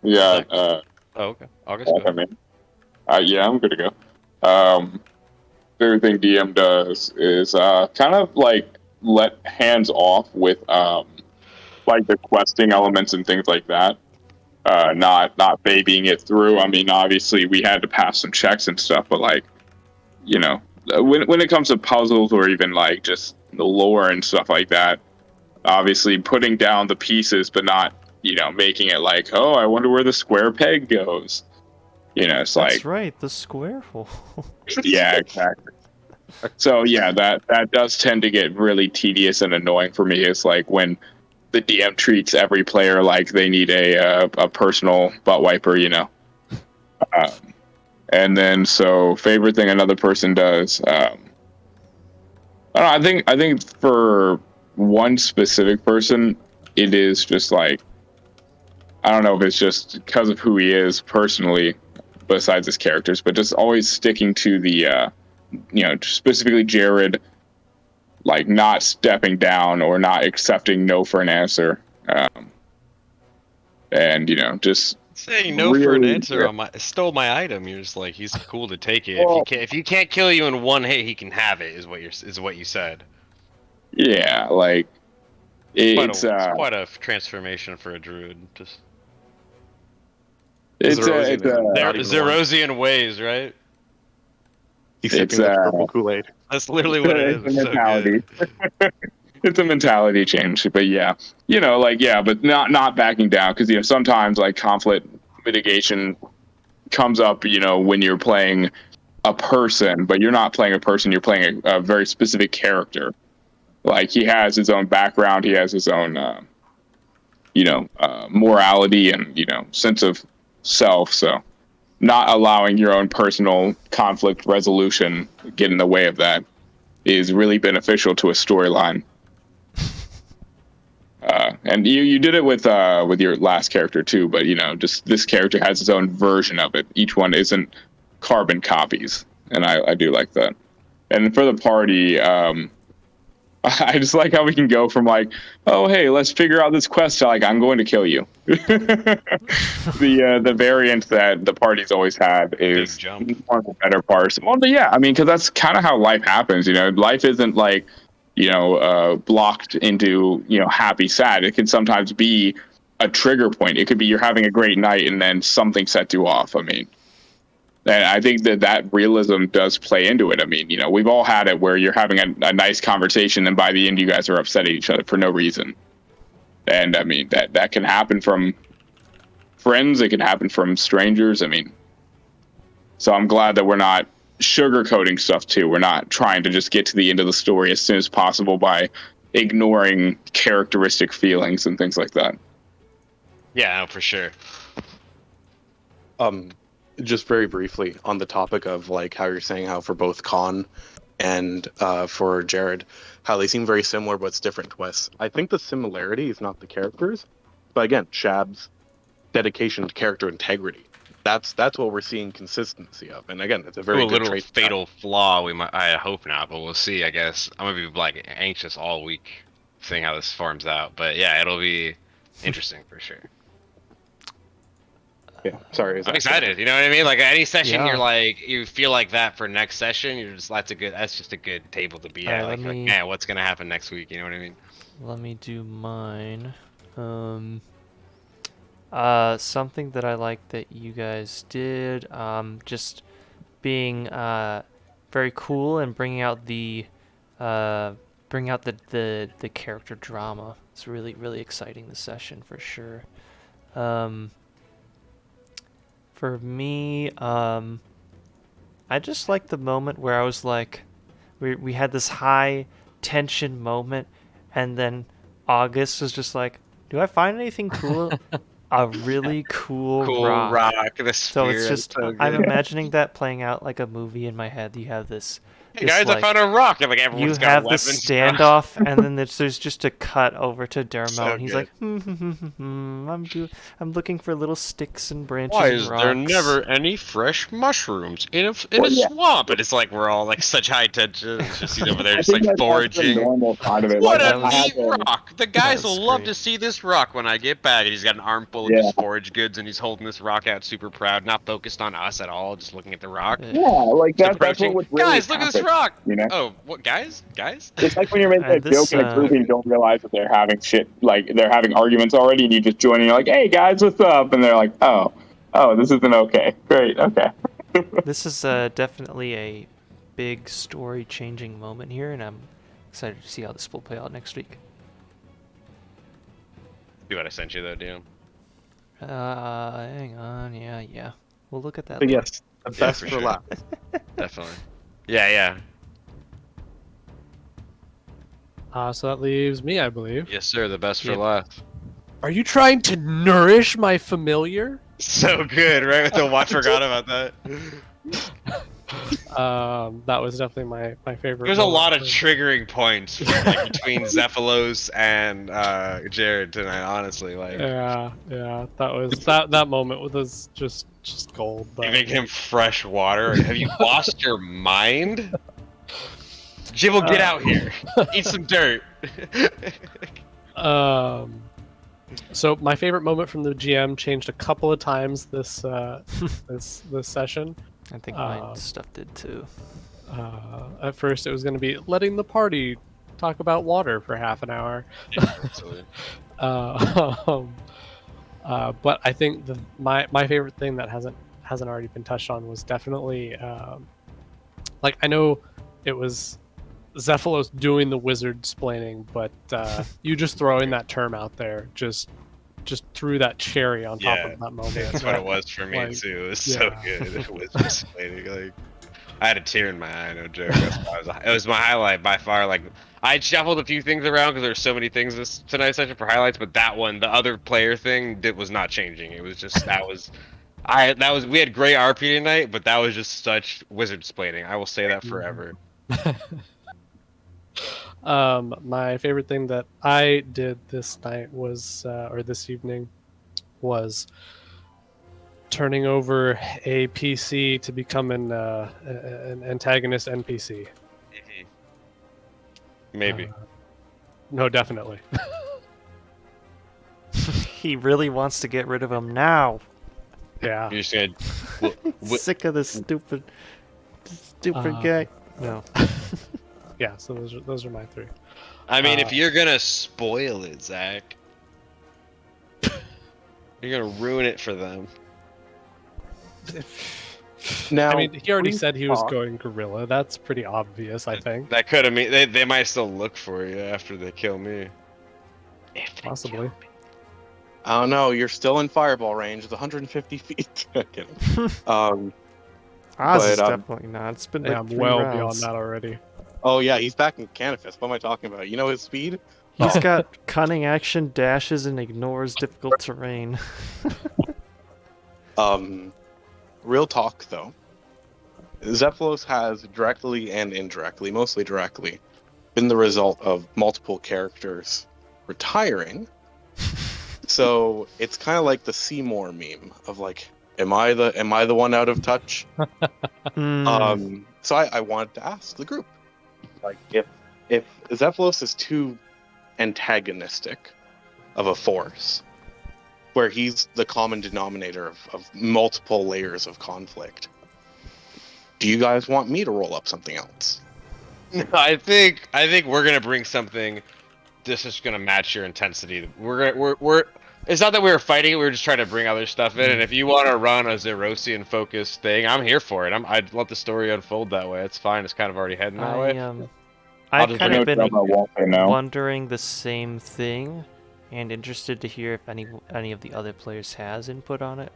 Yeah. Oh, okay. August. I mean, yeah, I'm good to go. Favorite thing DM does is kind of like let hands off with like the questing elements and things like that. Not babying it through. I mean, obviously we had to pass some checks and stuff, but like, you know, when it comes to puzzles or even like just the lore and stuff like that, obviously putting down the pieces, but not, making it like, oh, I wonder where the square peg goes. It's That's right, the square hole. Yeah, exactly. So yeah, that does tend to get really tedious and annoying for me. It's like when the DM treats every player like they need a personal butt wiper, and then so favorite thing another person does. I think for one specific person, it is just like, I don't know if it's just because of who he is personally, besides his characters, but just always sticking to the, specifically Jared, like not stepping down or not accepting no for an answer. And, just saying no for an answer on stole my item. You're just like, he's cool to take it. Well, if he can't kill you in one hit, he can have it. Is what you said. Yeah, like it's quite a transformation for a druid. Just it's Zerosian ways, right? He's sipping the purple Kool-Aid. That's literally what it is. It's a mentality. It's a mentality change, but yeah, but not backing down, because sometimes like conflict mitigation comes up, when you're playing a person, but you're not playing a person, you're playing a very specific character. Like he has his own background, he has his own, morality and sense of self. So not allowing your own personal conflict resolution get in the way of that is really beneficial to a storyline. And you did it with your last character too, but just this character has its own version of it. Each one isn't carbon copies, and I do like that. And for the party, I just like how we can go from like, oh hey, let's figure out this quest to like, I'm going to kill you. The variant that the party's always had is one of the better parts. Well, yeah, I mean, because that's kind of how life happens. Life isn't like blocked into happy sad. It can sometimes be a trigger point. It could be you're having a great night and then something sets you off. I mean, and I think that realism does play into it. I mean, we've all had it where you're having a nice conversation and by the end you guys are upset at each other for no reason. And I mean, that can happen from friends. It can happen from strangers. I mean, so I'm glad that we're not sugarcoating stuff too. We're not trying to just get to the end of the story as soon as possible by ignoring characteristic feelings and things like that. Yeah, for sure. Just very briefly on the topic of like how you're saying how for both Khan and for Jared, how they seem very similar, but it's different twists. I think the similarity is not the characters, but again, Shab's dedication to character integrity. That's what we're seeing consistency of, and again, it's a very good trait. Fatal flaw. I hope not, but we'll see. I guess I'm gonna be like anxious all week, seeing how this forms out. But yeah, it'll be interesting for sure. Yeah, sorry. I'm excited. You know what I mean? Like any session, you feel like that for next session. That's just a good table to be at. Like, man, what's gonna happen next week? You know what I mean? Let me do mine. Something that I like that you guys did, just being very cool and bringing out the character drama. It's really, really exciting this session for sure. For me, I just like the moment where I was like, we had this high tension moment, and then August was just like, do I find anything cool? A really cool rock. So it's just, I'm imagining that playing out like a movie in my head. You have this. Hey guys, I found a rock. And like everyone's got weapons. You have this standoff, and then there's just a cut over to Dermo, and he's like, I'm looking for little sticks and branches. Why and is rocks. there never any fresh mushrooms in a swamp? And it's like we're all like such high tension. It's just over there, just like foraging. What a neat rock! The guys will love to see this rock when I get back. And he's got an armful of just forage goods, and he's holding this rock out, super proud, not focused on us at all, just looking at the rock. Yeah, like that's what would really guys, look at this rock. Oh, what guys? It's like when you're making a joke in a group and you don't realize that they're having they're having arguments already, and you just join and you're like, hey guys, what's up? And they're like, oh, this isn't okay. Great, okay. This is definitely a big story-changing moment here, and I'm excited to see how this will play out next week. See what I sent you though, Dion? Hang on, yeah. We'll look at that But later. yes, the best for sure. last. Definitely. Yeah. So that leaves me, I believe. Yes, sir. The best for Yep. last. Are you trying to nourish my familiar? So good, right? I forgot about that. That was definitely my favorite. There's a lot of moment. triggering points like, between Zephylos and Jared tonight. Honestly, like Yeah. That was that moment was just gold. But giving him fresh water. Have you lost your mind? Jibble, get out here. Eat some dirt. So my favorite moment from the GM changed a couple of times this this session. I think my stuff did too. At first, it was going to be letting the party talk about water for half an hour. Absolutely. But I think my favorite thing that hasn't already been touched on was definitely like I know it was Zephylos doing the wizard splaining, but you just throwing that term out there just threw that cherry on top of that moment. That's what it was for me Like, too. It was so good. It was just like I had a tear in my eye. No joke. It was my highlight by far. Like I shuffled a few things around because there's so many things this tonight's session for highlights, but that one, the other player thing, was not changing. It was just we had great RP tonight, but that was just such wizard splaining. I will say that forever. My favorite thing that I did this night was, or this evening, was turning over a PC to become an antagonist NPC. Maybe. No, definitely. He really wants to get rid of him now. Yeah. You're just gonna. Sick of this stupid guy. No. Yeah. So those are my three. I mean, if you're gonna spoil it, Zach, you're gonna ruin it for them. Now, I mean, he already please said he was talk. going gorilla. That's pretty obvious, I think. That could have mean they might still look for you after they kill me. Possibly. I don't know. You're still in fireball range. It's 150 feet. Kidding. Oz But, is definitely not. It's been like Yeah, I'm 3 well rounds. beyond that already. Oh yeah, he's back in Canifis. What am I talking about? You know his speed? He's got cunning action, dashes, and ignores difficult terrain. Real talk though. Zephylos has directly and indirectly, mostly directly, been the result of multiple characters retiring. So it's kind of like the Seymour meme of like, am I the one out of touch? So I wanted to ask the group, like, if Zephylos is too antagonistic of a force, where he's the common denominator of multiple layers of conflict, do you guys want me to roll up something else? I think we're gonna bring something. This is gonna match your intensity. We're. It's not that we were fighting it. We were just trying to bring other stuff in. And if you want to run a Zerosian focused thing, I'm here for it. I'd let the story unfold that way. It's fine. It's kind of already heading that way. I've just kind of bring been now. wondering the same thing, and interested to hear if any of the other players has input on it.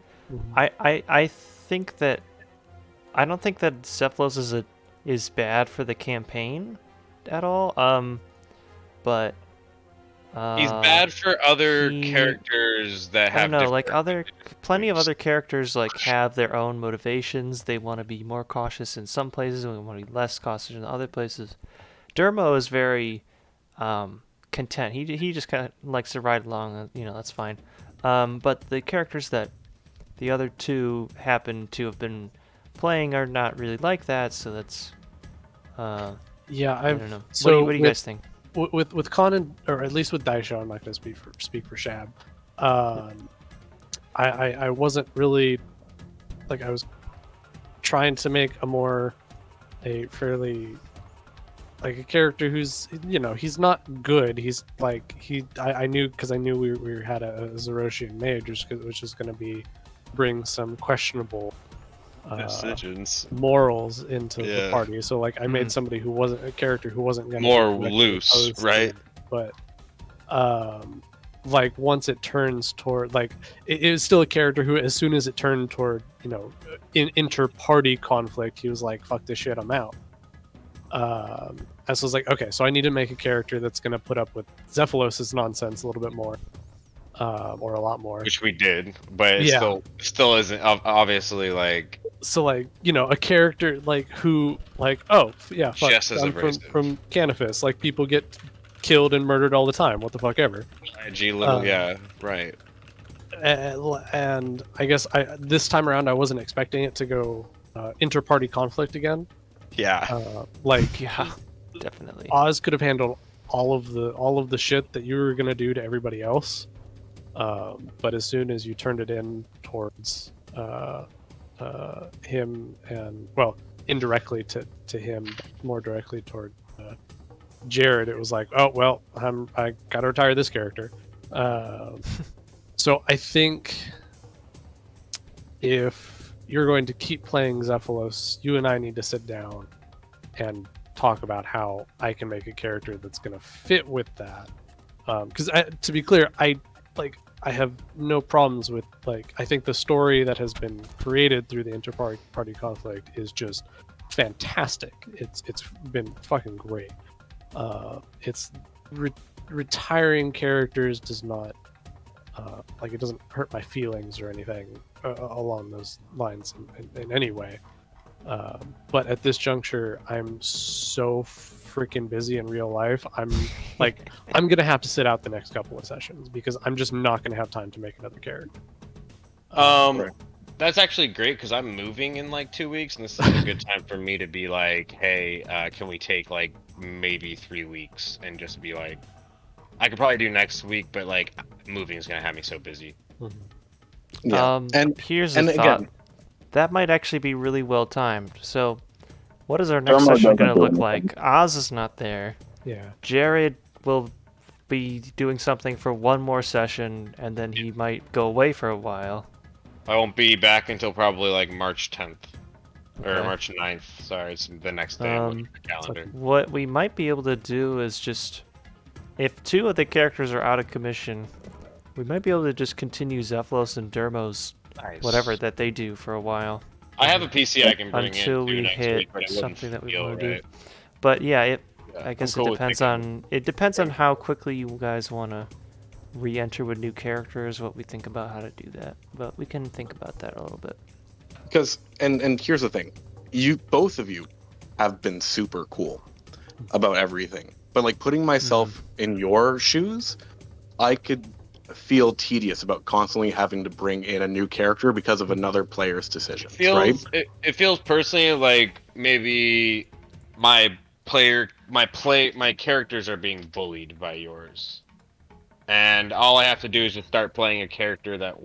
I think that I don't think that Zephylos is bad for the campaign at all. But he's bad for other characters that have. I don't know, like plenty of other characters like have their own motivations. They want to be more cautious in some places, and we want to be less cautious in other places. Dermo is very content. He just kind of likes to ride along. That's fine. But the characters that the other two happen to have been playing are not really like that. So that's Yeah, I don't know. So what do you guys think? With Conan, or at least with Daisho, I'm not going to speak for Shab. I wasn't really like, I was trying to make a fairly like a character who's, he's not good. He's like I knew, because I knew we had a Zerosian mage, which is going to bring some questionable decisions, morals into the Yeah. party. So like I made somebody who wasn't a character who wasn't gonna more be directly loose, opposed to right? it, but like once it turns toward like it was still a character who as soon as it turned toward in inter-party conflict, he was like, fuck this shit, I'm out. And so I was like, okay, so I need to make a character that's going to put up with Zephylos' nonsense a little bit more, or a lot more. Which we did, but it still isn't obviously like. So like a character like who like fuck, Just as I'm abrasive. from Canifis, like people get killed and murdered all the time. What the fuck ever. IG little, yeah, right. And I guess this time around I wasn't expecting it to go inter-party conflict again. Yeah. Yeah, definitely. Oz could have handled all of the shit that you were gonna do to everybody else, but as soon as you turned it in towards him and indirectly to him, but more directly toward Jared, it was like, oh well, I gotta retire this character. So I think if you're going to keep playing Zephylos, you and I need to sit down and talk about how I can make a character that's going to fit with that. Because to be clear, I have no problems with I think the story that has been created through the inter-party conflict is just fantastic. It's been fucking great. It's retiring characters does not it doesn't hurt my feelings or anything along those lines in any way. But at this juncture, I'm so freaking busy in real life. I'm I'm gonna have to sit out the next couple of sessions because I'm just not gonna have time to make another character. That's actually great because I'm moving in like 2 weeks, and this is a good time for me to be like, hey, can we take like maybe 3 weeks and just be like, I could probably do next week, but like moving is gonna have me so busy. Yeah. Here's a thought. Again, that might actually be really well timed. So, what is our next session going to look like? Oz is not there. Yeah. Jared will be doing something for one more session, and then he might go away for a while. I won't be back until probably like March 10th. Or Okay. March 9th. Sorry, it's the next day. I'm looking at the calendar. What we might be able to do is just, if 2 of the characters are out of commission, we might be able to just continue Zephylos and Dermos, Nice. whatever that they do for a while. I have a PC I can bring Until in we next hit week, but it wouldn't something that we feel want to right. do. But yeah, Yeah, I guess I'm cool it with depends on how quickly you guys want to re-enter with new characters, what we think about how to do that. But we can think about that a little bit. Because and here's the thing, both of you have been super cool about everything, but like putting myself in your shoes, I could feel tedious about constantly having to bring in a new character because of another player's decisions, right? It feels personally like maybe my characters are being bullied by yours, and all I have to do is just start playing a character that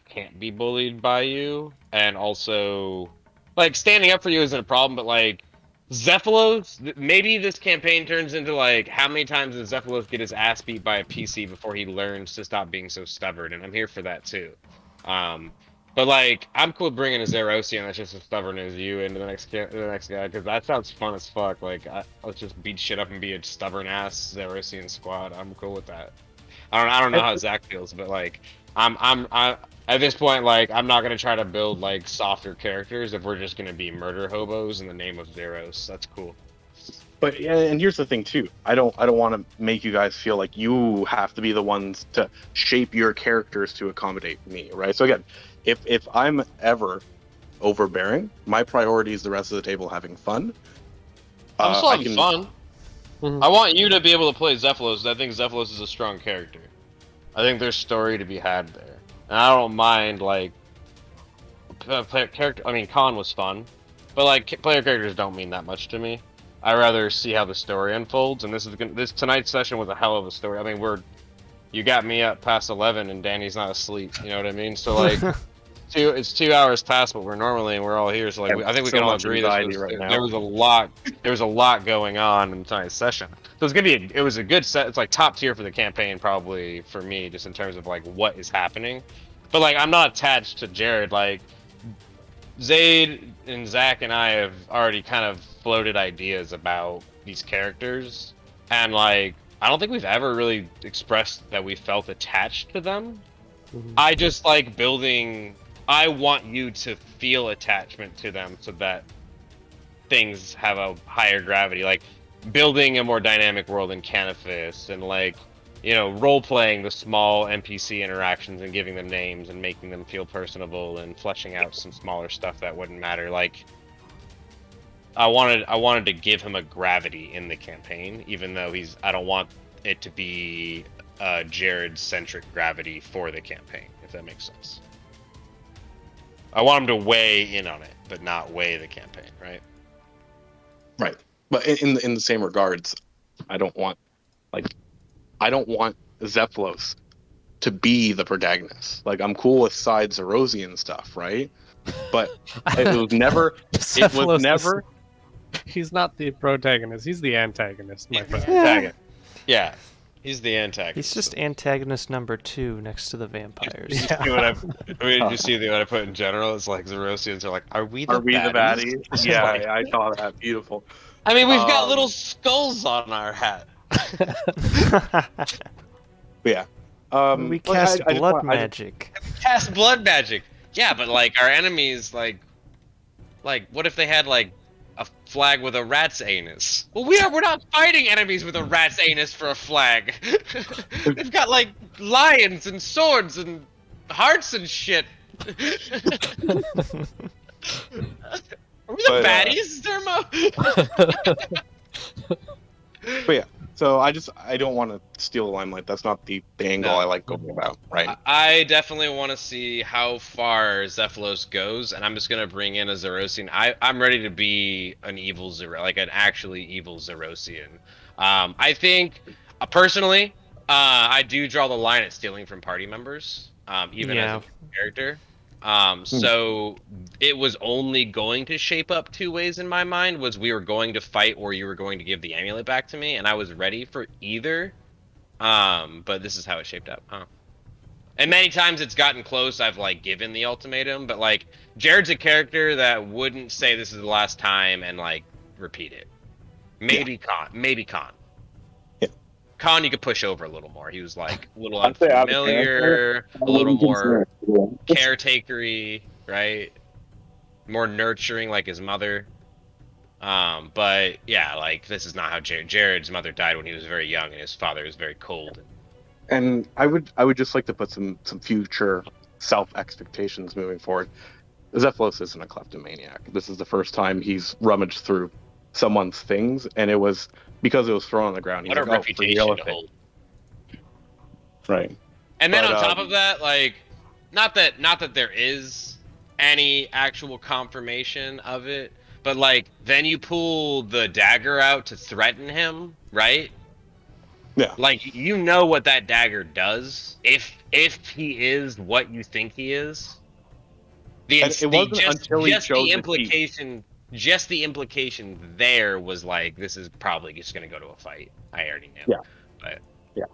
can't be bullied by you, and also like standing up for you isn't a problem, but like Zephylos, maybe this campaign turns into like how many times does Zephylos get his ass beat by a PC before he learns to stop being so stubborn, and I'm here for that too. But like I'm cool bringing a Zerosian that's just as stubborn as you into the next guy because that sounds fun as fuck. Like let's just beat shit up and be a stubborn ass Zerosian squad. I'm cool with that. I don't know how Zach feels, but like I'm at this point, like, I'm not gonna try to build like softer characters if we're just gonna be murder hobos in the name of Zeros. That's cool. But yeah, and here's the thing too. I don't want to make you guys feel like you have to be the ones to shape your characters to accommodate me, right? So again, if I'm ever overbearing, my priority is the rest of the table having fun. I'm still having fun. Mhm. I want you to be able to play Zephylos. I think Zephylos is a strong character. I think there's story to be had there, and I don't mind like player character. I mean, Khan was fun, but like player characters don't mean that much to me. I rather see how the story unfolds, and this tonight's session was a hell of a story. I mean, you got me up past 11, and Danny's not asleep. You know what I mean? So like, it's 2 hours past what we're normally, and we're all here. So like, I think we so can all much agree anxiety right now. there was a lot going on in tonight's session. So it was a good set. It's like top tier for the campaign, probably for me, just in terms of like what is happening. But like, I'm not attached to Jared. Like, Zayd and Zach and I have already kind of floated ideas about these characters, and like I don't think we've ever really expressed that we felt attached to them. I just like building. I want you to feel attachment to them so that things have a higher gravity, like building a more dynamic world in Canifis, and like, you know, role-playing the small NPC interactions and giving them names and making them feel personable and fleshing out some smaller stuff that wouldn't matter. Like, I wanted to give him a gravity in the campaign, even though I don't want it to be a Jared-centric gravity for the campaign, if that makes sense. I want him to weigh in on it, but not weigh the campaign, right? Right. But in the same regards, I don't want Zephylos to be the protagonist. Like, I'm cool with side Zerosian stuff, right? But it was never. He's not the protagonist. He's the antagonist, my friend. Yeah, he's the antagonist. He's just antagonist number 2 next to the vampires. Did you see what I put in general? It's like Zerosians are like, are we the baddies? Yeah, I saw that. Beautiful. I mean, we've got little skulls on our hat. Yeah. We cast blood magic. Cast blood magic. Yeah, but like our enemies, like what if they had like a flag with a rat's anus? Well, we're not fighting enemies with a rat's anus for a flag. We've got like lions and swords and hearts and shit. Are we the baddies, Dermo? But yeah, so I don't want to steal the limelight. That's not the angle I like going about, right? I definitely want to see how far Zephylos goes, and I'm just gonna bring in a Zerosian. I'm ready to be an evil like an actually evil Zerosian. I think, personally, I do draw the line at stealing from party members, even as a character. So it was only going to shape up 2 ways in my mind. Was we were going to fight or you were going to give the amulet back to me, and I was ready for either. But this is how it shaped up. And many times it's gotten close, I've like given the ultimatum, but like Jared's a character that wouldn't say this is the last time and like repeat it. Maybe Khan. Khan, you could push over a little more. He was like a little unfamiliar, a little more caretakery, right? More nurturing, like his mother. But yeah, like this is not how Jared's mother died when he was very young, and his father was very cold. And I would just like to put some future self expectations moving forward. Zephylos isn't a kleptomaniac. This is the first time he's rummaged through someone's things, and it was because it was thrown on the ground. What a reputation to hold. Right. And then on top of that, like, not that there is any actual confirmation of it, but like then you pull the dagger out to threaten him, right? Yeah. Like, you know what that dagger does if he is what you think he is. Just the implication there was like, this is probably just gonna go to a fight. I already knew. Yeah. But yeah.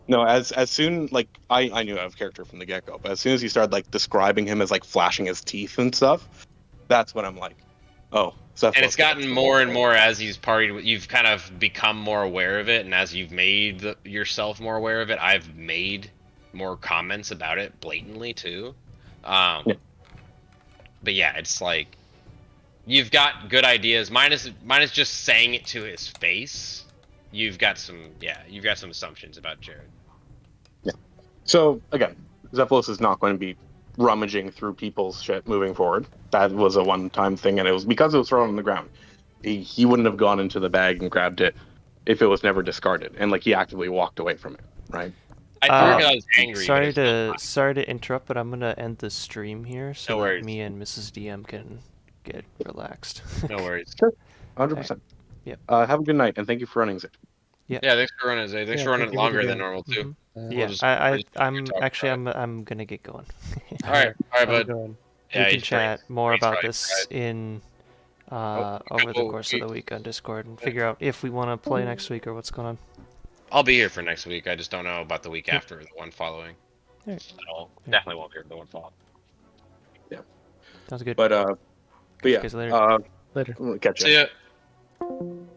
No, as soon, like, I knew out of character from the get-go, but as soon as he started like describing him as like flashing his teeth and stuff, that's when I'm like, oh. And it's gotten more and more as he's partied with, you've kind of become more aware of it, and as you've made yourself more aware of it, I've made more comments about it blatantly too. But yeah, it's like, you've got good ideas. Mine is just saying it to his face. You've got some assumptions about Jared. Yeah. So again, Zephylos is not going to be rummaging through people's shit moving forward. That was a one-time thing, and it was because it was thrown on the ground. He wouldn't have gone into the bag and grabbed it if it was never discarded, and like he actively walked away from it, right? I was angry. Sorry to interrupt, but I'm gonna end the stream here so that me and Mrs. DM can get relaxed. No worries. 100%. Yep. Have a good night, and thank you for running, Zed. Yeah. Yeah, thanks for running, Zay. Thanks for running longer than normal too. I'm gonna get going. All right, bud. We can chat more about this in over the course of the week on Discord and figure out if we want to play next week or what's going on. I'll be here for next week. I just don't know about the week after, the one following. Right. Definitely won't be here for the one following. Yeah. Sounds good. But Catch you yeah. guys later. Later. We'll catch you. See ya.